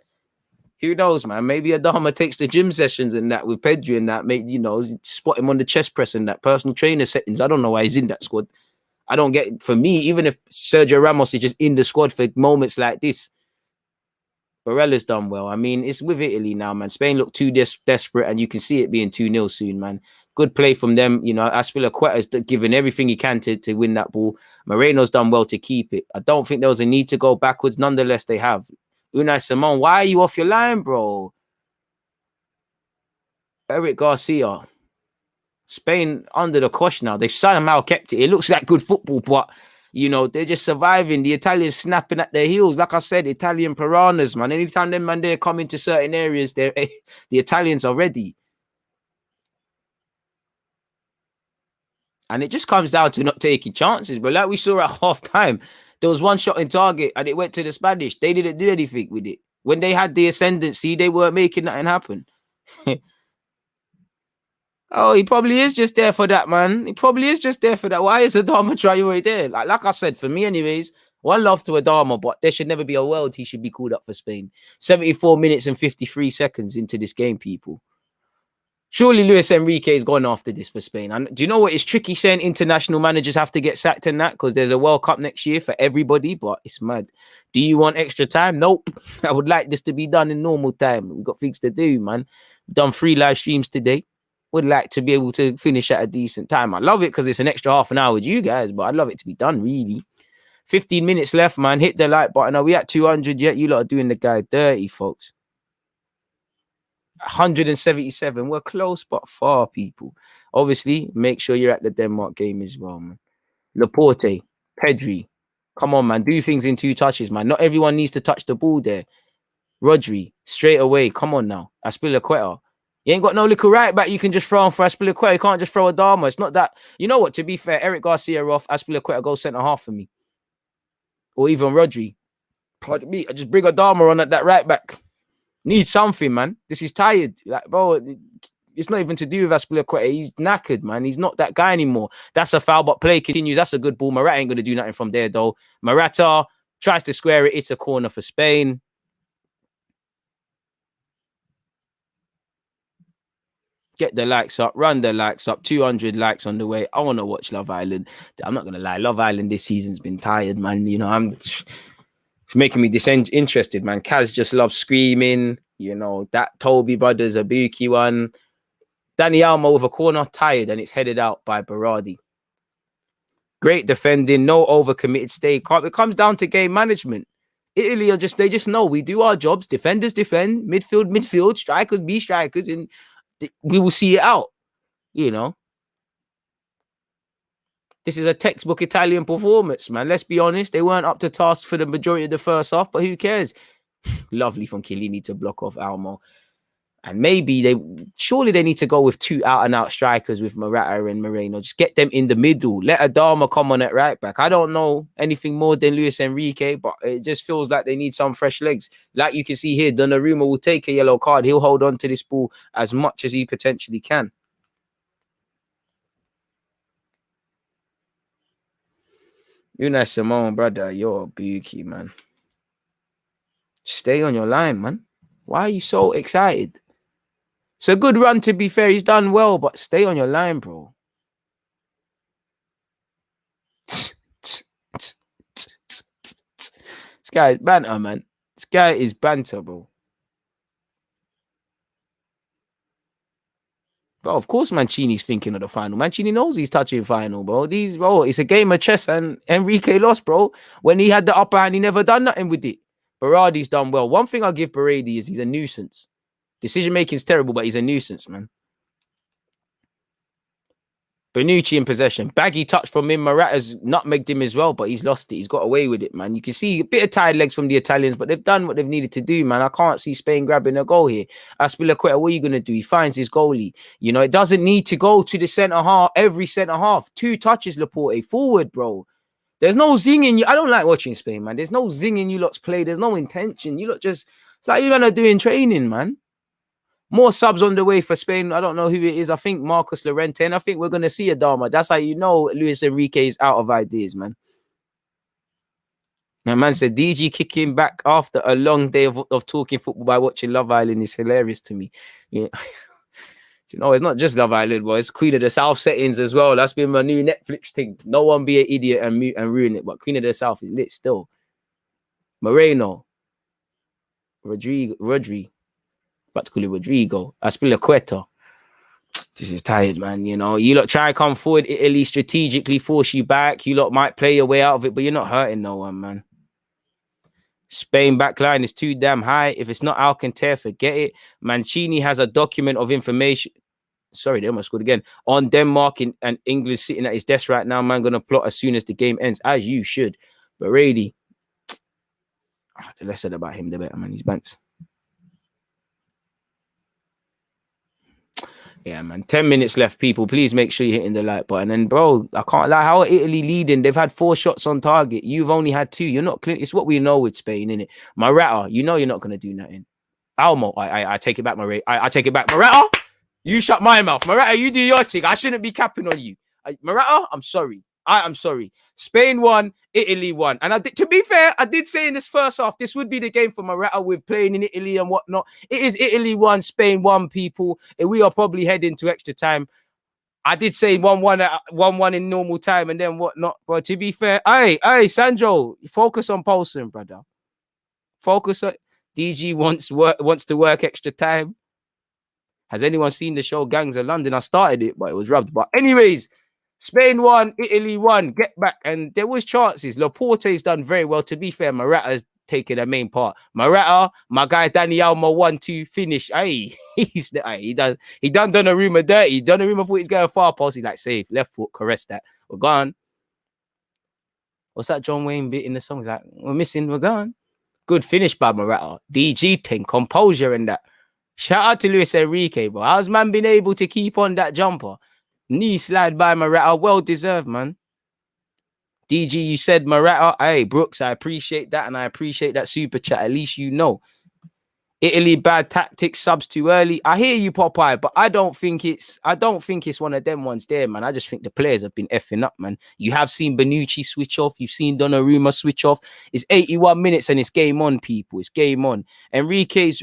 Who knows, man? Maybe Adama takes the gym sessions and that with Pedri and that. Maybe, you know, spot him on the chest press and that personal trainer settings. I don't know why he's in that squad. I don't get, for me, even if Sergio Ramos is just in the squad for moments like this, Barella's done well. I mean, it's with Italy now, man. Spain look too desperate, and you can see it being 2-0 soon, man. Good play from them. You know, Azpilicueta's given everything he can to win that ball. Moreno's done well to keep it. I don't think there was a need to go backwards. Nonetheless, they have. Unai Simon, why are you off your line, bro? Eric Garcia. Spain under the cosh now. They've somehow kept it. It looks like good football, but, you know, they're just surviving. The Italians snapping at their heels. Like I said, Italian piranhas, man. Anytime them man, they come into certain areas, the Italians are ready. And it just comes down to not taking chances. But like we saw at half time, there was one shot in target and it went to the Spanish. They didn't do anything with it. When they had the ascendancy, they weren't making nothing happen. Oh, he probably is just there for that, man. He probably is just there for that. Why is Adama Traore there? Like I said, for me anyways, one love to Adama, but there should never be a world he should be called up for Spain. 74 minutes and 53 seconds into this game, people. Surely Luis Enrique is gone after this for Spain. And do you know what? It's tricky saying international managers have to get sacked in that because there's a World Cup next year for everybody, but it's mad. Do you want extra time? Nope. I would like this to be done in normal time. We've got things to do, man. We've done 3 live streams today. Would like to be able to finish at a decent time. I love it because it's an extra half an hour with you guys, but I'd love it to be done, really. 15 minutes left, man. Hit the like button. Are we at 200 yet? You lot are doing the guy dirty, folks. 177. We're close, but far, people. Obviously, make sure you're at the Denmark game as well, man. Laporte, Pedri. Come on, man. Do things in 2 touches, man. Not everyone needs to touch the ball there. Rodri, straight away. Come on now. Azpilicueta. You ain't got no little right back you can just throw on for Azpilicueta. You can't just throw Adama. It's not that. You know what? To be fair, Eric Garcia off, Azpilicueta goes centre half for me. Or even Rodri. Pardon me. I just bring Adama on at that right back. Need something, man. This is tired. Like, bro, it's not even to do with Azpilicueta. He's knackered, man. He's not that guy anymore. That's a foul, but play continues. That's a good ball. Morata ain't going to do nothing from there, though. Morata tries to square it. It's a corner for Spain. Get the likes up, run the likes up, 200 likes on the way. I want to watch Love Island. I'm not going to lie. Love Island this season's been tired, man. You know, it's making me disinterested, man. Kaz just loves screaming. You know, that Toby Brothers, Abuki one. Danny Almo with a corner, tired, and it's headed out by Berardi. Great defending, no overcommitted stay. It comes down to game management. Italy they just know we do our jobs. Defenders defend, midfield, strikers be strikers, and we will see it out, you know. This is a textbook Italian performance, man. Let's be honest. They weren't up to task for the majority of the first half, but who cares? Lovely from Chiellini to block off Almo. And maybe surely they need to go with 2 out-and-out strikers with Morata and Moreno. Just get them in the middle. Let Adama come on at right back. I don't know anything more than Luis Enrique, but it just feels like they need some fresh legs. Like you can see here, Donnarumma will take a yellow card. He'll hold on to this ball as much as he potentially can. Unai Simon, brother, you're a beauty, man. Stay on your line, man. Why are you so excited? It's a good run, to be fair. He's done well, but stay on your line, bro. This guy is banter, man. This guy is banter, bro. But of course, Mancini's thinking of the final. Mancini knows he's touching final, bro. It's a game of chess, and Enrique lost, bro. When he had the upper hand, he never done nothing with it. Berardi's done well. One thing I'll give Berardi is he's a nuisance. Decision making is terrible, but he's a nuisance, man. Bonucci in possession. Baggy touch from him. Morata's nutmegged him as well, but he's lost it. He's got away with it, man. You can see a bit of tired legs from the Italians, but they've done what they've needed to do, man. I can't see Spain grabbing a goal here. Aspilicueta, what are you going to do? He finds his goalie. You know, it doesn't need to go to the centre half, every centre half. 2 touches, Laporte. Forward, bro. There's no zing in you. I don't like watching Spain, man. There's no zing in you lot's play. There's no intention. You lot just, it's like you lot are doing training, man. More subs on the way for Spain. I don't know who it is. I think Marcus Llorente. And I think we're going to see a Dharma. That's how you know Luis Enrique is out of ideas, man. My man said DG kicking back after a long day of talking football by watching Love Island is hilarious to me. Yeah. You know, it's not just Love Island, but it's Queen of the South settings as well. That's been my new Netflix thing. No one be an idiot and ruin it. But Queen of the South is lit still. Moreno. Rodri. About to call it Rodrigo. Aspilicueta. This is tired, man. You know, you lot try to come forward. Italy strategically force you back. You lot might play your way out of it, but you're not hurting no one, man. Spain backline is too damn high. If it's not Alcantara, forget it. Mancini has a document of information. Sorry, they almost scored again. On Denmark and England sitting at his desk right now, man. Going to plot as soon as the game ends, as you should. But really, the less said about him, the better, man. He's bants. Yeah, man. 10 minutes left, people. Please make sure you're hitting the like button. And, bro, I can't lie. How are Italy leading? They've had 4 shots on target. You've only had 2. You're not clean. It's what we know with Spain, innit? Morata, you know you're not going to do nothing. Almo, I take it back, Morata. I take it back. Morata, you shut my mouth. Morata, you do your thing. I shouldn't be capping on you. Morata, I'm sorry. I am sorry. Spain won, Italy won. And to be fair, I did say in this first half, this would be the game for Morata with playing in Italy and whatnot. It is Italy 1, Spain 1, people. And we are probably heading to extra time. I did say 1-1 in normal time and then whatnot. But to be fair, hey, Sandro, focus on Paulson, brother. Focus on DG wants to work extra time. Has anyone seen the show Gangs of London? I started it, but it was rubbed. But anyways, Spain won, Italy won, get back. And there was chances. Laporte's done very well. To be fair, Morata's taken a main part. Morata, my guy Danny Almo 1-2 finish. Hey, he done Donnarumma dirty. Donnarumma thought he's going far post. He's like, safe, left foot, caress that. We're gone. What's that John Wayne bit in the song? He's like, we're missing, we're gone. Good finish by Morata. DG thing, composure and that. Shout out to Luis Enrique, bro. How's man been able to keep on that jumper? Knee slide by Morata. Well deserved, man. DG, you said Morata. Hey, Brooks, I appreciate that. And I appreciate that super chat. At least you know. Italy, bad tactics, subs too early. I hear you, Popeye, but I don't think it's one of them ones there, man. I just think the players have been effing up, man. You have seen Bonucci switch off. You've seen Donnarumma switch off. It's 81 minutes and it's game on, people. It's game on. Enrique's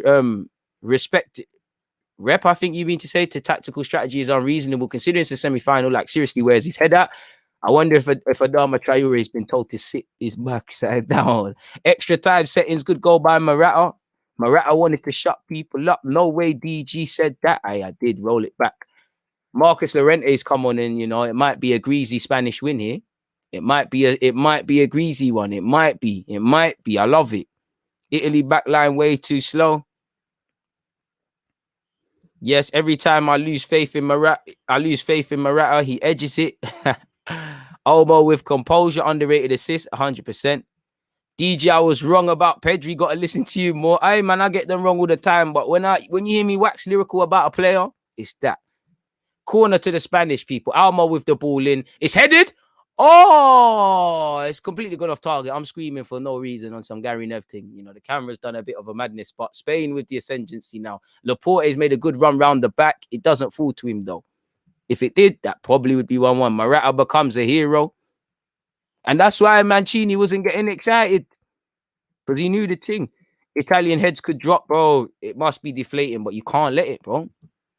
rep, I think you mean to say, to tactical strategy is unreasonable considering it's a semi-final. Like, seriously, where's his head at? I wonder if Adama Traore has been told to sit his backside down. Extra time settings, good goal by Morata. Morata wanted to shut people up. No way DG said that. I did roll it back. Marcus Llorente's come on in, you know, it might be a greasy Spanish win here. It might be a greasy one. It might be. I love it. Italy backline way too slow. Yes, every time I lose faith in Morata, he edges it. Olmo with composure, underrated assist, 100%. DJ, I was wrong about Pedri. Got to listen to you more. Hey, man, I get them wrong all the time. But when you hear me wax lyrical about a player, it's that. Corner to the Spanish people. Almo with the ball in. It's headed. Oh, it's completely gone off target. I'm screaming for no reason on some Gary Nev thing. You know, the camera's done a bit of a madness. But Spain with the ascendancy now. Laporte's made a good run round the back. It doesn't fall to him, though. If it did, that probably would be 1-1. Morata becomes a hero. And that's why Mancini wasn't getting excited. Because he knew the thing. Italian heads could drop, bro. It must be deflating, but you can't let it, bro.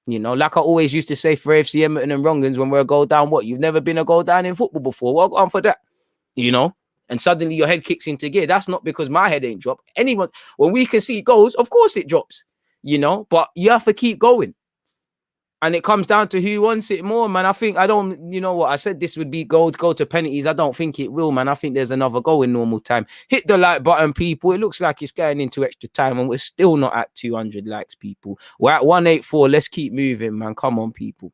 You know, like I always used to say for AFC Edmonton and Rongans when we're a goal down, what? You've never been a goal down in football before. Well on for that, you know? And suddenly your head kicks into gear. That's not because my head ain't dropped. Anyone, when we can see goals, of course it drops, you know? But you have to keep going. And it comes down to who wants it more, man. I think, you know what? I said this would be go to penalties. I don't think it will, man. I think there's another goal in normal time. Hit the like button, people. It looks like it's going into extra time and we're still not at 200 likes, people. We're at 184. Let's keep moving, man. Come on, people.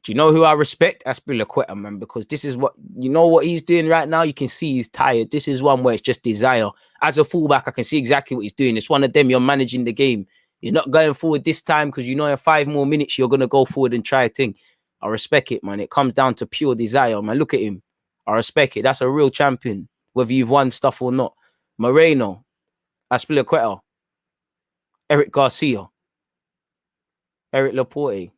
Do you know who I respect? Aspilicueta, man, because this is what, you know what he's doing right now? You can see he's tired. This is one where it's just desire. As a fullback, I can see exactly what he's doing. It's one of them. You're managing the game. You're not going forward this time because you know in 5 more minutes you're going to go forward and try a thing. I respect it, man. It comes down to pure desire, man. Look at him. I respect it. That's a real champion, whether you've won stuff or not. Moreno, Aspilicueta, Eric Garcia, Eric Laporte.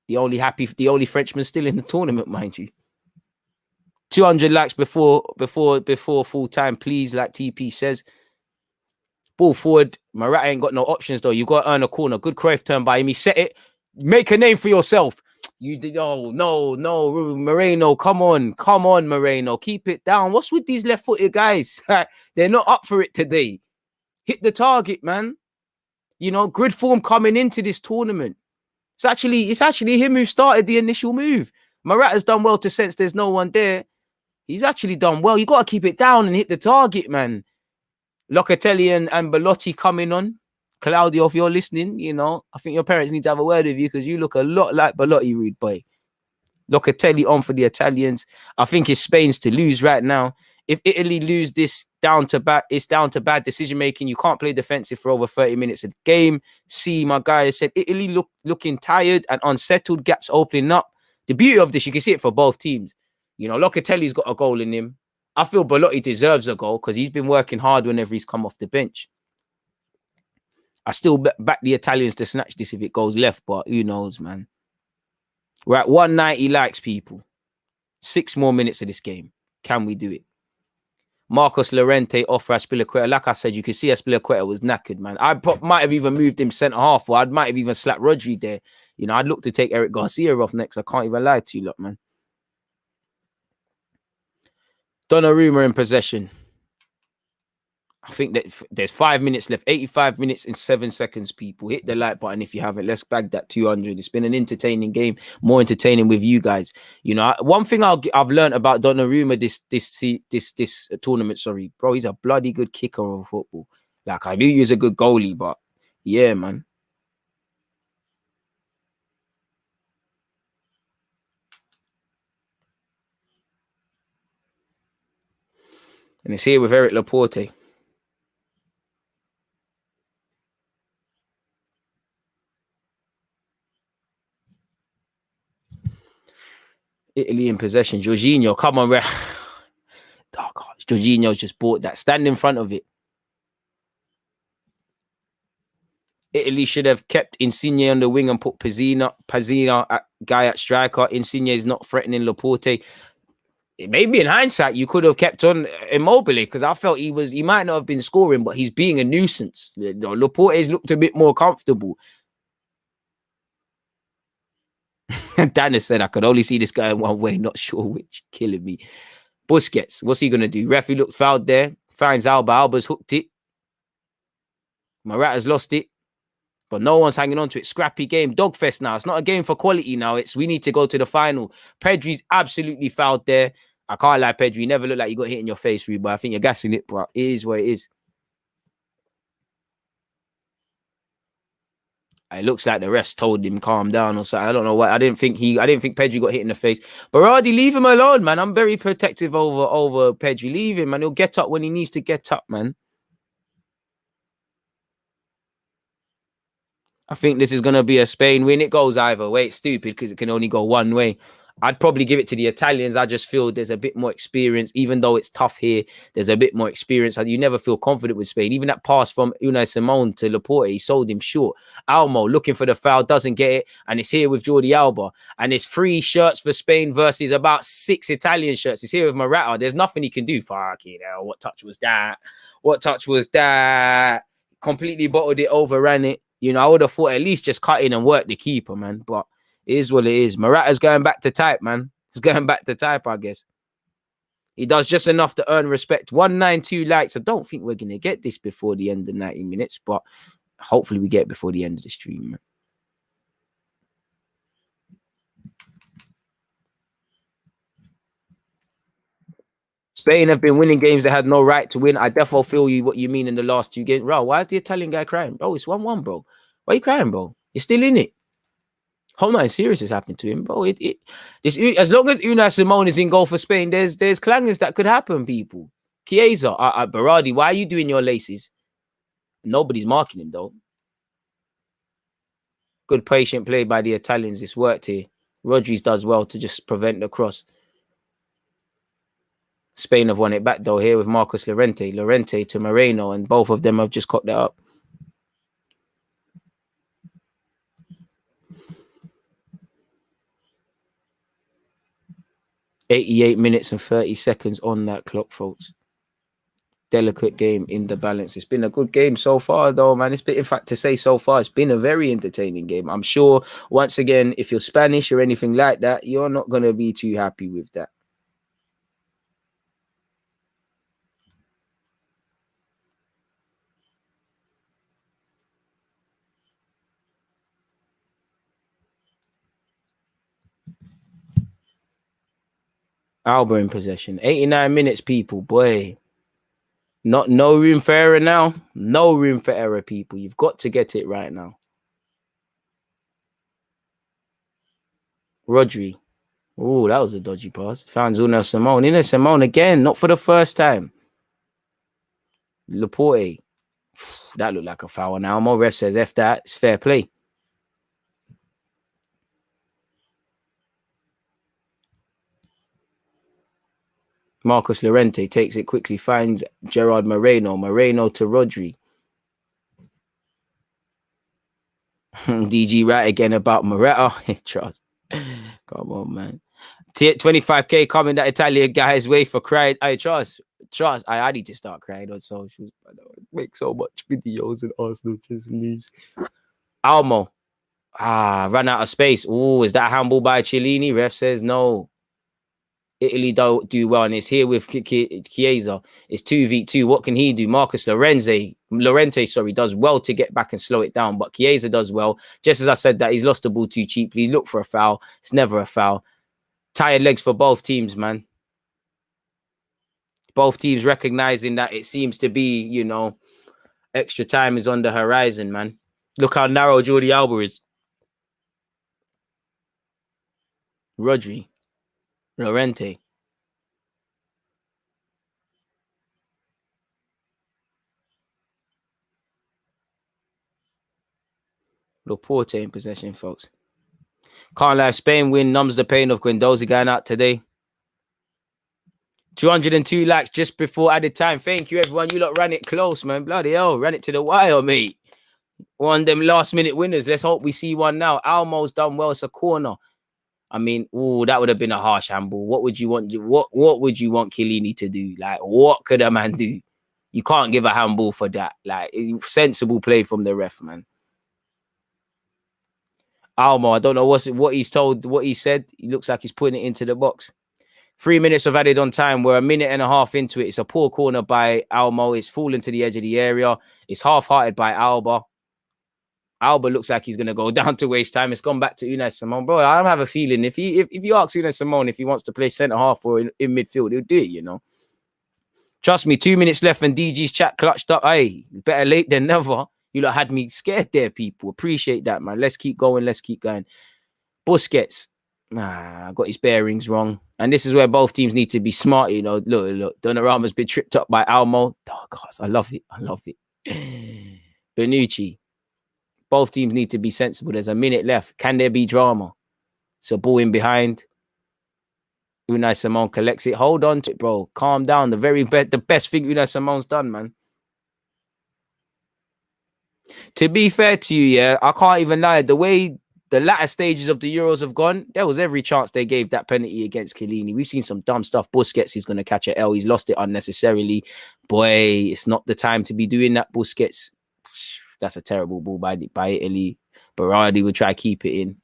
The only Frenchman still in the tournament, mind you. 200 likes before full time, please, like TP says. Ball forward. Morata ain't got no options though. You got to earn a corner. Good Cruyff turn by him. He set it. Make a name for yourself. You did. Oh no, Moreno. Come on, Moreno. Keep it down. What's with these left-footed guys? They're not up for it today. Hit the target, man. You know, grid form coming into this tournament. It's actually him who started the initial move. Morata's done well to sense there's no one there. He's actually done well. You got to keep it down and hit the target, man. Locatelli and Belotti coming on. Claudio, if you're listening, you know, I think your parents need to have a word with you because you look a lot like Belotti, rude boy. Locatelli on for the Italians. I think it's Spain's to lose right now. If Italy lose this it's down to bad decision making. You can't play defensive for over 30 minutes of the game. See, my guy said Italy looking tired and unsettled, gaps opening up. The beauty of this, you can see it for both teams. You know, Locatelli's got a goal in him. I feel Belotti deserves a goal because he's been working hard whenever he's come off the bench. I still back the Italians to snatch this if it goes left, but who knows, man. We're at 190 likes, people. 6 more minutes of this game. Can we do it? Marcos Llorente off for Aspilicueta. Like I said, you can see Aspilicueta was knackered, man. I might have even moved him centre half, or I might have even slapped Rodri there. You know, I'd look to take Eric Garcia off next. I can't even lie to you, lot, man. Donnarumma in possession. I think that there's 5 minutes left. 85 minutes and 7 seconds, people. Hit the like button if you haven't. Let's bag that 200. It's been an entertaining game. More entertaining with you guys. You know, one thing I've learned about Donnarumma this tournament, sorry, bro, he's a bloody good kicker of football. Like, I knew he was a good goalie, but yeah, man. And it's here with Eric Laporte. Italy in possession. Jorginho, come on, oh God, Jorginho's just bought that. Stand in front of it. Italy should have kept Insigne on the wing and put Pazina guy at striker. Insigne is not threatening Laporte. Maybe in hindsight, you could have kept on Immobile because I felt he might not have been scoring, but he's being a nuisance. You know, Laporte's looked a bit more comfortable. Dana said, I could only see this guy in one way, not sure which. Killing me. Busquets, what's he going to do? Referee looked fouled there. Finds Alba. Alba's hooked it. Morata's lost it. But no one's hanging on to it. Scrappy game. Dogfest now. It's not a game for quality now. It's we need to go to the final. Pedri's absolutely fouled there. I can't lie, Pedri. You never look like you got hit in your face, Rude, but I think you're gassing it, bro. It is what it is. It looks like the refs told him calm down or something. I don't know what. I didn't think Pedri got hit in the face. Berardi, leave him alone, man. I'm very protective over Pedri. Leave him, man. He'll get up when he needs to get up, man. I think this is going to be a Spain win. It goes either way. It's stupid because it can only go one way. I'd probably give it to the Italians. I just feel there's a bit more experience. Even though it's tough here, there's a bit more experience. You never feel confident with Spain. Even that pass from Unai Simon to Laporte, he sold him short. Almo looking for the foul, doesn't get it. And it's here with Jordi Alba. And it's 3 shirts for Spain versus about 6 Italian shirts. It's here with Morata. There's nothing he can do. Fuck, you know, what touch was that? What touch was that? Completely bottled it, overran it. You know, I would have thought at least just cut in and work the keeper, man. But it is what it is. Morata's going back to type, man. He's going back to type, I guess. He does just enough to earn respect. 192 likes. I don't think we're going to get this before the end of 90 minutes, but hopefully we get it before the end of the stream, man. Spain have been winning games they had no right to win. I definitely feel you what you mean in the last 2 games. Bro, why is the Italian guy crying? Bro, it's 1-1, bro. Why are you crying, bro? You're still in it. Hold on, serious has happened to him, bro. As long as Unai Simone is in goal for Spain, there's clangers that could happen, people. Chiesa, Berardi, why are you doing your laces? Nobody's marking him, though. Good patient play by the Italians. It's worked here. Rodriguez does well to just prevent the cross. Spain have won it back, though, here with Marcos Llorente. Llorente to Moreno, and both of them have just cocked that up. $88 minutes and 30 seconds on that clock, folks. Delicate game in the balance. It's been a good game so far, though, man. In fact, to say so far, it's been a very entertaining game. I'm sure, once again, if you're Spanish or anything like that, you're not going to be too happy with that. Alba in possession. 89 minutes, people. Boy. No room for error now. No room for error, people. You've got to get it right now. Rodri. Oh, that was a dodgy pass. Found Unai Simone. Unai Simone again. Not for the first time. Laporte. That looked like a foul now. More ref says F that. It's fair play. Marcos Llorente takes it quickly, finds Gerard Moreno. Moreno to Rodri. DG right again about Morata. Trust. Come on, man. 25k coming that Italian guy's way for crying. I trust. I need to start crying on socials. I don't make so much videos and Arsenal just lose. Almo. Run out of space. Oh, is that handball by Chiellini? Ref says no. Italy don't do well, and it's here with Chiesa. It's 2v2. What can he do? Marcus Llorente, does well to get back and slow it down, but Chiesa does well. Just as I said that, he's lost the ball too cheaply. Look for a foul. It's never a foul. Tired legs for both teams, man. Both teams recognizing that it seems to be, you know, extra time is on the horizon, man. Look how narrow Jordi Alba is. Rodri. Llorente. Laporte in possession, folks. Can't lie, Spain win numbs the pain of Guendouzi going out today. 202 likes just before added time. Thank you, everyone. You lot ran it close, man. Bloody hell, ran it to the wire, mate. One of them last-minute winners. Let's hope we see one now. Almo's done well. It's a corner. I mean, that would have been a harsh handball. What would you want? What would you want Chiellini to do? Like, what could a man do? You can't give a handball for that. Like, sensible play from the ref, man. Almo, I don't know what he's told, what he said. He looks like he's putting it into the box. 3 minutes of added on time. We're a minute and a half into it. It's a poor corner by Almo. It's fallen to the edge of the area. It's half-hearted by Alba. Alba looks like he's going to go down to waste time. It's gone back to Unai Simone. Bro, I don't have a feeling. If you ask Unai Simone if he wants to play centre-half or in midfield, he'll do it, you know. Trust me, 2 minutes left and DG's chat clutched up. Hey, better late than never. You lot had me scared there, people. Appreciate that, man. Let's keep going. Let's keep going. Busquets. Got his bearings wrong. And this is where both teams need to be smart, you know. Look. Donnarumma's been tripped up by Almo. Oh, God, I love it. Bonucci. Both teams need to be sensible. There's a minute left. Can there be drama? So ball in behind. Unai Simone collects it. Hold on to it, bro. Calm down. The best thing Unai Simone's done, man. To be fair to you, yeah, I can't even lie. The way the latter stages of the Euros have gone, there was every chance they gave that penalty against Chiellini. We've seen some dumb stuff. Busquets is going to catch an L. He's lost it unnecessarily. Boy, it's not the time to be doing that, Busquets. That's a terrible ball by Italy. Berardi will try to keep it in.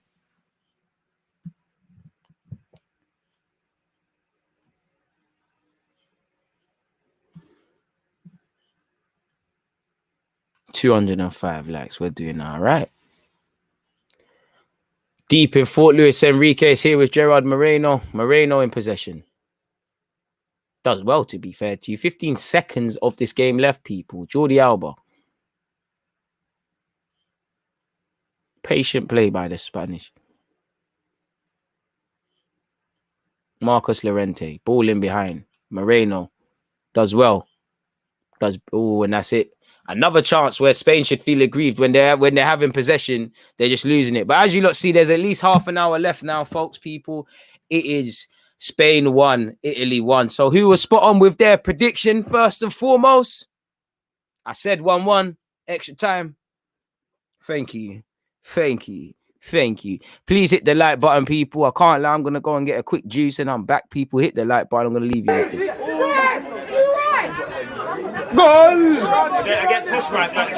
$205 likes. We're doing all right. Deep in Fort Luis, Enrique is here with Gerard Moreno. Moreno in possession. Does well, to be fair to you. 15 seconds of this game left, people. Jordi Alba. Patient play by the Spanish. Marcos Llorente. Ball in behind. Moreno. Does well. And that's it. Another chance where Spain should feel aggrieved when they're having possession, they're just losing it. But as you lot see, there's at least half an hour left now, folks, people. It is Spain 1, Italy 1. So who was spot on with their prediction first and foremost? I said 1-1, extra time. Thank you. Please hit the like button, people. I can't lie. I'm going to go and get a quick juice and I'm back, people. Hit the like button. I'm going to leave you with this. Goal! Against this right back,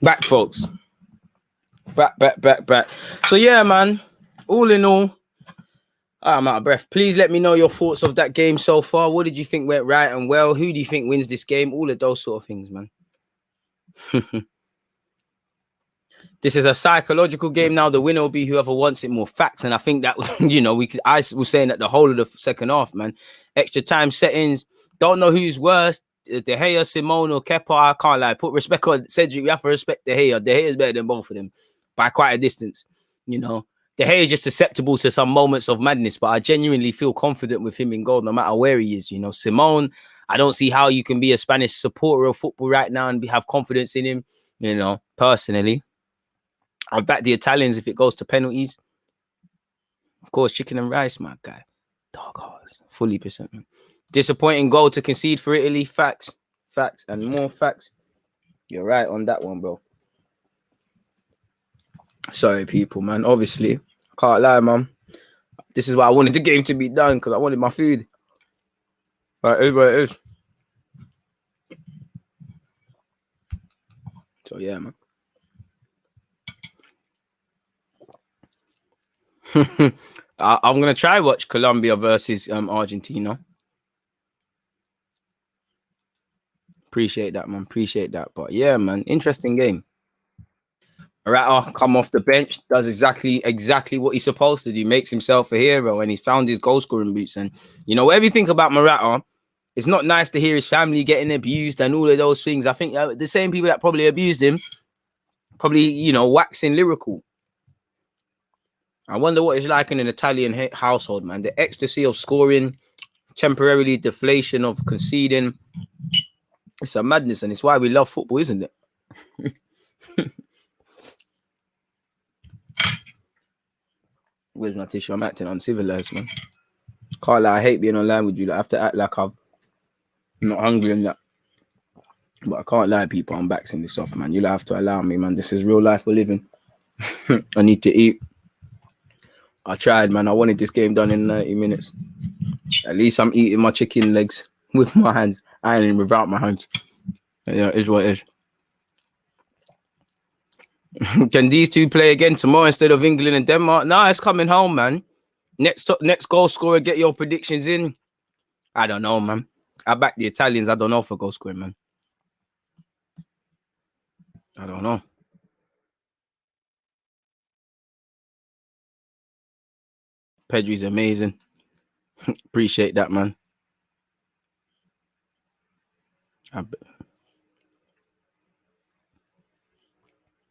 Back, folks. Back. So yeah, man. All in all, I'm out of breath. Please let me know your thoughts of that game so far. What did you think went right and well? Who do you think wins this game? All of those sort of things, man. This is a psychological game now. The winner will be whoever wants it more. Facts. And I think that, I was saying that the whole of the second half, man. Extra time settings. Don't know who's worse. De Gea, Simone, or Kepa. I can't lie. Put respect on Cedric. We have to respect De Gea. De Gea is better than both of them by quite a distance. De Gea is just susceptible to some moments of madness, but I genuinely feel confident with him in goal no matter where he is. Simone, I don't see how you can be a Spanish supporter of football right now and have confidence in him, personally. I'll back the Italians if it goes to penalties. Of course, chicken and rice, my guy. Dog horse. Fully percent. Disappointing goal to concede for Italy. Facts, and more facts. You're right on that one, bro. Sorry, people, man. Obviously, can't lie, man. This is why I wanted the game to be done, because I wanted my food. But it is what it is. So, yeah, man. I'm going to try watch Colombia versus Argentina. Appreciate that, man. Appreciate that. But yeah, man, interesting game. Morata come off the bench, does exactly what he's supposed to do, makes himself a hero, and he's found his goal scoring boots. And whatever you think about Morata, it's not nice to hear his family getting abused and all of those things. I think the same people that probably abused him, probably waxing lyrical. I wonder what it's like in an Italian household, man. The ecstasy of scoring, temporarily deflation of conceding. It's a madness, and it's why we love football, isn't it? Where's my tissue? I'm acting uncivilized, man. Can't lie, I hate being online with you. I have to act like I'm not hungry and that. But I can't lie, people. I'm backing this off, man. You'll have to allow me, man. This is real life we're living. I need to eat. I tried, man. I wanted this game done in 90 minutes. At least I'm eating my chicken legs with my hands and without my hands. Yeah, it is what it is. Can these two play again tomorrow instead of England and Denmark? Nah, it's coming home, man. Next goal scorer, get your predictions in. I don't know, man. I back the Italians. I don't know for goal scoring, man. I don't know. Pedri's amazing. Appreciate that, man.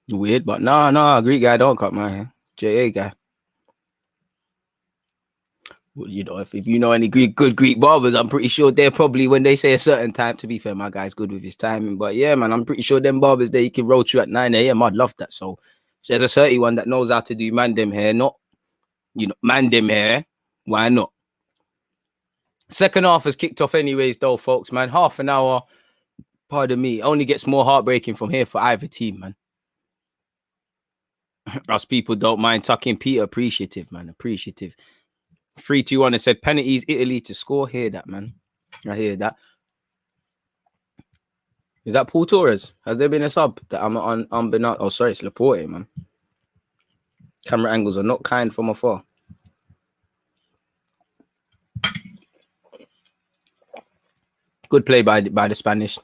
Weird, but no, Greek guy don't cut my hair. JA guy. Well, you know, if you know any good Greek barbers, I'm pretty sure they're probably, when they say a certain time, to be fair, my guy's good with his timing. But yeah, man, I'm pretty sure them barbers there, you can roll through at 9 a.m. I'd love that. So if there's a 31 that knows how to do mandem hair, not, you know, mandem hair, why not? Second half has kicked off anyways, though, folks, man. Half an hour, pardon me, only gets more heartbreaking from here for either team, man. Us people don't mind tucking. Peter, appreciative, man, appreciative. 3-2-1 and said penalties, Italy to score. Hear that, man. I hear that. Is that Paul Torres? Has there been a sub that I'm unbeknownst? Oh, sorry, it's Laporte, man. Camera angles are not kind from afar. Good play by the Spanish.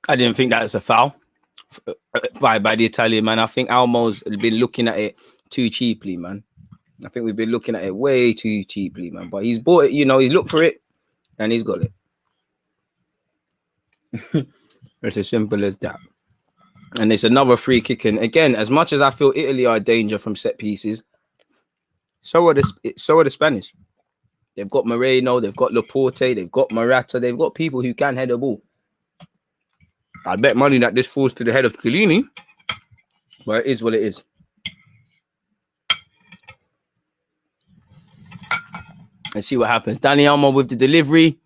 I didn't think that was a foul by the Italian, man. I think Almo's been looking at it too cheaply, man. I think we've been looking at it way too cheaply, man. But he's bought it, you know, he's looked for it and he's got it. It's as simple as that. And it's another free kick. And again, as much as I feel Italy are a danger from set pieces, so are the Spanish. They've got Moreno, they've got Laporte, they've got Morata, they've got people who can head a ball. I bet money that this falls to the head of Chiellini, but it is what it is. Let's see what happens. Dani Olmo with the delivery.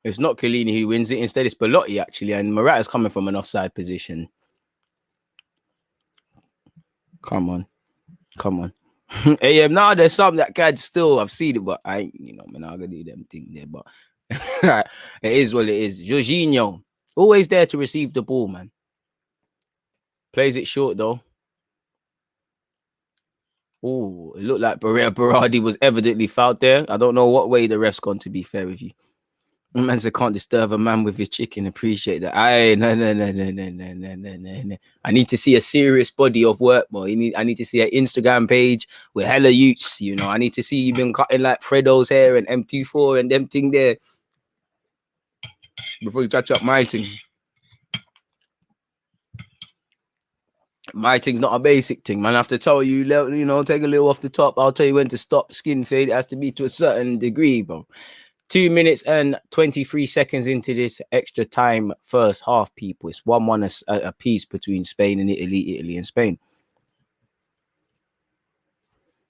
It's not Chiellini who wins it. Instead, it's Belotti, actually. And Morata's coming from an offside position. Come on. AM, now there's some that can still, I've seen it, but I ain't, you know, man, I'm going to do them thing there. But it is what it is. Jorginho, always there to receive the ball, man. Plays it short, though. Oh, it looked like Berardi was evidently fouled there. I don't know what way the ref's gone, to be fair with you. Man said, can't disturb a man with his chicken. Appreciate that. No. I need to see a serious body of work, boy. I need to see an Instagram page with hella youths, you know. I need to see you been cutting like Fredo's hair and M24 and them thing there before you touch up my thing. My thing's not a basic thing, man. I have to tell you, you know, take a little off the top. I'll tell you when to stop. Skin fade. It has to be to a certain degree, bro. 2 minutes and 23 seconds into this extra time first half, people. It's 1-1 a piece between Spain and Italy and Spain.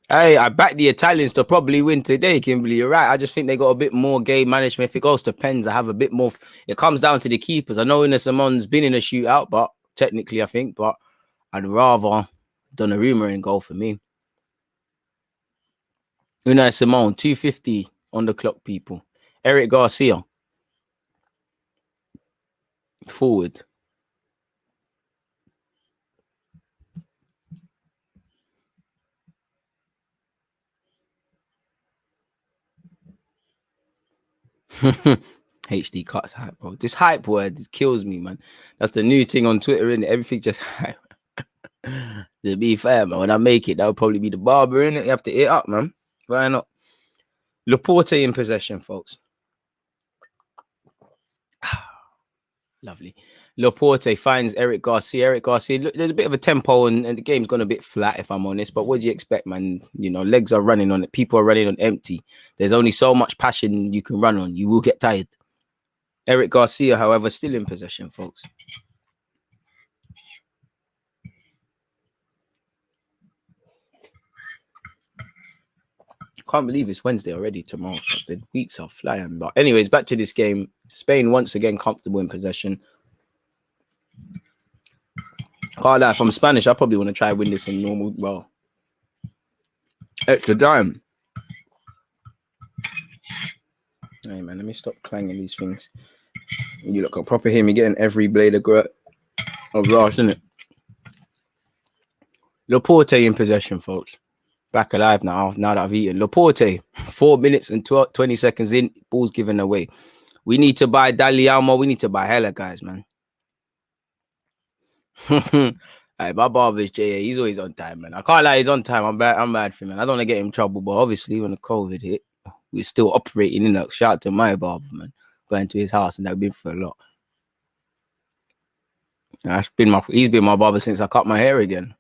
Hey, I back the Italians to probably win today, Kimberly. You're right. I just think they got a bit more game management. If it goes to pens, I have a bit more. It comes down to the keepers. I know Unai Simon's been in a shootout, but technically, I think, but I'd rather Donnarumma in goal for me. Unai Simon, 250 on the clock, people. Eric Garcia. Forward. HD cuts hype, bro. This hype word kills me, man. That's the new thing on Twitter, and everything just hype. To be fair, man, when I make it, that'll probably be the barber, innit? You have to eat up, man. Why not? Laporte in possession, folks. Lovely. Laporte finds Eric Garcia. Look, there's a bit of a tempo and the game's gone a bit flat, if I'm honest. But what do you expect, man? You know, legs are running on it. People are running on empty. There's only so much passion you can run on. You will get tired. Eric Garcia, however, still in possession, folks. Can't believe it's Wednesday already. Tomorrow, the weeks are flying. But anyways, back to this game. Spain once again comfortable in possession. Can't lie, if I'm Spanish, I probably want to try win this in normal. Well, Extra time. Hey man, let me stop clanging these things. You look a proper hear me getting every blade of grass, isn't it? Laporte in possession, folks. Back alive now that I've eaten. Laporte, 4 minutes and 20 seconds in, ball's given away. We need to buy Dali Almo. We need to buy hella guys, man. Hey, my barber's J.A. He's always on time, man. I can't lie, he's on time. I'm bad for him, man. I don't want to get him in trouble, but obviously when the COVID hit, we're still operating in that. Shout out to my barber, man. Going to his house, and I've been for a lot. He's been my barber since I cut my hair again,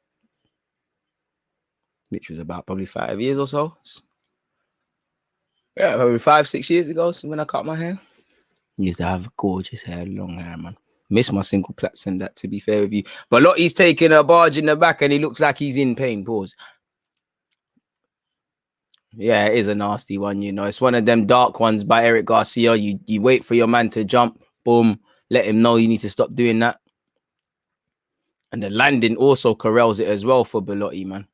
which was about probably 5 years or so. Yeah, probably 5-6 years ago when I cut my hair. He used to have gorgeous hair, long hair, man. Miss my single plaits and that, to be fair with you. But look, he's taking a barge in the back and he looks like he's in pain. Pause. Yeah, it is a nasty one, you know. It's one of them dark ones by Eric Garcia. You wait for your man to jump, boom, let him know you need to stop doing that. And the landing also corrals it as well for Belotti, man.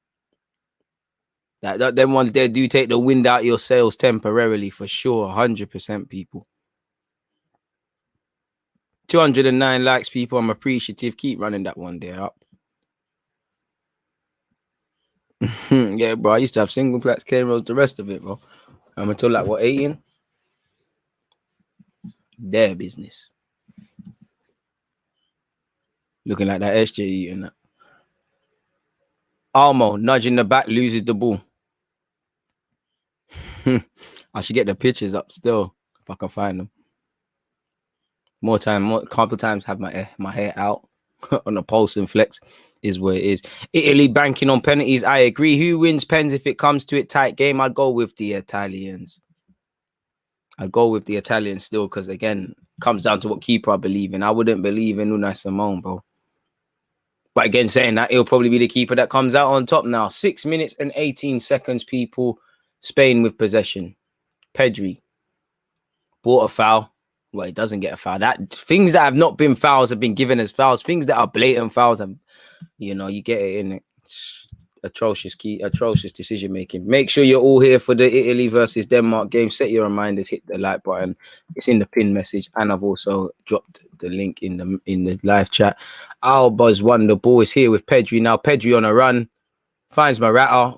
Them ones there do take the wind out your sails temporarily, for sure. 100% people. 209 likes, people. I'm appreciative. Keep running that one there up. Yeah, bro. I used to have single plaits, K-Rolls, the rest of it, bro. I'm until like, what, 18? Their business. Looking like that SJ eating that. Almo, nudging the back, loses the ball. I should get the pictures up still, if I can find them. Couple times have my hair out on a pulse and flex is where it is. Italy banking on penalties. I agree. Who wins pens if it comes to it? Tight game. I'd go with the Italians. I'd go with the Italians still because, again, comes down to what keeper I believe in. I wouldn't believe in Unai Simone, bro. But again, saying that, it'll probably be the keeper that comes out on top now. 6 minutes and 18 seconds, people. Spain with possession. Pedri bought a foul. Well, he doesn't get a foul. Things that have not been fouls have been given as fouls. Things that are blatant fouls, and you know, you get it in it. It's atrocious decision making. Make sure you're all here for the Italy versus Denmark game. Set your reminders. Hit the like button. It's in the pin message, and I've also dropped the link in the live chat. Alba's won the ball. Is here with Pedri now. Pedri on a run finds Morata.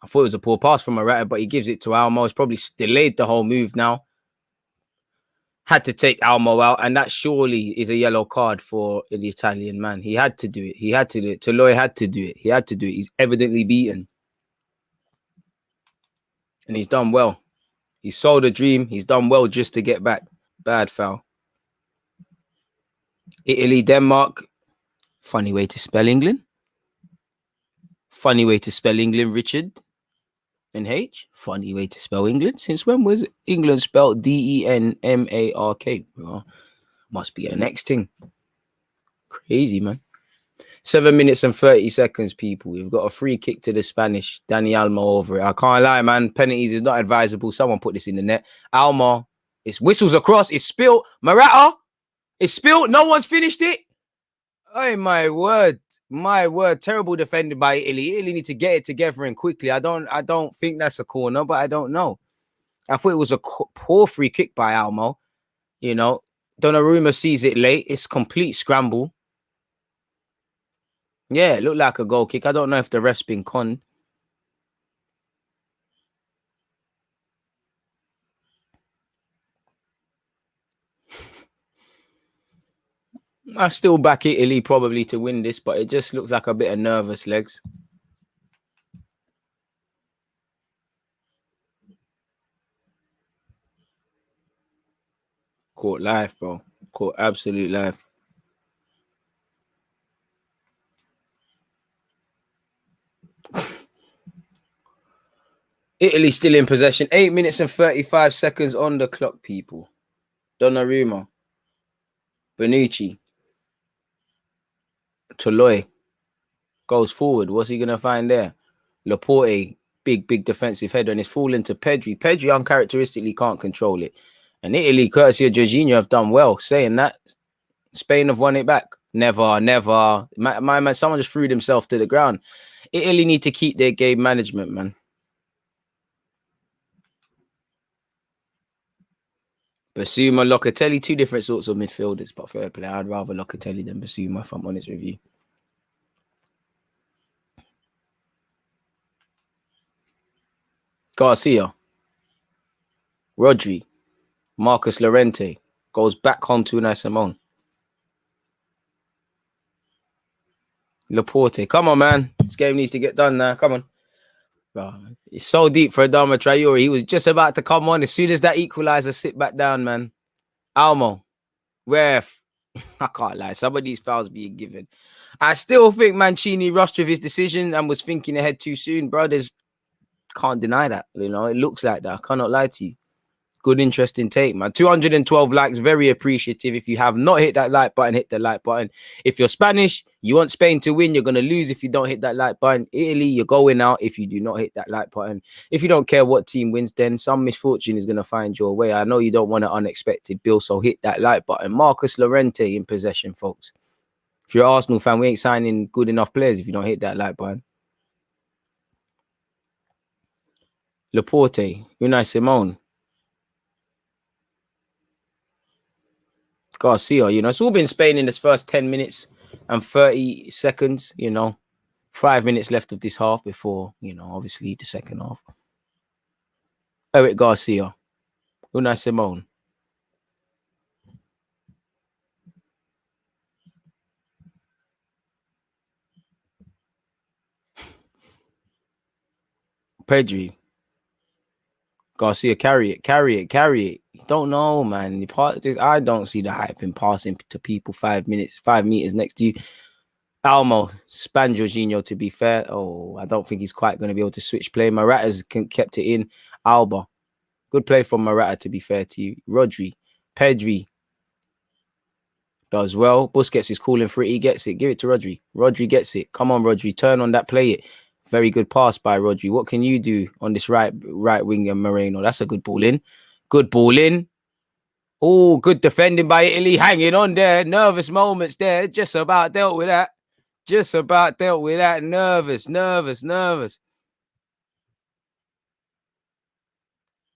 I thought it was a poor pass from Morata, but he gives it to Almo. It's probably delayed the whole move now. Had to take Almo out, and that surely is a yellow card for the Italian man. He had to do it. Toloi had to do it. He had to do it. He's evidently beaten. And he's done well. He sold a dream. He's done well just to get back. Bad foul. Italy, Denmark. Funny way to spell England. Funny way to spell England, Richard. And H. Funny way to spell England. Since when was England spelled Denmark? Well, must be a next thing. Crazy, man. 7 minutes and 30 seconds, people. We've got a free kick to the Spanish. Dani Almo over it. I can't lie, man. Penalties is not advisable. Someone put this in the net. Almo. It's whistles across. It's spilled. Morata. It's spilled. No one's finished it. Oh, my word. My word, terrible defended by Italy. Italy need to get it together and quickly. I don't think that's a corner, but I don't know. I thought it was a poor free kick by Almo. You know, Donnarumma sees it late. It's complete scramble. Yeah, it looked like a goal kick. I don't know if the ref's been conned. I still back Italy probably to win this, but it just looks like a bit of nervous legs. Caught live, bro. Caught absolute live. Italy still in possession. 8 minutes and 35 seconds on the clock, people. Donnarumma. Bonucci. Toloi goes forward. What's he going to find there? Laporte, big defensive header, and it's falling to Pedri. Pedri uncharacteristically can't control it. And Italy, courtesy of Jorginho, have done well. Saying that, Spain have won it back. Never. My man, someone just threw himself to the ground. Italy need to keep their game management, man. Basuma, Locatelli, two different sorts of midfielders, but fair play. I'd rather Locatelli than Basuma, if I'm honest with you. Garcia, Rodri, Marcus Llorente goes back home to Unai Simon. Laporte, come on, man. This game needs to get done now. Come on. Bro, it's so deep for Adama Traore. He was just about to come on. As soon as that equalizer, sit back down, man. Almo, ref. I can't lie. Some of these fouls being given. I still think Mancini rushed with his decision and was thinking ahead too soon. Brothers, can't deny that. You know, it looks like that. I cannot lie to you. Good, interesting take, man. 212 likes. Very appreciative. If you have not hit that like button, hit the like button. If you're Spanish, you want Spain to win, you're going to lose if you don't hit that like button. Italy, you're going out if you do not hit that like button. If you don't care what team wins, then some misfortune is going to find your way. I know you don't want an unexpected bill, so hit that like button. Marcus Llorente in possession, folks. If you're an Arsenal fan, we ain't signing good enough players if you don't hit that like button. Laporte, Unai Simon. Garcia, you know, it's all been Spain in this first 10 minutes and 30 seconds, you know, 5 minutes left of this half before, you know, obviously the second half. Eric Garcia, Unai Simon. Pedri. Garcia, carry it. Don't know, man. I don't see the hype in passing to people 5 meters next to you. Almo, span Jorginho, to be fair. Oh, I don't think he's quite going to be able to switch play. Morata's kept it in. Alba, good play from Morata, to be fair to you. Rodri, Pedri does well. Busquets is calling for it. He gets it. Give it to Rodri. Rodri gets it. Come on, Rodri. Turn on that. Play it. Very good pass by Rodri. What can you do on this right wing of Moreno? That's a good ball in. Good ball in. Oh, good defending by Italy. Hanging on there. Nervous moments there. Just about dealt with that. Nervous.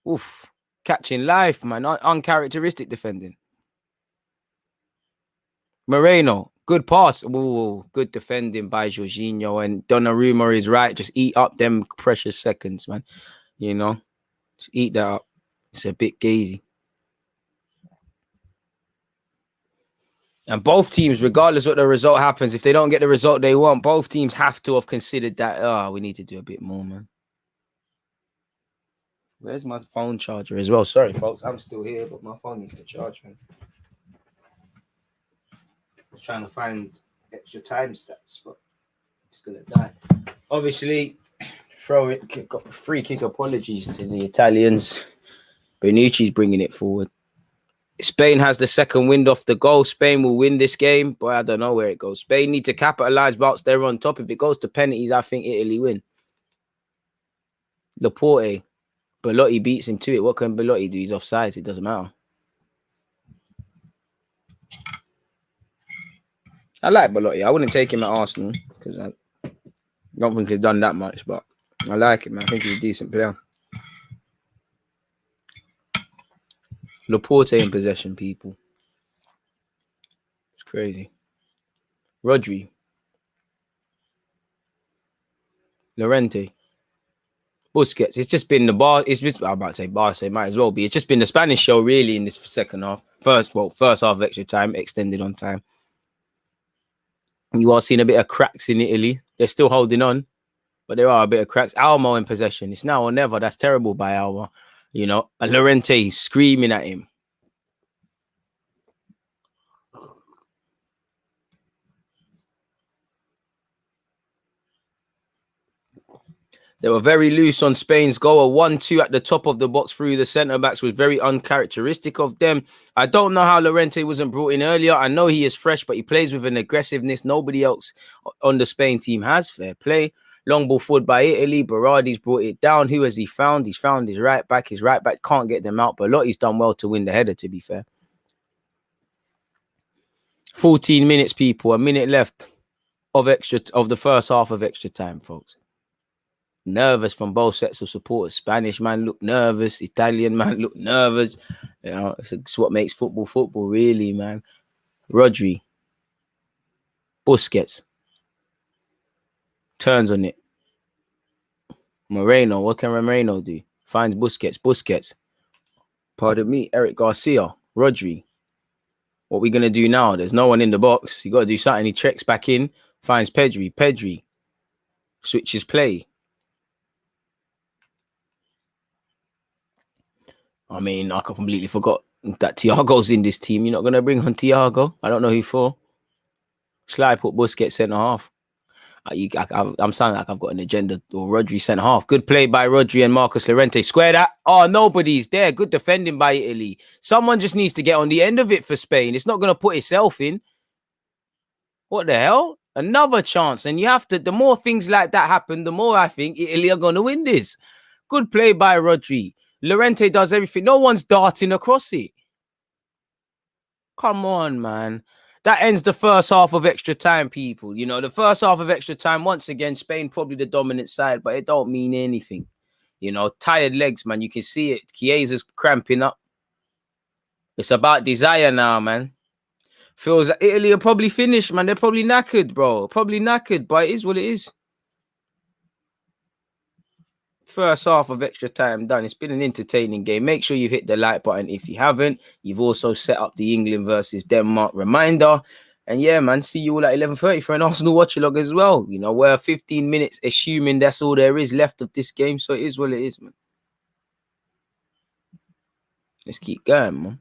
Oof. Catching life, man. Uncharacteristic defending. Moreno. Good pass. Ooh, good defending by Jorginho. And Donnarumma is right. Just eat up them precious seconds, man. You know, just eat that up. It's a bit gazy. And both teams, regardless what the result happens, if they don't get the result they want, both teams have to have considered that, oh, we need to do a bit more, man. Where's my phone charger as well? Sorry, folks. I'm still here, but my phone needs to charge, man. I was trying to find extra time stats, but it's going to die. Obviously, free kick apologies to the Italians. Bonucci's bringing it forward. Spain has the second wind off the goal. Spain will win this game, but I don't know where it goes. Spain need to capitalize whilst they're on top. If it goes to penalties, I think Italy win. Laporte. Belotti beats him to it. What can Belotti do? He's offside. It doesn't matter. I like Belotti. I wouldn't take him at Arsenal because I don't think he's done that much, but I like him. I think he's a decent player. Laporte in possession, people. It's crazy. Rodri. Llorente. Busquets. It's just been the bar. It's just, I'm about to say Barca, it might as well be. It's just been the Spanish show, really, in this second half. First half of extra time, extended on time. You are seeing a bit of cracks in Italy. They're still holding on, but there are a bit of cracks. Almo in possession. It's now or never. That's terrible by Almo. You know, and Llorente screaming at him. They were very loose on Spain's goal. A 1-2 at the top of the box through the centre-backs was very uncharacteristic of them. I don't know how Llorente wasn't brought in earlier. I know he is fresh, but he plays with an aggressiveness nobody else on the Spain team has. Fair play. Long ball forward by Italy. Berardi's brought it down. Who has he found? He's found his right back. His right back can't get them out. But Lotti's done well to win the header, to be fair. 14 minutes, people. A minute left of the first half of extra time, folks. Nervous from both sets of supporters. Spanish man looked nervous. Italian man looked nervous. You know, it's what makes football, really, man. Rodri. Busquets. Turns on it. Moreno. What can Moreno do? Finds Busquets. Pardon me. Eric Garcia. Rodri. What we going to do now? There's no one in the box. You got to do something. He checks back in. Finds Pedri. Switches play. I mean, I completely forgot that Thiago's in this team. You're not going to bring on Thiago? I don't know who for. Sly put Busquets centre half. I'm sounding like I've got an agenda. Or Rodri centre half. Good play by Rodri and Marcus Llorente. Square that. Oh, nobody's there. Good defending by Italy. Someone just needs to get on the end of it for Spain. It's not going to put itself in. What the hell? Another chance. And you have to, the more things like that happen, the more I think Italy are going to win this. Good play by Rodri. Llorente does everything. No one's darting across it. Come on, man. That ends the first half of extra time, people. You know, the first half of extra time, once again, Spain probably the dominant side, but it don't mean anything. You know, tired legs, man. You can see it. Chiesa's cramping up. It's about desire now, man. Feels like Italy are probably finished, man. They're probably knackered, bro. Probably knackered, but it is what it is. First half of extra time done. It's been an entertaining game. Make sure you've hit the like button if you haven't. You've also set up the England versus Denmark reminder. And yeah, man, see you all at 11:30 for an Arsenal watch-along as well. You know, we're 15 minutes, assuming that's all there is left of this game. So it is what it is, man. Let's keep going, man.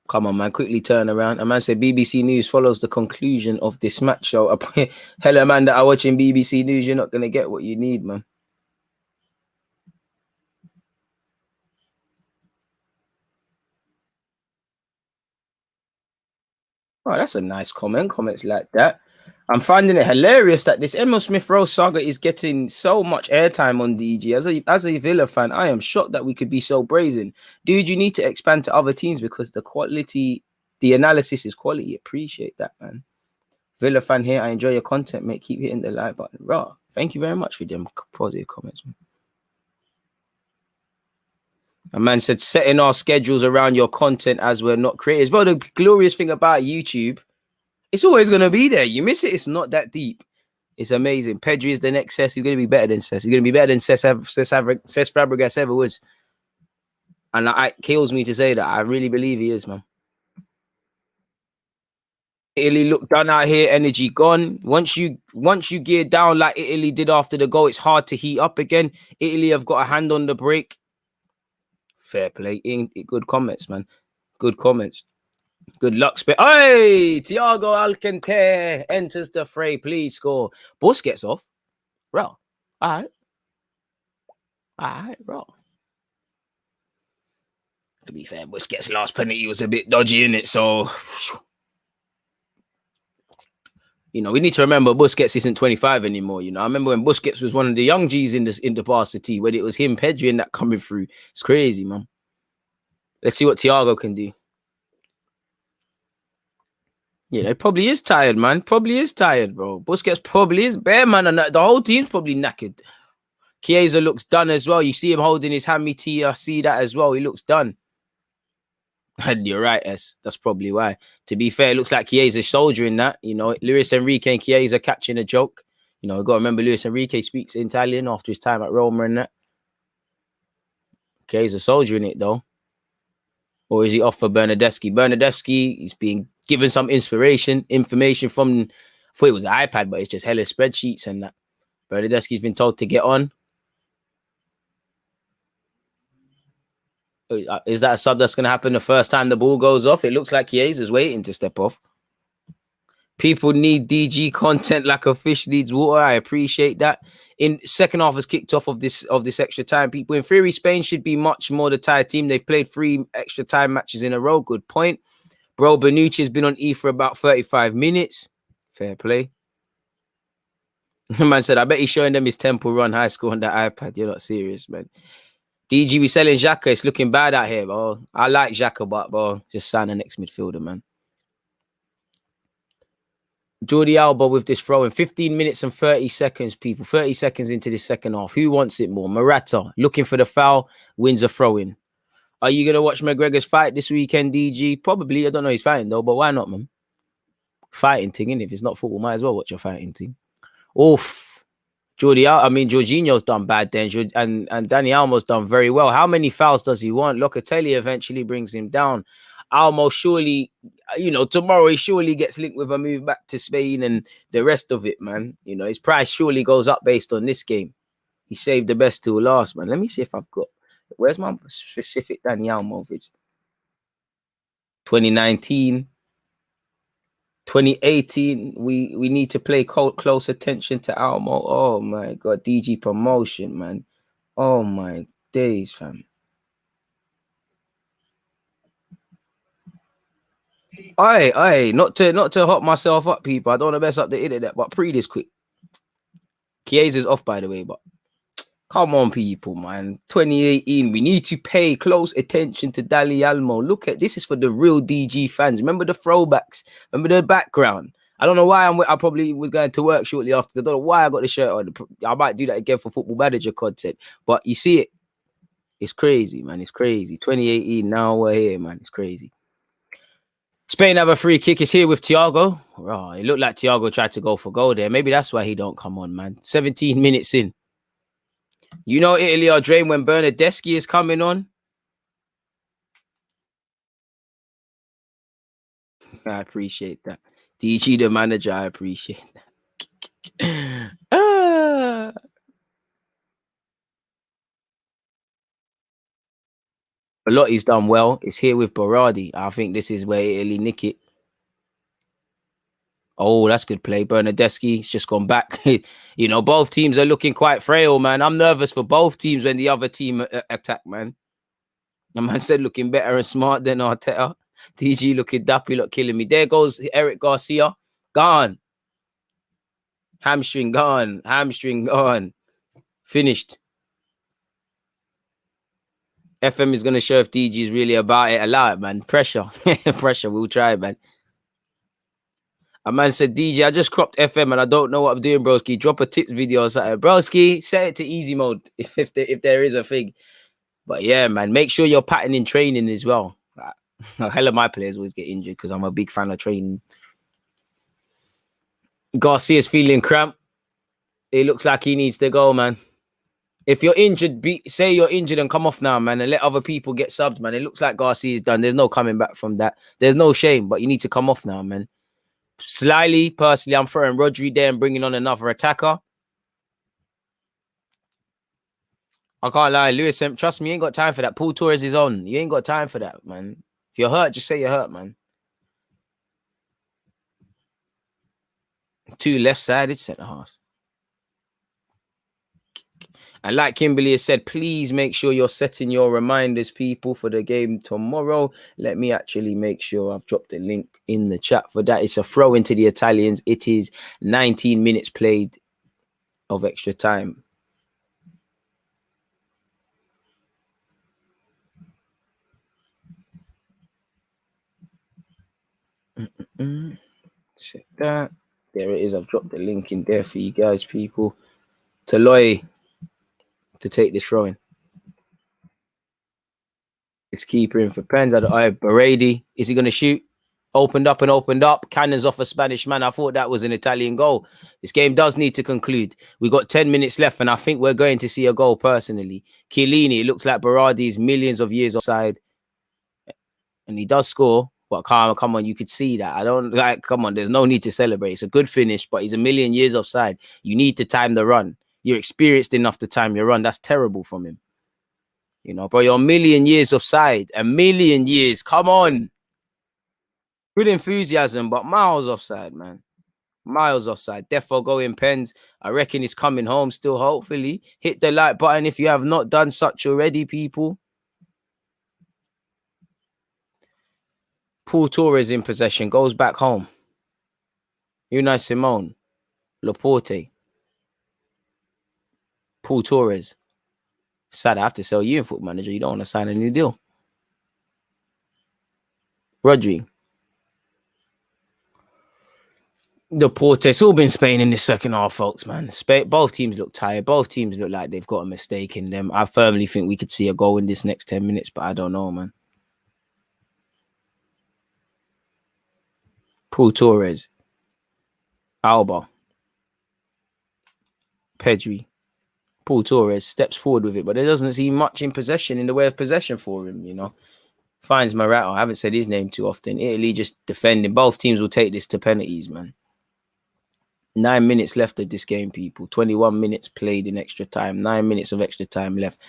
Come on, man. Quickly turn around. A man said BBC News follows the conclusion of this match show. Hello, man, that are watching BBC News. You're not going to get what you need, man. Oh, that's a nice comment. Comments like that. I'm finding it hilarious that this Emil Smith-Rowe saga is getting so much airtime on DG. As a Villa fan, I am shocked that we could be so brazen. Dude, you need to expand to other teams because the analysis is quality. Appreciate that, man. Villa fan here. I enjoy your content, mate. Keep hitting the like button. Raw. Thank you very much for them positive comments, man. A man said, setting our schedules around your content as we're not creators. Well, the glorious thing about YouTube, it's always going to be there. You miss it, it's not that deep. It's amazing. Pedri is the next Cesc. He's going to be better than Cesc. He's going to be better than Cesc Fabregas ever was. And it kills me to say that. I really believe he is, man. Italy look done out here. Energy gone. Once you gear down like Italy did after the goal, it's hard to heat up again. Italy have got a hand on the brake. Fair play. Good comments, man. Good comments. Good luck, Hey, Thiago Alcantara enters the fray. Please score. Busquets off. Bro. All right, bro. To be fair, Busquets' last penalty was a bit dodgy, innit? So, you know, we need to remember Busquets isn't 25 anymore. You know, I remember when Busquets was one of the young G's in the varsity, when it was him, Pedri, and that coming through. It's crazy, man. Let's see what Thiago can do. You know, probably is tired, man. Probably is tired, bro. Busquets probably is bare, man. And the whole team's probably knackered. Chiesa looks done as well. You see him holding his hammy T. I see that as well. He looks done. And you're right, S. That's probably why. To be fair, it looks like Chiesa's soldiering that. You know, Luis Enrique and Chiesa catching a joke. You know, we've got to remember Luis Enrique speaks Italian after his time at Roma and that. Chiesa soldiering it, though. Or is he off for Bernardeschi? Bernardeschi is being given some information from, I thought it was an iPad, but it's just hella spreadsheets and that. Bernardeschi's been told to get on. Is that a sub that's going to happen the first time the ball goes off? It looks like Chiesa's waiting to step off. People need DG content like a fish needs water. I appreciate that. In second half has kicked off of this extra time. People, in theory, Spain should be much more the tired team. They've played 3 extra time matches in a row. Good point. Bro, Bonucci has been on E for about 35 minutes. Fair play. The man said, I bet he's showing them his Temple Run high score on that iPad. You're not serious, man. DG, we selling Xhaka. It's looking bad out here, bro. I like Xhaka, but, bro, just sign the next midfielder, man. Jordi Alba with this throw in 15 minutes and 30 seconds, people. 30 seconds into the second half. Who wants it more? Morata looking for the foul, wins a throw in. Are you gonna watch McGregor's fight this weekend, DG? Probably. I don't know he's fighting though, but why not, man? Fighting thing, and if it's not football, might as well watch your fighting thing. Oof. Jorginho's done bad then, and Danny Almo's done very well. How many fouls does he want? Locatelli eventually brings him down. Almo surely, tomorrow he surely gets linked with a move back to Spain and the rest of it, man. His price surely goes up based on this game. He saved the best till last, man. Let me see if I've got. Where's my specific Danny Almo vids? 2019. 2018, we need to pay close attention to Almo. Oh my God, DG promotion, man. Oh my days, fam. Aye, not to hot myself up, people. I don't want to mess up the internet, but pre this quick. Chiesa's off, by the way, but come on, people, man. 2018, we need to pay close attention to Dali Almo. Look at this is for the real DG fans. Remember the throwbacks. Remember the background. I don't know why I probably was going to work shortly after. I don't know why I got the shirt on. I might do that again for Football Manager content. But you see it. It's crazy, man. It's crazy. 2018, now we're here, man. It's crazy. Spain have a free kick. It's here with Thiago. Oh, it looked like Thiago tried to go for goal there. Maybe that's why he don't come on, man. 17 minutes in. Italy are drained when Bernardeschi is coming on. I appreciate that. DG, the manager, I appreciate that. Lotti's done well. It's here with Berardi. I think this is where Italy nick it. Oh, that's good play. Bernardeschi's just gone back. Both teams are looking quite frail, man. I'm nervous for both teams when the other team attack, man. The man said looking better and smart than Arteta. DG looking dappy, look killing me. There goes Eric Garcia. Gone. Hamstring gone. Hamstring gone. Finished. FM is going to show if DG is really about it. Allow it, man. Pressure. Pressure. We'll try, man. A man said, DJ, I just cropped FM and I don't know what I'm doing, broski. Drop a tips video or something. Broski, set it to easy mode if there is a thing. But yeah, man, make sure you're patterning training as well. A hell of my players always get injured because I'm a big fan of training. Garcia's feeling cramped. It looks like he needs to go, man. If you're injured, say you're injured and come off now, man, and let other people get subbed, man. It looks like Garcia's done. There's no coming back from that. There's no shame, but you need to come off now, man. Slyly, personally, I'm throwing Rodri there and bringing on another attacker. I can't lie, Lewis, trust me, you ain't got time for that. Paul Torres is on. You ain't got time for that, man. If you're hurt, just say you're hurt, man. 2 left-sided centre-halves. And like Kimberly has said, please make sure you're setting your reminders, people, for the game tomorrow. Let me actually make sure I've dropped the link in the chat for that. It's a throw into the Italians. It is 19 minutes played of extra time. Check that. There it is. I've dropped the link in there for you guys, people. Taloy to take this throw in. It's keeper in for pens. Berardi. Is he going to shoot? Opened up. Cannons off a Spanish man. I thought that was an Italian goal. This game does need to conclude. We got 10 minutes left, and I think we're going to see a goal personally. Chiellini, it looks like Berardi's millions of years offside. And he does score. But come on, you could see that. I don't like, come on, there's no need to celebrate. It's a good finish, but he's a million years offside. You need to time the run. You're experienced enough to time your run. That's terrible from him. Bro, you're a million years offside. A million years. Come on. Good enthusiasm, but miles offside, man. Miles offside. Defo going pens. I reckon he's coming home still, hopefully. Hit the like button if you have not done such already, people. Paul Torres in possession. Goes back home. Unai Simone. Laporte. Paul Torres. Sad I have to sell you in Football Manager. You don't want to sign a new deal. Rodri. The Porte, it's all been Spain in the second half, folks, man. Both teams look tired. Both teams look like they've got a mistake in them. I firmly think we could see a goal in this next 10 minutes, but I don't know, man. Paul Torres, Alba, Pedri. Paul Torres steps forward with it, but there doesn't seem much in the way of possession for him, you know. Finds Morata. I haven't said his name too often. Italy just defending. Both teams will take this to penalties, man. 9 minutes left of this game, people. 21 minutes played in extra time. 9 minutes of extra time left.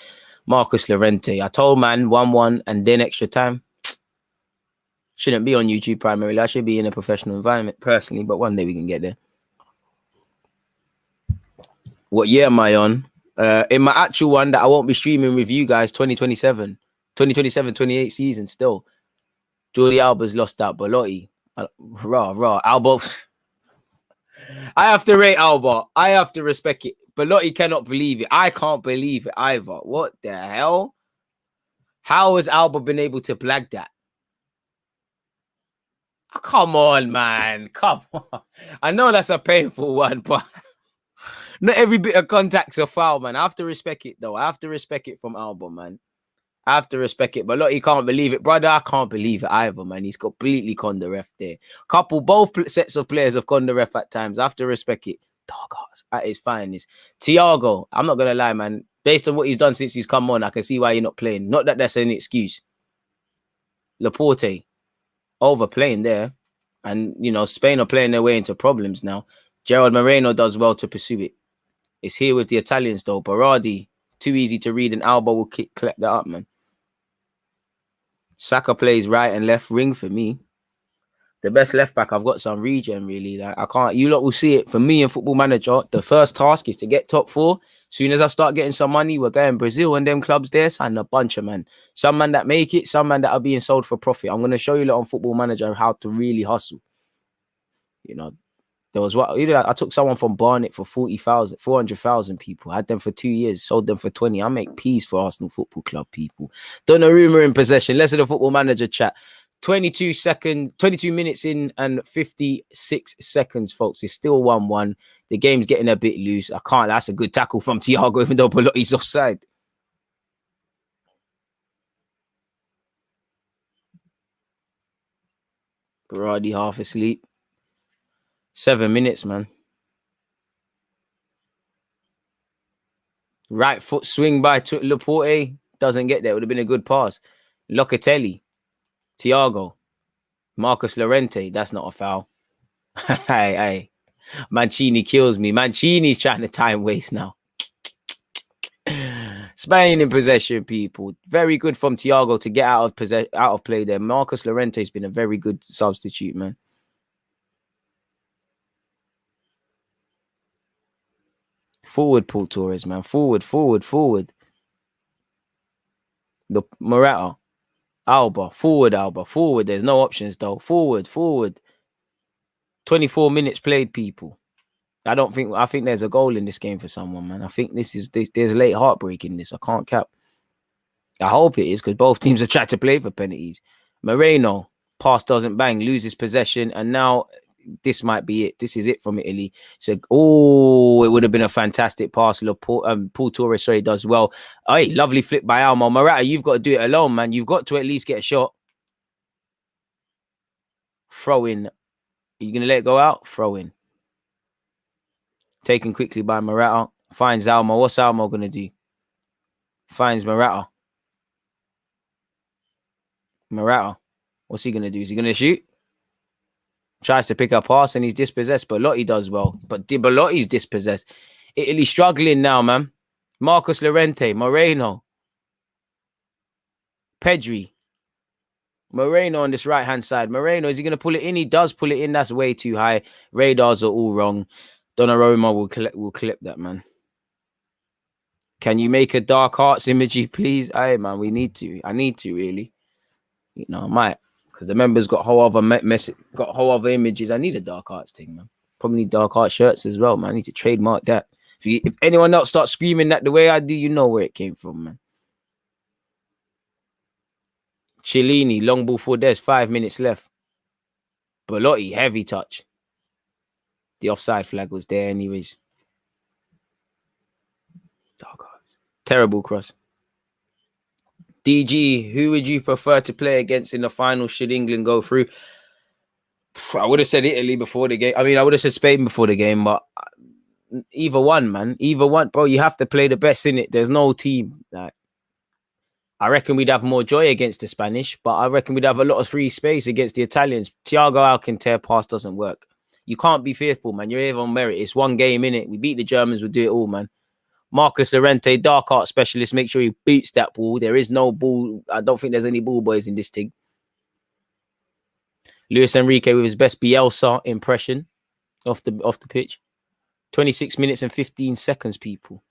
Marcus Llorente. I told man 1-1 and then extra time. Shouldn't be on YouTube primarily. I should be in a professional environment personally, but one day we can get there. What year am I on? In my actual one that I won't be streaming with you guys, 2027-28 season still. Jordi Alba's lost out. Belotti. Alba. I have to rate Alba. I have to respect it. Belotti cannot believe it. I can't believe it either. What the hell? How has Alba been able to blag that? Oh, come on, man. Come on. I know that's a painful one, but not every bit of contact's a foul, man. I have to respect it, though. I have to respect it from Alba, man. I have to respect it. But look, he can't believe it. Brother, I can't believe it either, man. He's completely conned the ref there. Both sets of players have conned the ref at times. I have to respect it. Dog ass at his finest. Thiago, I'm not going to lie, man. Based on what he's done since he's come on, I can see why you're not playing. Not that that's an excuse. Laporte, overplaying there. And, you know, Spain are playing their way into problems now. Gerard Moreno does well to pursue it. It's here with the Italians, though. Berardi, too easy to read, and Alba will collect that up, man. Saka plays right and left wing for me. The best left back, I've got some regen, really. Like, I can't, you lot will see it. For me in Football Manager, the first task is to get top 4. Soon as I start getting some money, we're going Brazil and them clubs there, sign a bunch of man. Some man that make it, some man that are being sold for profit. I'm going to show you lot on Football Manager how to really hustle. You know, there was what I took someone from Barnet for 400,000 people. I had them for 2 years, sold them for 20. I make peas for Arsenal Football Club, people. Donnarumma in possession. Let's do the Football Manager chat. 22 minutes in and 56 seconds, folks. It's still 1-1. The game's getting a bit loose. That's a good tackle from Thiago, even though Belotti's offside. Berardi half asleep. 7 minutes, man. Right foot swing by Laporte. Doesn't get there. It would have been a good pass. Locatelli. Thiago. Marcus Llorente. That's not a foul. Hey. Mancini kills me. Mancini's trying to time waste now. Spain in possession, people. Very good from Thiago to get out of play there. Marcus Llorente's been a very good substitute, man. Forward, Paul Torres, man. Forward. The Morata. Alba. Forward. There's no options, though. Forward. 24 minutes played, people. I think there's a goal in this game for someone, man. I think there's late heartbreak in this. I can't cap. I hope it is, because both teams have tried to play for penalties. Moreno. Pass doesn't bang. Loses possession. And now this might be it. This is it from Italy. So, it would have been a fantastic pass. Paul Torres, does well. Hey, lovely flip by Almo. Morata, you've got to do it alone, man. You've got to at least get a shot. Throw in. Are you going to let it go out? Throw in. Taken quickly by Morata. Finds Almo. What's Almo going to do? Finds Morata. What's he going to do? Is he going to shoot? Tries to pick up pass and he's dispossessed. Belotti does well. But Belotti's dispossessed. Italy struggling now, man. Marcus Llorente. Moreno. Pedri. Moreno on this right-hand side. Moreno, is he going to pull it in? He does pull it in. That's way too high. Radars are all wrong. Donnarumma will clip that, man. Can you make a Dark Hearts emoji, please? Hey, man, we need to. I need to, really. You know, I might. Because the members got whole other images. I need a Dark Hearts thing, man. Probably need Dark Hearts shirts as well, man. I need to trademark that. If anyone else starts screaming that the way I do, you know where it came from, man. Cellini, long ball for Des, 5 minutes left. Belotti, heavy touch. The offside flag was there anyways. Terrible cross. DG, who would you prefer to play against in the final should England go through? I would have said Italy before the game. I mean, I would have said Spain before the game, but either one, man. Either one. Bro, you have to play the best in it. There's no team. Like, I reckon we'd have more joy against the Spanish, but I reckon we'd have a lot of free space against the Italians. Thiago Alcantara pass doesn't work. You can't be fearful, man. You're here on merit. It's one game, innit? We beat the Germans, we'll do it all, man. Marcus Llorente, dark art specialist. Make sure he beats that ball. There is no ball. I don't think there's any ball boys in this thing. Luis Enrique with his best Bielsa impression off the pitch. 26 minutes and 15 seconds, people.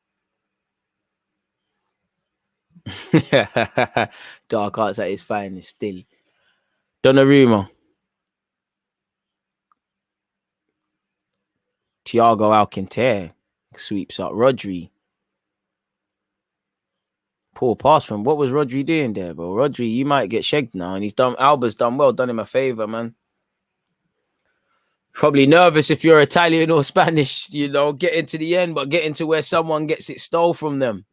Dark arts at his finest still. Donnarumma. Thiago Alcantara sweeps up Rodri. Poor pass from. What was Rodri doing there, bro? Rodri, you might get shagged now, and he's done. Alba's done well, done him a favor, man. Probably nervous if you're Italian or Spanish, you know, getting to the end, but getting to where someone gets it stole from them.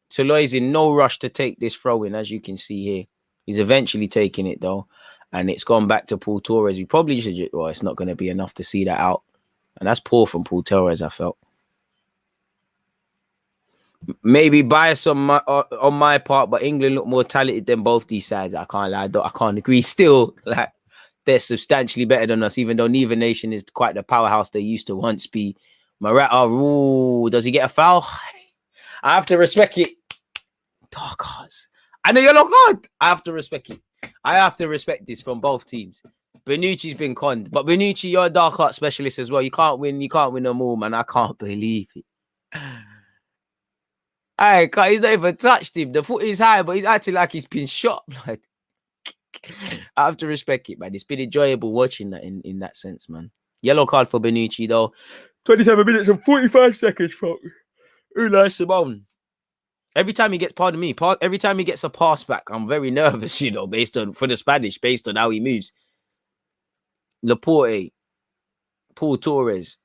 Toloy's in no rush to take this throw in, as you can see here. He's eventually taking it though, and it's gone back to Paul Torres. He probably should. Well, it's not going to be enough to see that out, and that's poor from Paul Torres. I felt. Maybe bias on my part, but England look more talented than both these sides. I can't lie. I can't agree. Still, like, they're substantially better than us, even though neither nation is quite the powerhouse they used to once be. Morata, ooh, does he get a foul? I have to respect it. Dark cards. And a yellow card. I have to respect it. I have to respect this from both teams. Bonucci's been conned, but Bonucci, you're a dark art specialist as well. You can't win them all, man. I can't believe it. He's not even touched him. The foot is high, but he's acting like he's been shot. Like, I have to respect it, man. It's been enjoyable watching that in that sense, man. Yellow card for Bonucci, though. 27 minutes and 45 seconds, folks. Unai Simone. Every time he gets, every time he gets a pass back, I'm very nervous, you know, for the Spanish, based on how he moves. Laporte. Paul Torres.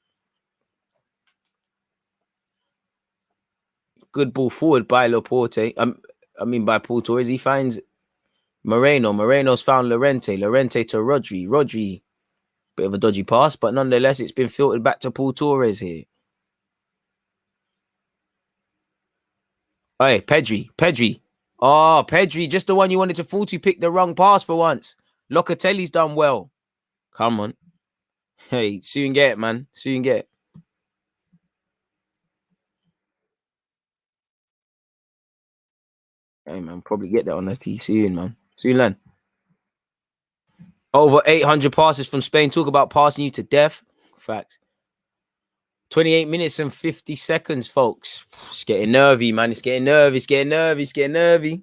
Good ball forward by Laporte. By Paul Torres. He finds Moreno. Moreno's found Llorente. Llorente to Rodri. Rodri, bit of a dodgy pass, but nonetheless, it's been filtered back to Paul Torres here. Hey, Pedri. Oh, Pedri, just the one you wanted to fool to, pick the wrong pass for once. Locatelli's done well. Come on. Hey, soon get it, man. Soon get it. Hey, man, probably get that on the T soon, man. Soon, land. Over 800 passes from Spain. Talk about passing you to death. Facts. 28 minutes and 50 seconds, folks. It's getting nervy, man. It's getting nervy.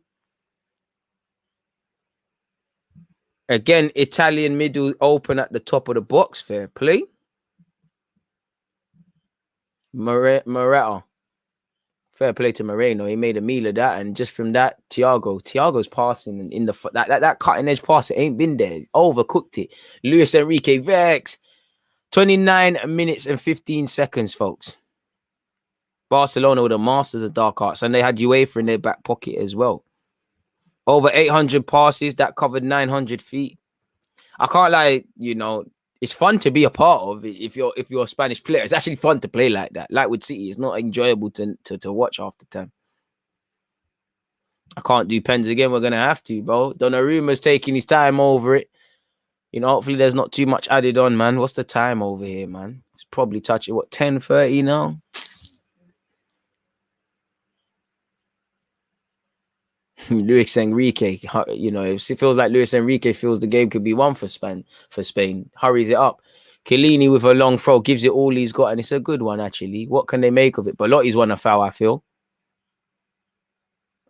Again, Italian middle open at the top of the box. Fair play. Morata. Fair play to Moreno. He made a meal of that. And just from that, Thiago's passing in the that cutting edge pass. It ain't been there. Overcooked it. Luis Enrique Vex. 29 minutes and 15 seconds, folks. Barcelona were the masters of dark arts, and they had UEFA in their back pocket as well. Over 800 passes, that covered 900 feet. I can't lie, you know, it's fun to be a part of it if you're a Spanish player. It's actually fun to play like that. Like with City, it's not enjoyable to watch half the time. I can't do pens again. We're going to have to, bro. Donnarumma's taking his time over it. You know, hopefully there's not too much added on, man. What's the time over here, man? It's probably touching, 10:30 now? Luis Enrique, you know, it feels like Luis Enrique feels the game could be won for Spain. Hurries it up. Chiellini with a long throw, gives it all he's got, and it's a good one, actually. What can they make of it? Belotti's won a foul, I feel.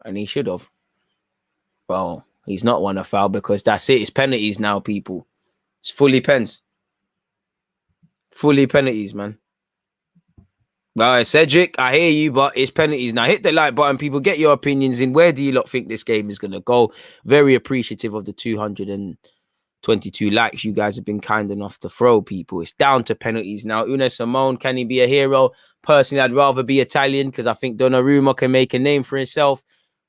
And he should have. Well, he's not won a foul because that's it. It's penalties now, people. It's fully pens. Fully penalties, man. All right, Cedric, I hear you, but it's penalties. Now, hit the like button, people. Get your opinions in. Where do you lot think this game is going to go? Very appreciative of the 200 and 22 likes you guys have been kind enough to throw, people. It's down to penalties now. Unai Simone, can he be a hero? Personally, I'd rather be Italian because I think Donnarumma can make a name for himself.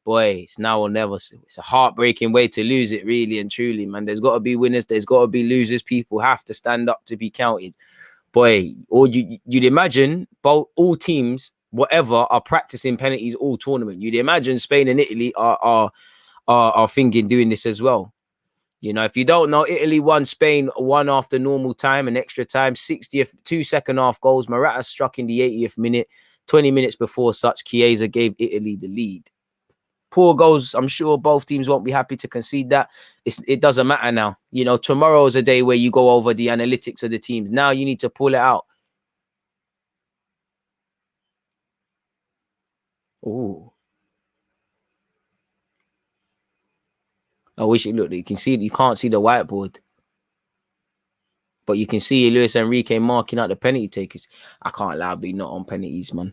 Boy, it's now or never. It's a heartbreaking way to lose it, really and truly, man. There's got to be winners. There's got to be losers. People have to stand up to be counted. Boy, or you'd imagine all teams, whatever, are practicing penalties all tournament. You'd imagine Spain and Italy are thinking doing this as well. You know, if you don't know, Italy won, Spain won after normal time and extra time, 60th, 2 second half goals. Morata struck in the 80th minute. 20 minutes before such, Chiesa gave Italy the lead. Poor goals. I'm sure both teams won't be happy to concede that. It doesn't matter now. You know, tomorrow's a day where you go over the analytics of the teams. Now you need to pull it out. Oh. I wish it looked. You can see, you can't see the whiteboard, but you can see Luis Enrique marking out the penalty takers. I can't lie, be not on penalties, man.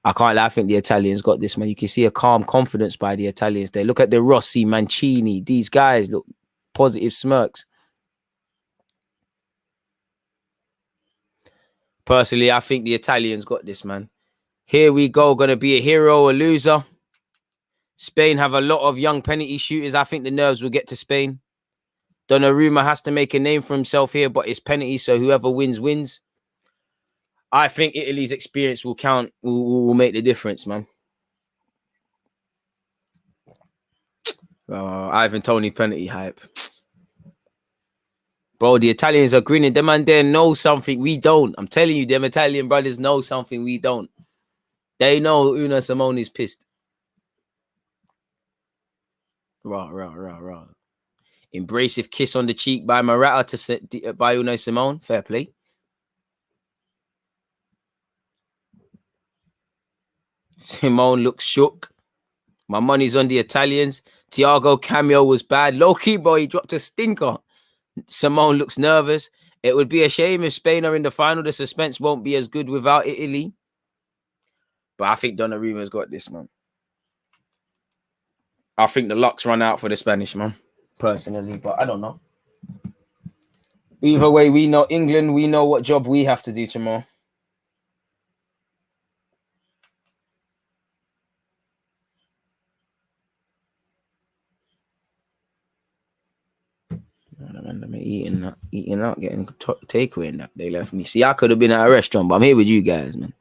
I can't lie. I think the Italians got this, man. You can see a calm confidence by the Italians. They look at the Rossi, Mancini. These guys look positive smirks. Personally, I think the Italians got this, man. Here we go. Going to be a hero or loser. Spain have a lot of young penalty shooters. I think the nerves will get to Spain. Donnarumma has to make a name for himself here, but it's penalty, so whoever wins, wins. I think Italy's experience will count, will make the difference, man. Ivan Toney penalty hype. Bro, the Italians are grinning. Them man there know something we don't. I'm telling you, them Italian brothers know something we don't. They know Unai Simone is pissed. Rah. Embracive kiss on the cheek by Morata by Unai Simone. Fair play. Simone looks shook. My money's on the Italians. Thiago cameo was bad. Low-key, boy, he dropped a stinker. Simone looks nervous. It would be a shame if Spain are in the final. The suspense won't be as good without Italy. But I think Donnarumma's got this, man. I think the luck's run out for the Spanish, man. Personally, but I don't know. Either way, we know England. We know what job we have to do tomorrow. I'm eating out, getting takeaway and that. They left me. See, I could have been at a restaurant, but I'm here with you guys, man.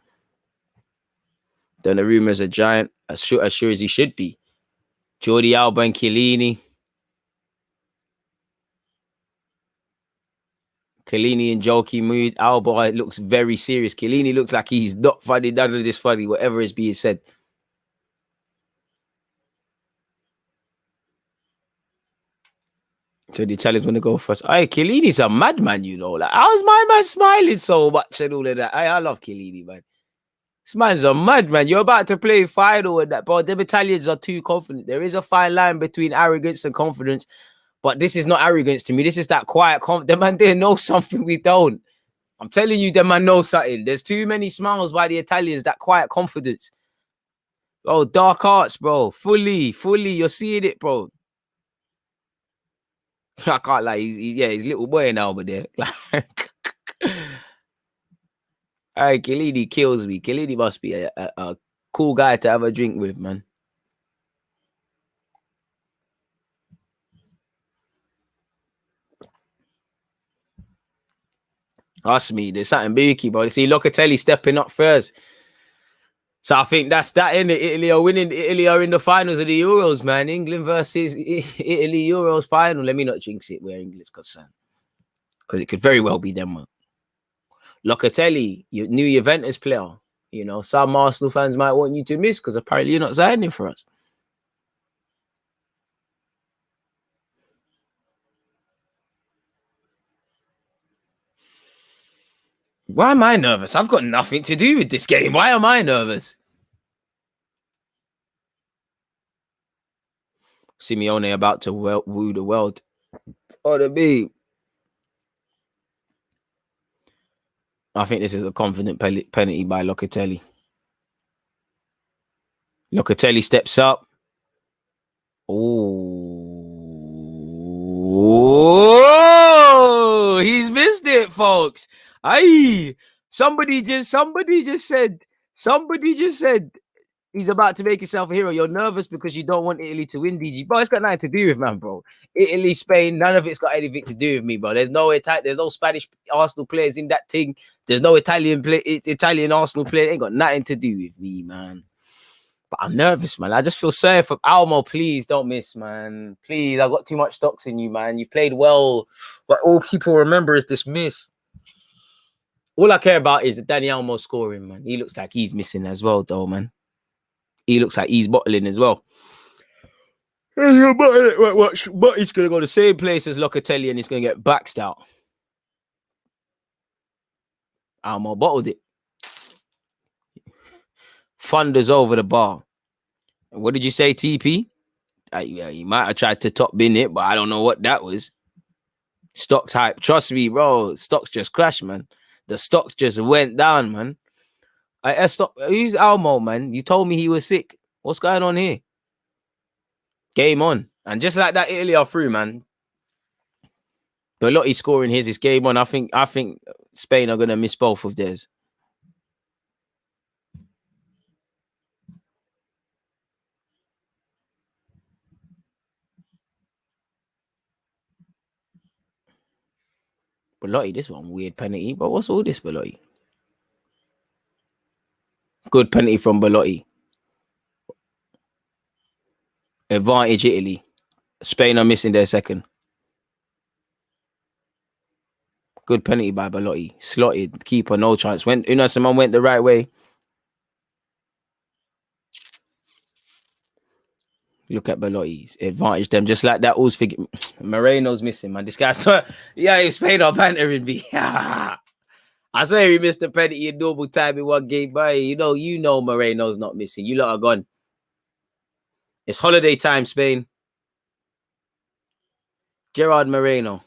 Donnarumma's a giant, as sure as he should be. Jordi Alba and Chiellini. Chiellini in jokey mood. Alba looks very serious. Chiellini looks like he's not funny, none of this funny, whatever is being said. So the Italians want to go first. Hey, Chiellini's a madman, you know. Like, how's my man smiling so much and all of that? I love Chiellini, man. This man's a madman. You're about to play final and that, but them Italians are too confident. There is a fine line between arrogance and confidence, but this is not arrogance to me. This is that quiet confidence. The man there knows something we don't. I'm telling you, the man knows something. There's too many smiles by the Italians, that quiet confidence. Oh, dark arts, bro. Fully. You're seeing it, bro. I can't lie. He's little boy now over there. Like, all right, Chiellini kills me. Chiellini must be a cool guy to have a drink with, man. Ask me. There's something booky, but see Locatelli stepping up first. So I think that's that, innit? Italy are winning. Italy are in the finals of the Euros, man. England versus Italy Euros final. Let me not jinx it where England's concerned, because it could very well be them, man. Locatelli, your new Juventus player. You know, some Arsenal fans might want you to miss because apparently you're not signing for us. Why am I nervous? I've got nothing to do with this game. Why am I nervous? Simeone about to woo the world. Oh, the beat. I think this is a confident penalty by Locatelli. Locatelli steps up. Oh, Oh, he's missed it, folks. Aye, somebody just said he's about to make himself a hero. You're nervous because you don't want Italy to win, DG. Bro, it's got nothing to do with, man, bro. Italy, Spain, none of it's got anything to do with me, bro. There's no Spanish Arsenal players in that thing. There's no Italian Arsenal player. It ain't got nothing to do with me, man. But I'm nervous, man. I just feel sorry for Almo. Please don't miss, man. Please, I've got too much stocks in you, man. You've played well, but all people remember is this miss. All I care about is the Danny Almo scoring, man. He looks like he's missing as well, though, man. He looks like he's bottling as well. But he's going to go the same place as Locatelli and he's going to get baxed out. Almo bottled it. Thunders over the bar. What did you say, TP? Yeah, he might have tried to top bin it, but I don't know what that was. Stocks hype. Trust me, bro. Stocks just crashed, man. The stocks just went down, man. Who's Almo, man? You told me he was sick. What's going on here? Game on. And just like that, Italy are through, man. Belotti scoring his is game on. I think Spain are going to miss both of theirs. Belotti, this one weird penalty. But what's all this, Belotti? Good penalty from Belotti. Advantage Italy. Spain are missing their second. Good penalty by Belotti. Slotted. Keeper, no chance. Unai Simon went the right way. Look at Belotti's advantage them just like that. Always figure Moreno's missing, man. This guy's Spain are bantering me. I swear he missed a penalty in normal time in one game. But you know Moreno's not missing. You lot are gone. It's holiday time, Spain. Gerard Moreno.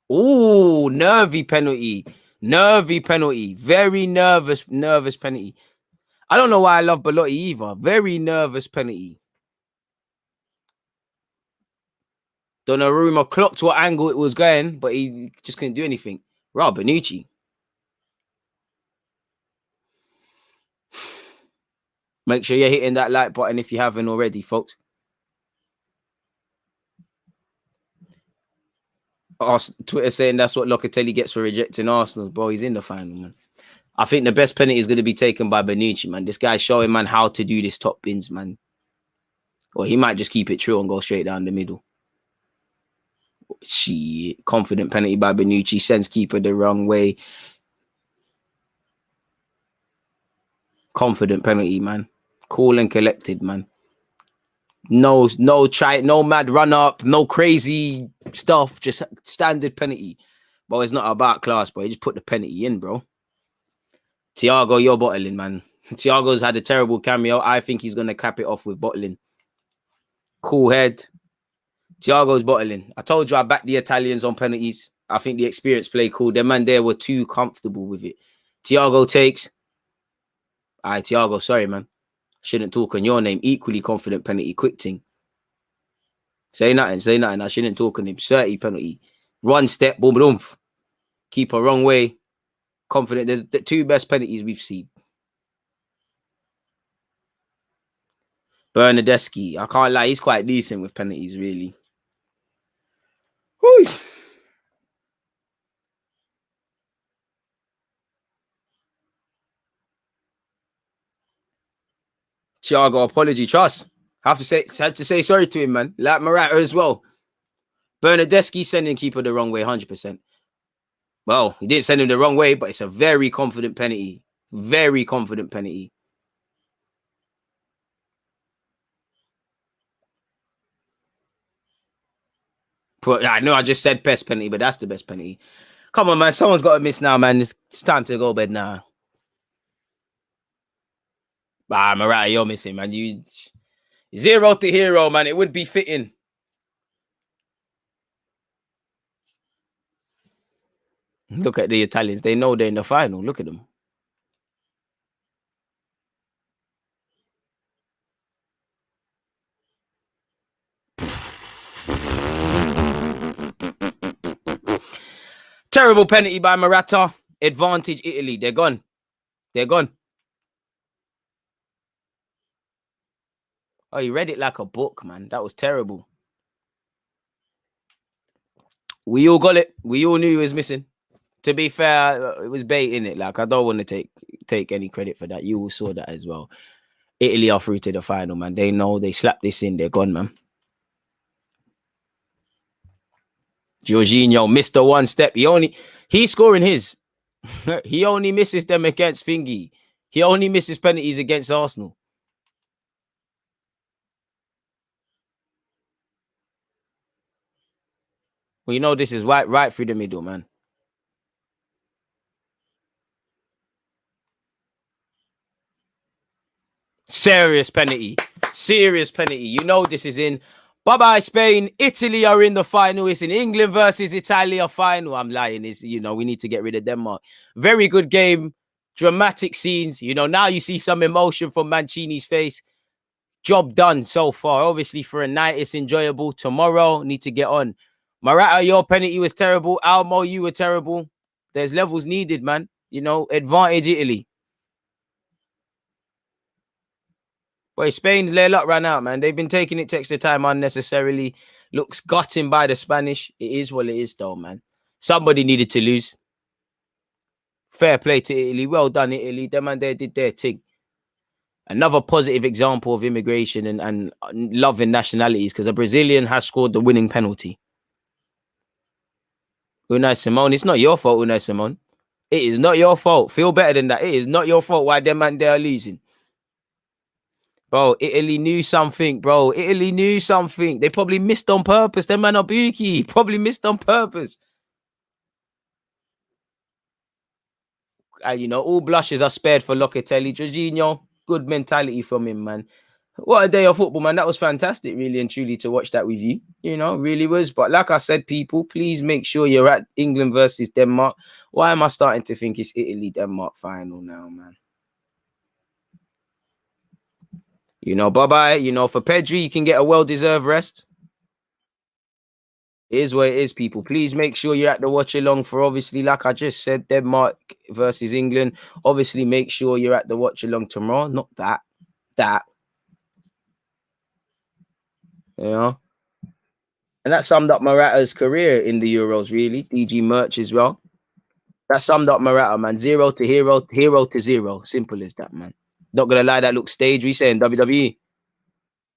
Ooh, nervy penalty. Nervy penalty. Very nervous penalty. I don't know why I love Belotti either. Very nervous penalty. Donnarumma clocked what angle it was going, but he just couldn't do anything. Bonucci. Make sure you're hitting that like button if you haven't already, folks. Twitter saying that's what Locatelli gets for rejecting Arsenal. Bro, he's in the final, man. I think the best penalty is going to be taken by Bonucci, man. This guy's showing, man, how to do this top bins, man. Or he might just keep it true and go straight down the middle. Shit. Confident penalty by Bonucci. Sends keeper the wrong way. Confident penalty, man. Cool and collected, man. No mad run up, no crazy stuff. Just standard penalty. But it's not about class, bro. You just put the penalty in, bro. Thiago, you're bottling, man. Thiago's had a terrible cameo. I think he's going to cap it off with bottling. Cool head. Thiago's bottling. I told you I backed the Italians on penalties. I think the experience play cool. Them man there were too comfortable with it. Thiago takes. All right, Thiago, sorry, man. Shouldn't talk on your name. Equally confident penalty. Quick thing. Say nothing. I shouldn't talk on him. 30 penalty. One step. Boom, boom. Keeper wrong way. Confident. The two best penalties we've seen. Bernardeschi. I can't lie. He's quite decent with penalties, really. Whew. Thiago, apology, trust. Had to say sorry to him, man. Like Morata as well. Bernardeschi sending keeper the wrong way, 100%. Well, he didn't send him the wrong way, but it's a very confident penalty. Very confident penalty. But I know I just said best penalty, but that's the best penalty. Come on, man. Someone's got to miss now, man. It's time to go to bed now. Morata, you're missing, man. You 0 to hero, man. It would be fitting. Look at the Italians. They know they're in the final. Look at them. Terrible penalty by Morata. Advantage Italy. They're gone. They're gone. Oh, you read it like a book, man. That was terrible. We all got it. We all knew he was missing. To be fair, it was bait, innit? Like, I don't want to take any credit for that. You all saw that as well. Italy are through to the final, man. They know they slapped this in. They're gone, man. Jorginho missed the one step. He's scoring his. He only misses them against Thingy. He only misses penalties against Arsenal. Well, you know this is right through the middle, man. Serious penalty. Serious penalty. You know this is in. Bye-bye, Spain. Italy are in the final. It's in England versus Italia final. I'm lying. It's, you know, we need to get rid of Denmark. Very good game. Dramatic scenes. You know, now you see some emotion from Mancini's face. Job done so far. Obviously, for a night, it's enjoyable. Tomorrow, need to get on. Morata, your penalty was terrible. Almo, you were terrible. There's levels needed, man. You know, advantage Italy. Boy, Spain, their luck ran out, man. They've been taking it to extra time unnecessarily. Looks gutting by the Spanish. It is what it is, though, man. Somebody needed to lose. Fair play to Italy. Well done, Italy. Them man there did their thing. Another positive example of immigration and loving nationalities, because a Brazilian has scored the winning penalty. Unai Simone, it's not your fault, Unai Simone. It is not your fault. Feel better than that. It is not your fault why them man there are losing. Bro, Italy knew something, bro. Italy knew something. They probably missed on purpose. Them man are bookie. Probably missed on purpose. You know, all blushes are spared for Locatelli. Jorginho, good mentality from him, man. What a day of football, man. That was fantastic, really and truly, to watch that with you. You know, really was. But like I said, people, please make sure you're at England versus Denmark. Why am I starting to think it's Italy-Denmark final now, man? You know, bye-bye. You know, for Pedri, you can get a well-deserved rest. It is what it is, people. Please make sure you're at the watch-along for, obviously, like I just said, Denmark versus England. Obviously, make sure you're at the watch-along tomorrow. Not that. That. You know? And that summed up Morata's career in the Euros, really. DG merch as well. That summed up Morata, man. 0 to hero, hero to 0. Simple as that, man. Not going to lie, that looks staged. We saying WWE.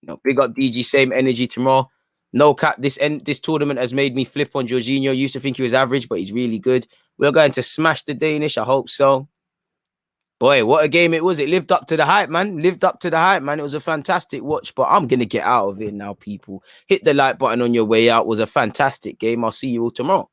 You know, big up DG, same energy tomorrow. No cap, this tournament has made me flip on Jorginho. Used to think he was average, but he's really good. We're going to smash the Danish. I hope so. Boy, what a game it was. It lived up to the hype, man. Lived up to the hype, man. It was a fantastic watch, but I'm going to get out of it now, people. Hit the like button on your way out. It was a fantastic game. I'll see you all tomorrow.